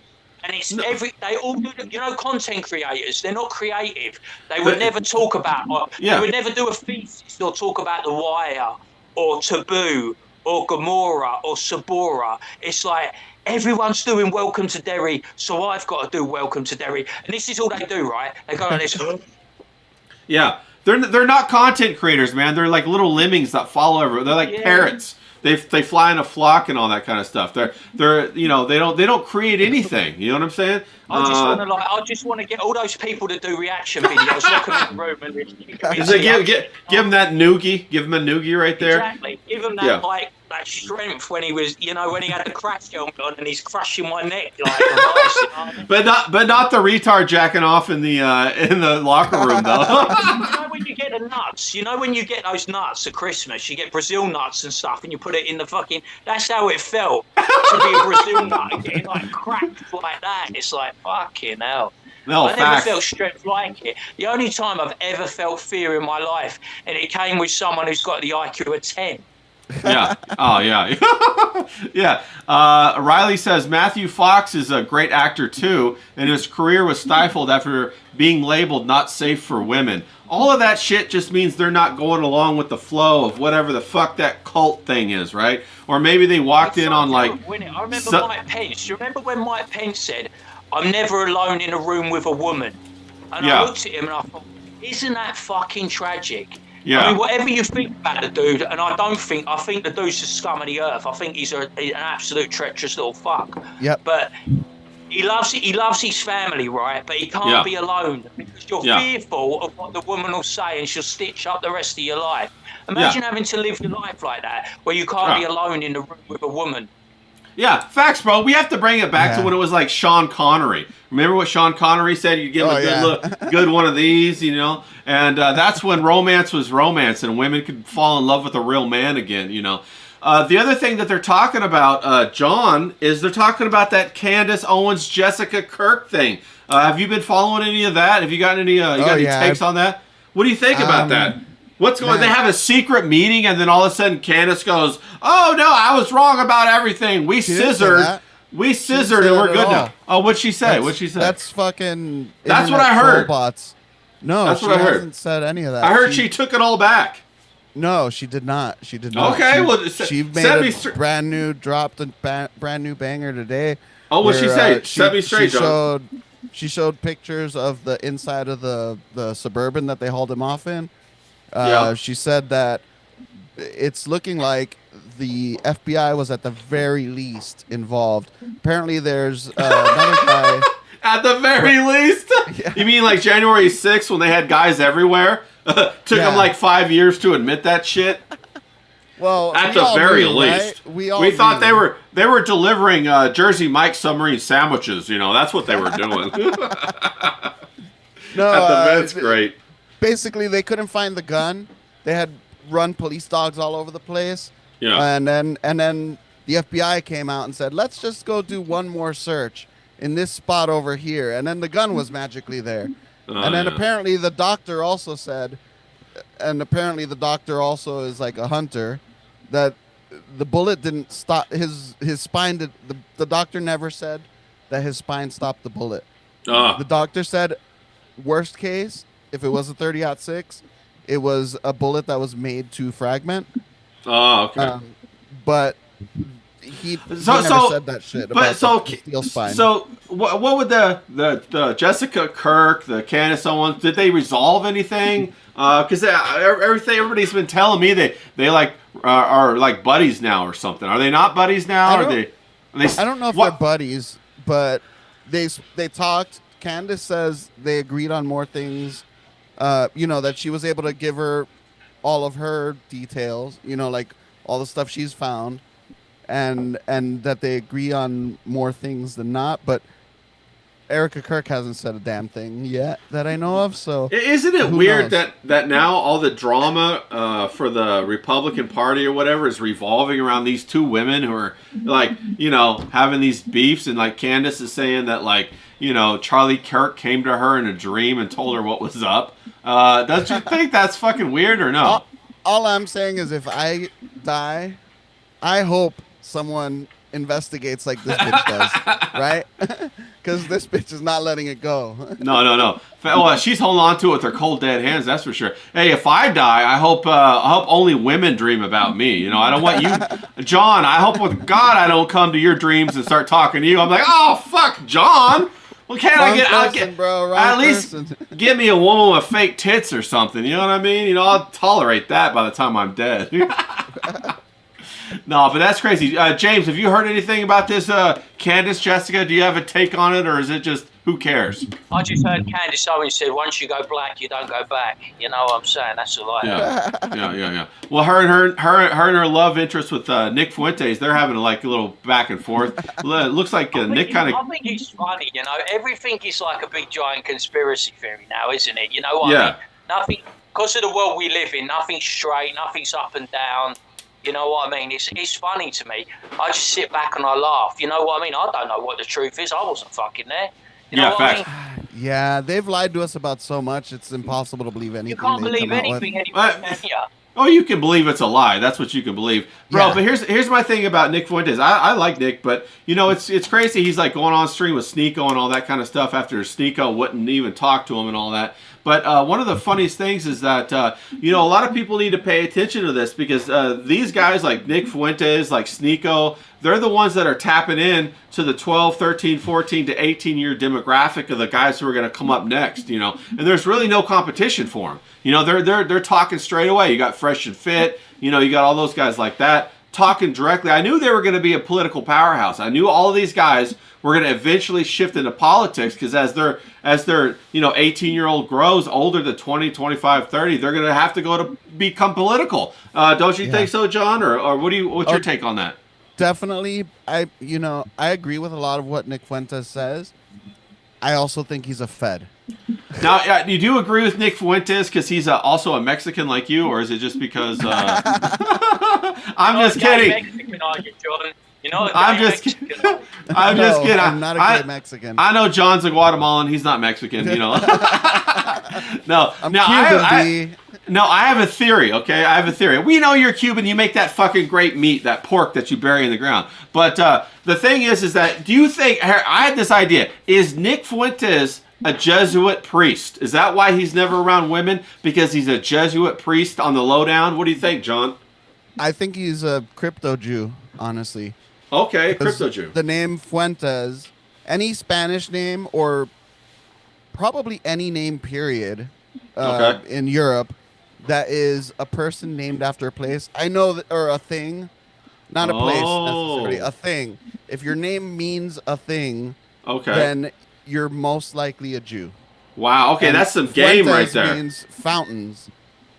And it's they all do, content creators, they're not creative. They would never talk about, they would never do a thesis or talk about The Wire or Taboo or Gomorrah or Sabora. It's like, everyone's doing Welcome to Derry, so I've got to do Welcome to Derry. And this is all they do, right? They go like this. Yeah. They're not content creators, man. They're like little lemmings that follow everyone. They're like parrots. They fly in a flock and all that kind of stuff. They don't create anything. You know what I'm saying? I just want to get all those people to do reaction videos, lock them in the room, and give them that noogie. Give them a noogie right there. Exactly. Give them that that strength when he was, when he had a crash helmet on and he's crushing my neck like a vice. But not the retard jacking off in the locker room though. When you get the nuts, when you get those nuts at Christmas, you get Brazil nuts and stuff, and you put it in the fucking. That's how it felt to be a Brazil nut and getting like cracked like that. It's like fucking hell. No, I never felt strength like it. The only time I've ever felt fear in my life, and it came with someone who's got the IQ of 10. Yeah. Oh, yeah. Yeah. Riley says Matthew Fox is a great actor too, and his career was stifled after being labeled not safe for women. All of that shit just means they're not going along with the flow of whatever the fuck that cult thing is, right? Or maybe they walked in on like. I remember Mike Pence. Do you remember when Mike Pence said, "I'm never alone in a room with a woman"? And I looked at him and I thought, isn't that fucking tragic? Yeah. I mean, whatever you think about the dude, and I think the dude's the scum of the earth. I think he's an absolute treacherous little fuck. Yep. But he loves his family, right? But he can't be alone because you're fearful of what the woman will say, and she'll stitch up the rest of your life. Imagine having to live your life like that, where you can't be alone in the room with a woman. Yeah, facts, bro. We have to bring it back to when it was like Sean Connery. Remember what Sean Connery said? You give him a good one of these, and that's when romance was romance, and women could fall in love with a real man again, The other thing that they're talking about, John, is they're talking about that Candace Owens, Jessica Kirk thing. Have you been following any of that? Have you gotten any takes on that? What do you think about that? What's going on? They have a secret meeting, and then all of a sudden Candace goes, "Oh, no, I was wrong about everything. We scissored, and we're good now." Oh, what'd she say? That's fucking... That's what I heard. Bots. No, that's she what I heard. Hasn't said any of that. I heard she took it all back. No, she did not. She did not. Okay, she made a dropped a brand new banger today. Oh, what'd she say? Set me straight, John. She showed pictures of the inside of the Suburban that they hauled him off in. She said that it's looking like the FBI was at the very least involved. Apparently, there's another guy. At the very least? Yeah. You mean like January 6th when they had guys everywhere? Took them like 5 years to admit that shit? Well, at the very least. Right? We thought they were delivering Jersey Mike submarine sandwiches. That's what they were doing. No, that's great. Basically, they couldn't find the gun. They had run police dogs all over the place. Yeah. And then the FBI came out and said, "Let's just go do one more search in this spot over here." And then the gun was magically there. And then apparently the doctor also said, and apparently the doctor also is like a hunter, that the bullet didn't stop his spine. The doctor never said that his spine stopped the bullet. The doctor said, worst case, if it was a 30-06, it was a bullet that was made to fragment. Oh, okay. But he never said that shit about the steel spine. So what would the Jessica Kirk, the Candace Owens, did they resolve anything? Because everybody's been telling me they like are like buddies now or something. Are they not buddies now? I don't know if they're buddies, but they talked. Candace says they agreed on more things that she was able to give her all of her details, like all the stuff she's found, and that they agree on more things than not. But Erica Kirk hasn't said a damn thing yet that I know of. So isn't it weird that now all the drama for the Republican Party or whatever is revolving around these two women who are like, having these beefs, and like Candace is saying that like, Charlie Kirk came to her in a dream and told her what was up. Don't you think that's fucking weird or no? All I'm saying is if I die, I hope someone investigates like this bitch does, right? Because this bitch is not letting it go. No. Well, she's holding on to it with her cold dead hands. That's for sure. Hey, if I die, I hope only women dream about me. I don't want you, John. I hope with God I don't come to your dreams and start talking to you. I'm like, oh fuck, John. Well, can't I get bro, at least give me a woman with fake tits or something? You know what I mean? I'll tolerate that by the time I'm dead. No, but that's crazy. James, have you heard anything about this Candace, Jessica? Do you have a take on it, or is it just who cares? I just heard Candace Owens said, once you go black, you don't go back. You know what I'm saying? That's all I heard. Yeah. Well, her and her love interest with Nick Fuentes, they're having like a little back and forth. It looks like Nick kind of... I think it's funny, everything is like a big giant conspiracy theory now, isn't it? You know what I mean? Nothing, because of the world we live in, nothing's straight, nothing's up and down. You know what I mean? It's funny to me. I just sit back and I laugh. You know what I mean? I don't know what the truth is. I wasn't fucking there. You know what facts. I mean? Yeah, they've lied to us about so much. It's impossible to believe anything. You can't believe anything anymore, can you? Oh, you can believe it's a lie. That's what you can believe, bro. Yeah. But here's my thing about Nick Fuentes. I like Nick, but it's crazy. He's like going on stream with Sneeko and all that kind of stuff after Sneeko wouldn't even talk to him and all that. But one of the funniest things is that a lot of people need to pay attention to this, because these guys like Nick Fuentes, like Sneeko, they're the ones that are tapping in to the 12, 13, 14 to 18 year demographic of the guys who are going to come up next. And there's really no competition for them. They're talking straight away. You got Fresh and Fit. You got all those guys like that talking directly. I knew they were going to be a political powerhouse. I knew all of these guys were going to eventually shift into politics, because as their 18-year-old grows older to 20, 25, 30, they're going to have to go to become political. Don't you think so, John? Or what's your take on that? Definitely. I agree with a lot of what Nick Fuentes says. I also think he's a Fed. Now, you do agree with Nick Fuentes because he's also a Mexican like you, or is it just because... I'm just kidding. Mexican, are you, Jordan? I'm just kidding. I'm not a great Mexican. I know John's a Guatemalan. He's not Mexican, No. I'm Cuban, I have a theory, okay? I have a theory. We know you're Cuban. You make that fucking great meat, that pork that you bury in the ground. But the thing is that, do you think... I had this idea. Is Nick Fuentes a Jesuit priest? Is that why he's never around women? Because he's a Jesuit priest on the lowdown? What do you think, John? I think he's a crypto Jew, honestly. Okay, crypto Jew. The name Fuentes, any Spanish name, or probably any name, period, in Europe, that is a person named after a place. I know or a thing, not a place necessarily, a thing. If your name means a thing, then you're most likely a Jew. Wow, okay, and that's some game right there. Means fountains.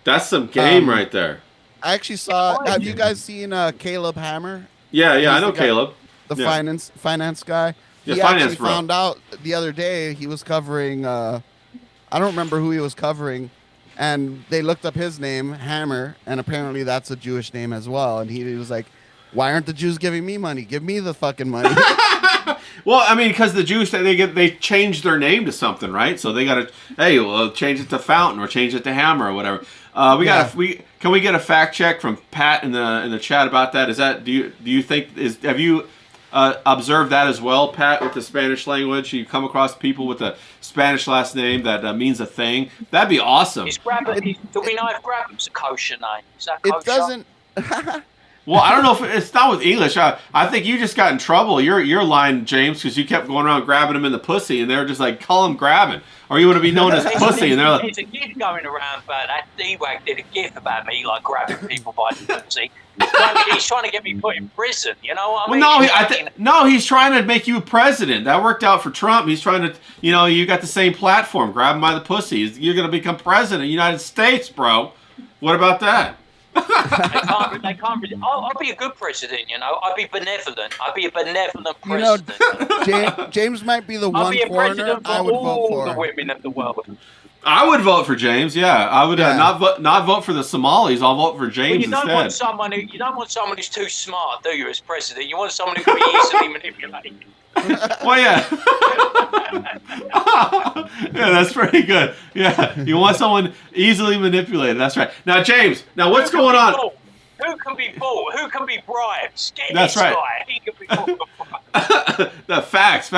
That's some game right there. I actually saw. Have you guys seen Caleb Hammer? Yeah, I know Caleb. The finance guy. Yeah, he finance bro. Found out the other day he was covering. I don't remember who he was covering, and they looked up his name, Hammer, and apparently that's a Jewish name as well. And he was like, "Why aren't the Jews giving me money? Give me the fucking money." Well, I mean, because the Jews they changed their name to something, right? So they got to change it to Fountain or change it to Hammer or whatever. Can we get a fact check from Pat in the chat about that? Is that do you think have you observed that as well, Pat, with the Spanish language? You come across people with a Spanish last name that means a thing? That'd be awesome. Do we know if Grabham's a kosher name? Is that kosher? It doesn't. Well, I don't know if it's not with English. I think you just got in trouble. You're lying, James, because you kept going around grabbing him in the pussy, and they were just like, call him grabbing. or you want to be known as pussy. And they're like, there's a gif going around about that. D-Wag did a gif about me, like grabbing people by the pussy. He's trying to get me put in prison. You know what I mean? Well, no, he's trying to make you president. That worked out for Trump. He's trying to, you got the same platform. Grab him by the pussy. You're going to become president of the United States, bro. What about that? They can't. I'll be a good president, I'll be benevolent. I'll be a benevolent president. James might be the one foreigner I would vote for. All the women of the world. I would vote for James. Yeah, I would not vote for the Somalis. I'll vote for James you don't instead. You don't want someone who's too smart, do you, as president? You want someone who can be easily manipulated. Well, yeah. Yeah, that's pretty good. Yeah, you want someone easily manipulated. That's right. Now, James, what's going on? Who can be bought? Who can be bribed? That's right. Guy. He can be bought. The facts.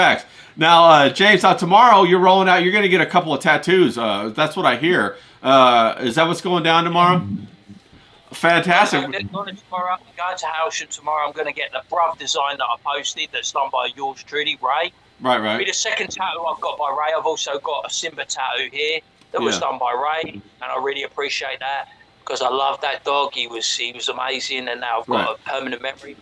Now, James, tomorrow you're rolling out. You're going to get a couple of tattoos. That's what I hear. Is that what's going down tomorrow? Fantastic. I'm going to Howsham tomorrow. I'm going to get the bruv design that I posted that's done by yours truly, Ray. Right. It'll be the second tattoo I've got by Ray. I've also got a Simba tattoo here that was done by Ray, and I really appreciate that because I love that dog. He was amazing, and now I've got a permanent memory.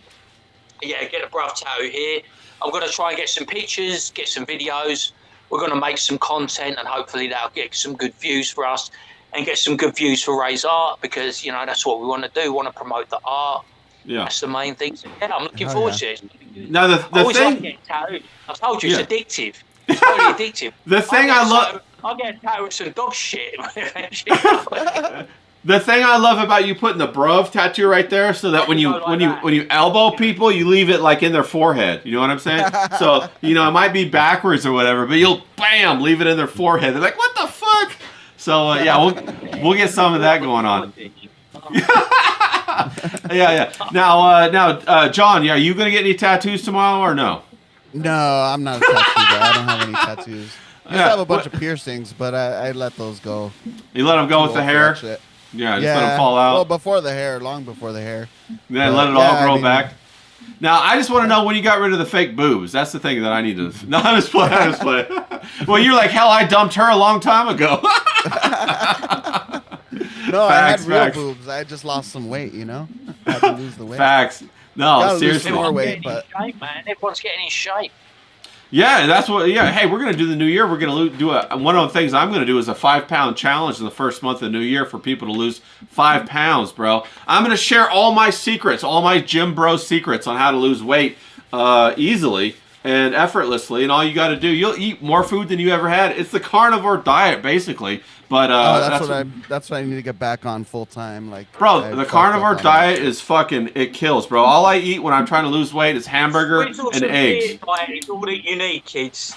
Yeah, get a bruv tattoo here. I'm going to try and get some pictures, get some videos. We're going to make some content, and hopefully that'll get some good views for us and get some good views for Ray's art because, that's what we want to do. We want to promote the art. Yeah. That's the main thing. So, I'm looking forward to it. Now, the thing... I told you, it's addictive. It's totally addictive. The thing I love... I'll get a tattoo with some dog shit. The thing I love about you putting the bruv tattoo right there, so that when you elbow people, you leave it like in their forehead. You know what I'm saying? So it might be backwards or whatever, but you'll leave it in their forehead. They're like, what the fuck? So we'll get some of that going on. Yeah. Now, John, are you gonna get any tattoos tomorrow or no? No, I'm not a tattoo guy. I don't have any tattoos. I have a bunch of piercings, but I let those go. You let them go with the hair? Yeah, just let them fall out. Well, before the hair, long before the hair. Then let it all grow back. Now, I just want to know when you got rid of the fake boobs. That's the thing that I need to... No, I'm just playing. Well, you're like, hell, I dumped her a long time ago. No, I had real boobs. I just lost some weight, I had to lose the weight. Facts. No, seriously. More weight, but... shape, man. Everyone's getting in shape. Yeah, that's what. Yeah, hey, we're gonna do the new year. We're gonna do one of the things I'm gonna do is a 5-pound challenge in the first month of the new year for people to lose 5 pounds, bro. I'm gonna share all my secrets, all my gym bro secrets on how to lose weight easily and effortlessly. And all you got to do, you'll eat more food than you ever had. It's the carnivore diet, basically. But that's what I need to get back on full time. Like, bro, the carnivore diet is fucking, it kills, bro. All I eat when I'm trying to lose weight is hamburger and eggs. It's all that you need, kids.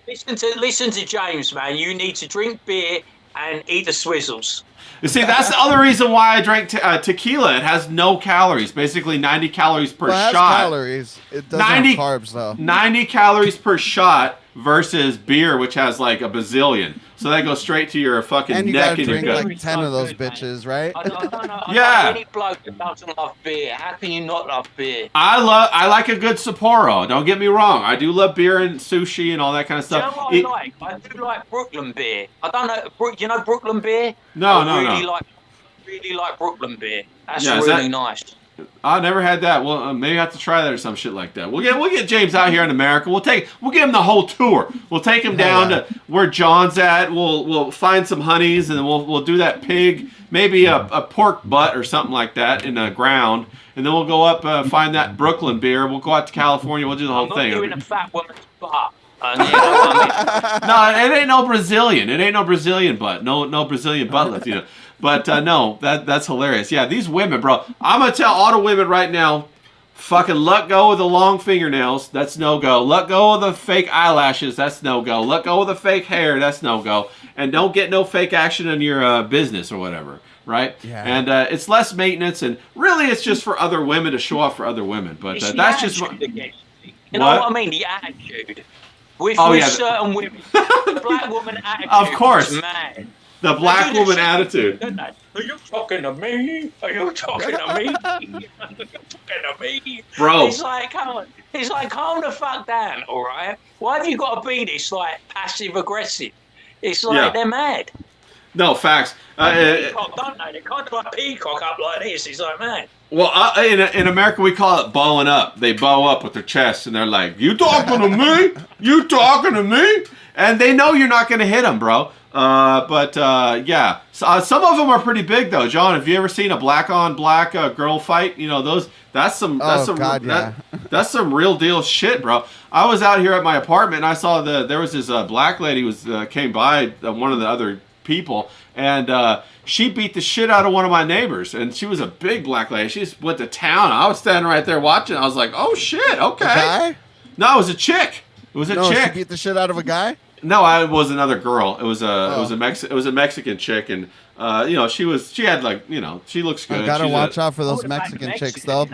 Listen to James, man. You need to drink beer and eat the swizzles. You see, that's the other reason why I drank tequila. It has no calories, basically 90 calories per shot. It has calories. It doesn't have carbs, though. 90 calories per shot versus beer, which has like a bazillion. So that goes straight to your fucking neck and your gut. And you drink like 10 of those bitches, right? I don't know any bloke that doesn't love beer. How can you not love beer? I like a good Sapporo. Don't get me wrong. I do love beer and sushi and all that kind of stuff. Do you know what I like? I do like Brooklyn beer. I don't know. You know Brooklyn beer? No. Really like Brooklyn beer. That's really nice. I never had that. Well, maybe I have to try that or some shit like that. We'll get James out here in America. We'll give him the whole tour. We'll take him down to where John's at. We'll find some honeys and then we'll do that pig, maybe a pork butt or something like that in the ground, and then we'll go up find that Brooklyn beer. We'll go out to California. We'll do the whole thing. I'm not doing a fat woman's butt. No, it ain't no Brazilian. It ain't no Brazilian butt. No Brazilian butt lift, But no, that's hilarious. Yeah, these women, bro. I'm gonna tell all the women right now, fucking let go of the long fingernails. That's no go. Let go of the fake eyelashes. That's no go. Let go of the fake hair. That's no go. And don't get no fake action in your business or whatever. Right? Yeah. And it's less maintenance, and really, it's just for other women to show off for other women. But that's just what. You know what I mean? The attitude. With certain women, the black woman attitude. Of course. Mad. The black woman attitude. Are you talking to me? Are you talking to me? Are you talking to me? Bro. It's like, come on. It's like, calm the fuck down, all right? Why have you got to be this, like, passive-aggressive? It's like they're mad. No, facts. Peacock, don't they? They can't do a peacock up like this. It's like, man. Well, in America, we call it bowing up. They bow up with their chest, and they're like, you talking to me? You talking to me? And they know you're not going to hit them, bro. Yeah. So, some of them are pretty big, though. John, have you ever seen a black-on-black girl fight? You know, that's some real deal shit, bro. I was out here at my apartment, and I saw there was this black lady came by, one of the other people, and she beat the shit out of one of my neighbors, and she was a big black lady. She just went to town. I was standing right there watching. I was like, oh shit, okay. A guy? No, it was a chick. It was a chick. She beat the shit out of a guy? No, it was another girl. It was a Mexican chick, and she looks good. Gotta watch out for those Mexican chicks, though.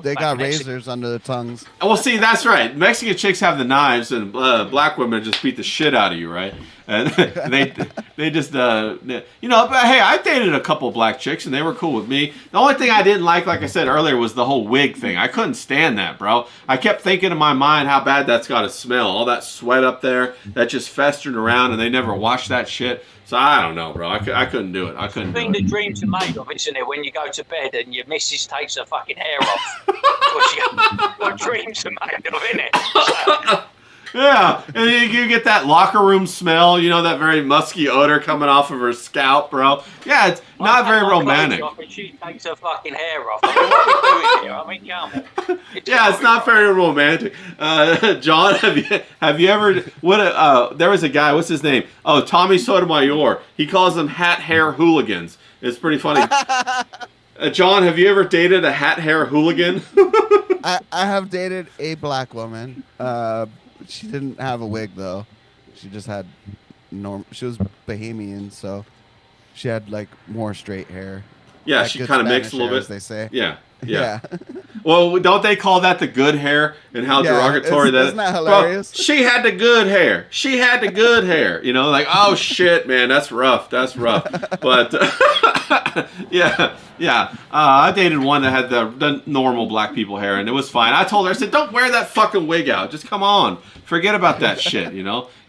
They got razors under their tongues. Well, see, that's right. Mexican chicks have the knives, and black women just beat the shit out of you, right? And they just but hey, I dated a couple black chicks, and they were cool with me. The only thing I didn't like I said earlier, was the whole wig thing. I couldn't stand that, bro. I kept thinking in my mind how bad that's got to smell. All that sweat up there that just festered around, and they never washed that shit. So I don't know, bro. I couldn't do it. I couldn't do it. The thing the dreams are made of, isn't it? When you go to bed and your missus takes her fucking hair off. What dreams are made of, isn't it? So, yeah, and you get that locker room smell, that very musky odor coming off of her scalp, bro. Yeah, it's not very romantic. And she takes her fucking hair off. I mean, what are we doing here? I mean, come on. It's not very romantic. John, have you ever? There was a guy. What's his name? Oh, Tommy Sotomayor. He calls them hat hair hooligans. It's pretty funny. John, have you ever dated a hat hair hooligan? I have dated a black woman. She didn't have a wig though. She just had she was Bahamian, so she had like more straight hair. Yeah, like she kind of mixed a little bit. As they say. Yeah. Well, don't they call that the good hair, and how derogatory that is? Isn't that hilarious? Well, she had the good hair. She had the good hair. Like, oh shit, man, that's rough. That's rough. But yeah. I dated one that had the normal black people hair, and it was fine. I told her, I said, don't wear that fucking wig out. Just come on, forget about that shit.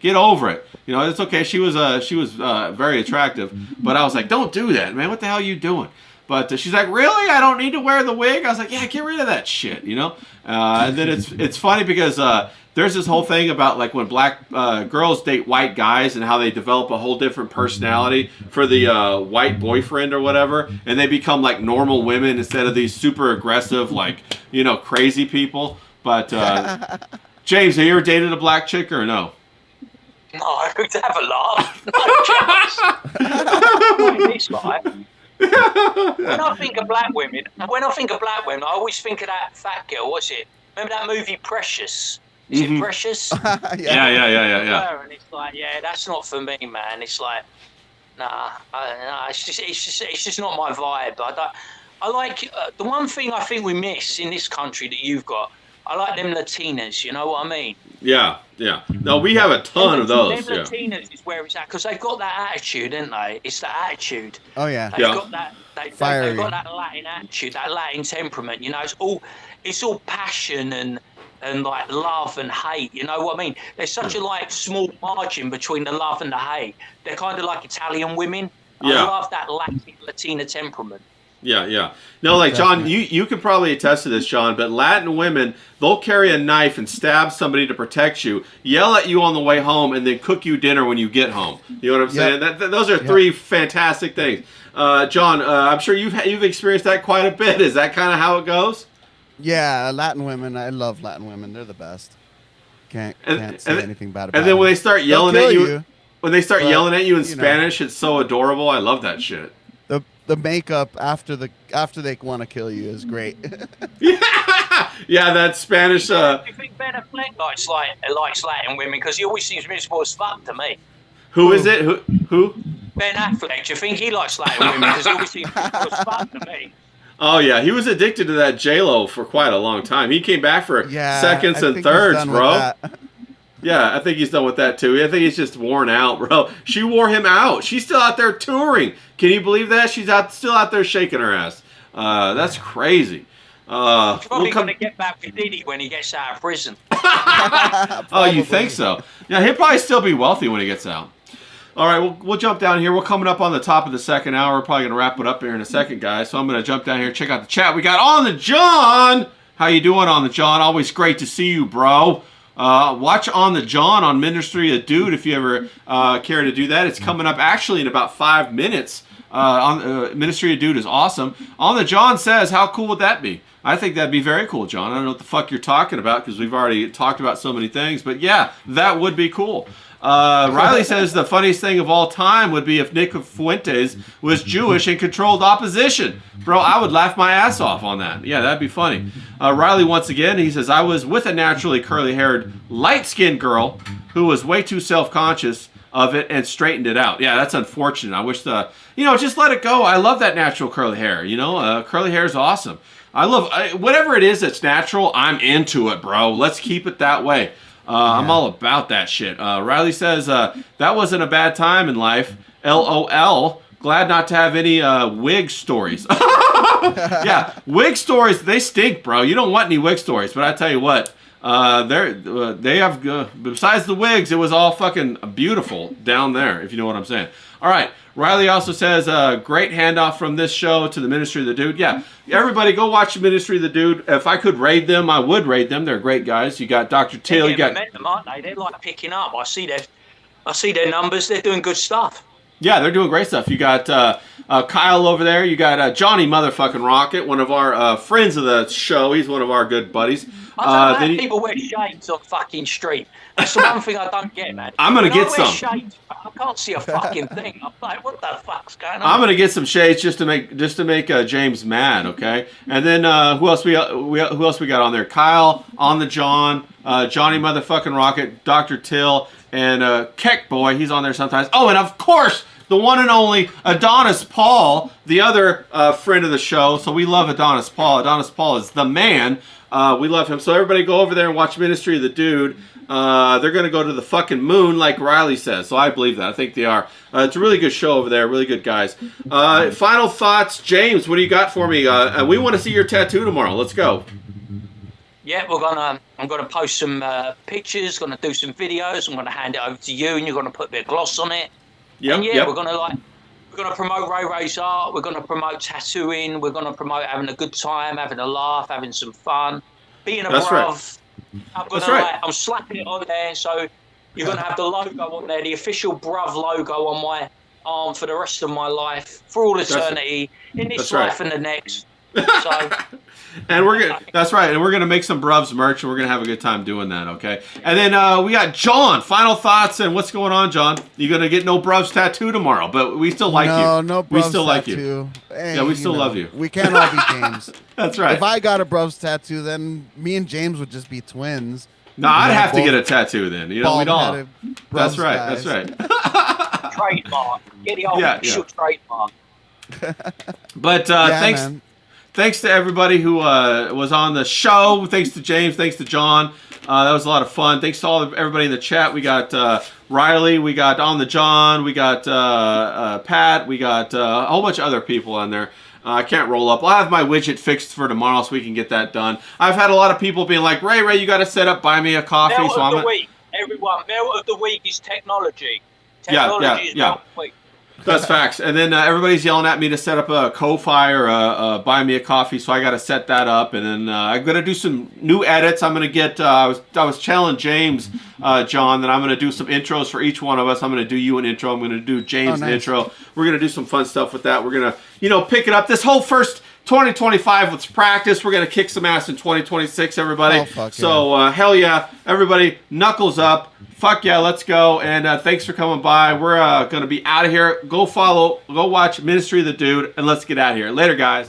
Get over it. It's okay. She was very attractive, but I was like, don't do that, man. What the hell are you doing? But she's like, really? I don't need to wear the wig? I was like, yeah, get rid of that shit, And then it's funny because there's this whole thing about like when black girls date white guys and how they develop a whole different personality for the white boyfriend or whatever, and they become like normal women instead of these super aggressive, like, crazy people. But James, have you ever dated a black chick or no? No, I could have a laugh. No chance. When I think of black women, I always think of that fat girl. What's it? Remember that movie Precious? Is it Precious? Yeah. And it's like, that's not for me, man. It's like, it's just not my vibe. I like the one thing I think we miss in this country that you've got. I like them Latinas. You know what I mean? Yeah. No, we have a ton of those. Them Latinas is where it's at because they've got that attitude, don't they? It's the attitude. Oh yeah. They've got that. They've got that Latin attitude, that Latin temperament. It's all passion and like love and hate. You know what I mean? There's such a like small margin between the love and the hate. They're kind of like Italian women. I love that Latina temperament. Yeah. No, like John, you can probably attest to this, John, but Latin women, they'll carry a knife and stab somebody to protect you, yell at you on the way home, and then cook you dinner when you get home. You know what I'm saying? Those are three fantastic things. John, I'm sure you've experienced that quite a bit. Is that kind of how it goes? Yeah, Latin women. I love Latin women. They're the best. Can't say anything bad about them. And then when they start yelling at you, yelling at you in Spanish, it's so adorable. I love that shit. The makeup after they want to kill you is great. Yeah, that Spanish. Do you think Ben Affleck likes Latin women because he always seems miserable as fuck to me? Who is it? Who? Ben Affleck. Do you think he likes Latin women because he always seems miserable as fuck to me? Oh yeah, he was addicted to that J-Lo for quite a long time. He came back for seconds and thirds, bro. Yeah, I think he's done with that too. I think he's just worn out, bro. She wore him out. She's still out there touring. Can you believe that? She's still out there shaking her ass. That's crazy. He's probably going to get back with Diddy when he gets out of prison. Oh, you think so? Yeah, he'll probably still be wealthy when he gets out. All right, we'll jump down here. We're coming up on the top of the second hour. We're probably going to wrap it up here in a second, guys. So I'm going to jump down here, check out the chat. We got On the John. How you doing, On the John? Always great to see you, bro. Watch On the John on Ministry of Dude if you ever care to do that. It's coming up actually in about 5 minutes. Ministry of Dude is awesome. On the John says, how cool would that be? I think that'd be very cool, John. I don't know what the fuck you're talking about because we've already talked about so many things. But yeah, that would be cool. Riley says the funniest thing of all time would be if Nick Fuentes was Jewish and controlled opposition. Bro, I would laugh my ass off on that. Yeah, that'd be funny. Riley, once again, he says, I was with a naturally curly-haired, light-skinned girl who was way too self-conscious of it and straightened it out. Yeah, that's unfortunate. I wish just let it go. I love that natural curly hair. Curly hair is awesome. I love whatever it is that's natural. I'm into it, bro. Let's keep it that way. I'm all about that shit. Riley says, that wasn't a bad time in life. LOL. Glad not to have any wig stories. Yeah, wig stories, they stink, bro. You don't want any wig stories. But I tell you what, they have, besides the wigs, it was all fucking beautiful down there, if you know what I'm saying. All right. Riley also says, great handoff from this show to the Ministry of the Dude. Yeah, everybody go watch the Ministry of the Dude. If I could raid them, I would raid them. They're great guys. You got Dr. Till. You got momentum, aren't they? They're like picking up. I see their numbers. They're doing good stuff. Yeah, they're doing great stuff. You got Kyle over there. You got Johnny motherfucking Rocket, one of our friends of the show. He's one of our good buddies. I don't know how people wear shades on fucking street. That's the one thing I don't get, man. I'm going to get some. Shades, I can't see a fucking thing. I'm like, what the fuck's going on? I'm going to get some shades just to make James mad, okay? And then who else we got on there? Kyle, On the John, Johnny motherfucking Rocket, Dr. Till, and Keck Boy. He's on there sometimes. Oh, and of course, the one and only Adonis Paul, the other friend of the show. So we love Adonis Paul. Adonis Paul is the man. We love him. So everybody go over there and watch Ministry of the Dude. They're going to go to the fucking moon like Riley says. So I believe that. I think they are. It's a really good show over there. Really good guys. Final thoughts. James, what do you got for me? We want to see your tattoo tomorrow. Let's go. Yeah, I'm gonna post some pictures, gonna do some videos, I'm gonna hand it over to you and you're gonna put a bit of gloss on it. Yep, and yeah, we're gonna promote Ray Ray's art, we're gonna promote tattooing, we're gonna promote having a good time, having a laugh, having some fun, being a bruv. Right. I'm slapping it on there, so you're gonna have the logo on there, the official bruv logo on my arm for the rest of my life, for all eternity, in this life and the next. So and that's right, and we're gonna make some bruvs merch and we're gonna have a good time doing that, okay? And then we got John. Final thoughts and what's going on, John? You're gonna get no bruvs tattoo tomorrow, but we still like you. No bruvs we still like tattoo. You. Hey, yeah, we still love you. We can't all be James. That's right. If I got a bruvs tattoo, then me and James would just be twins. No, I'd have to get a tattoo then. We'd all. That's right. Guys. That's right. Trademark. Get the official trademark. But thanks to everybody who was on the show. Thanks to James. Thanks to John. That was a lot of fun. Thanks to everybody in the chat. We got Riley. We got On the John. We got Pat. We got a whole bunch of other people on there. I can't roll up. I'll have my widget fixed for tomorrow so we can get that done. I've had a lot of people being like, Ray, you got to set up, buy me a coffee. Melt of the week, everyone. Melt of the week is technology. Technology is melt of the week. That's facts. And then everybody's yelling at me to set up a Ko-Fi or buy me a coffee, so I got to set that up. And then I'm going to do some new edits. I'm going to get, I was telling James, John, that I'm going to do some intros for each one of us. I'm going to do you an intro. I'm going to do James an intro. We're going to do some fun stuff with that. We're going to, pick it up. This whole first 2025, let's practice. We're going to kick some ass in 2026, everybody. Oh, fuck so, hell yeah. Everybody, knuckles up. Fuck yeah, let's go. And thanks for coming by. We're going to be out of here. Go watch Ministry of the Dude, and let's get out of here. Later, guys.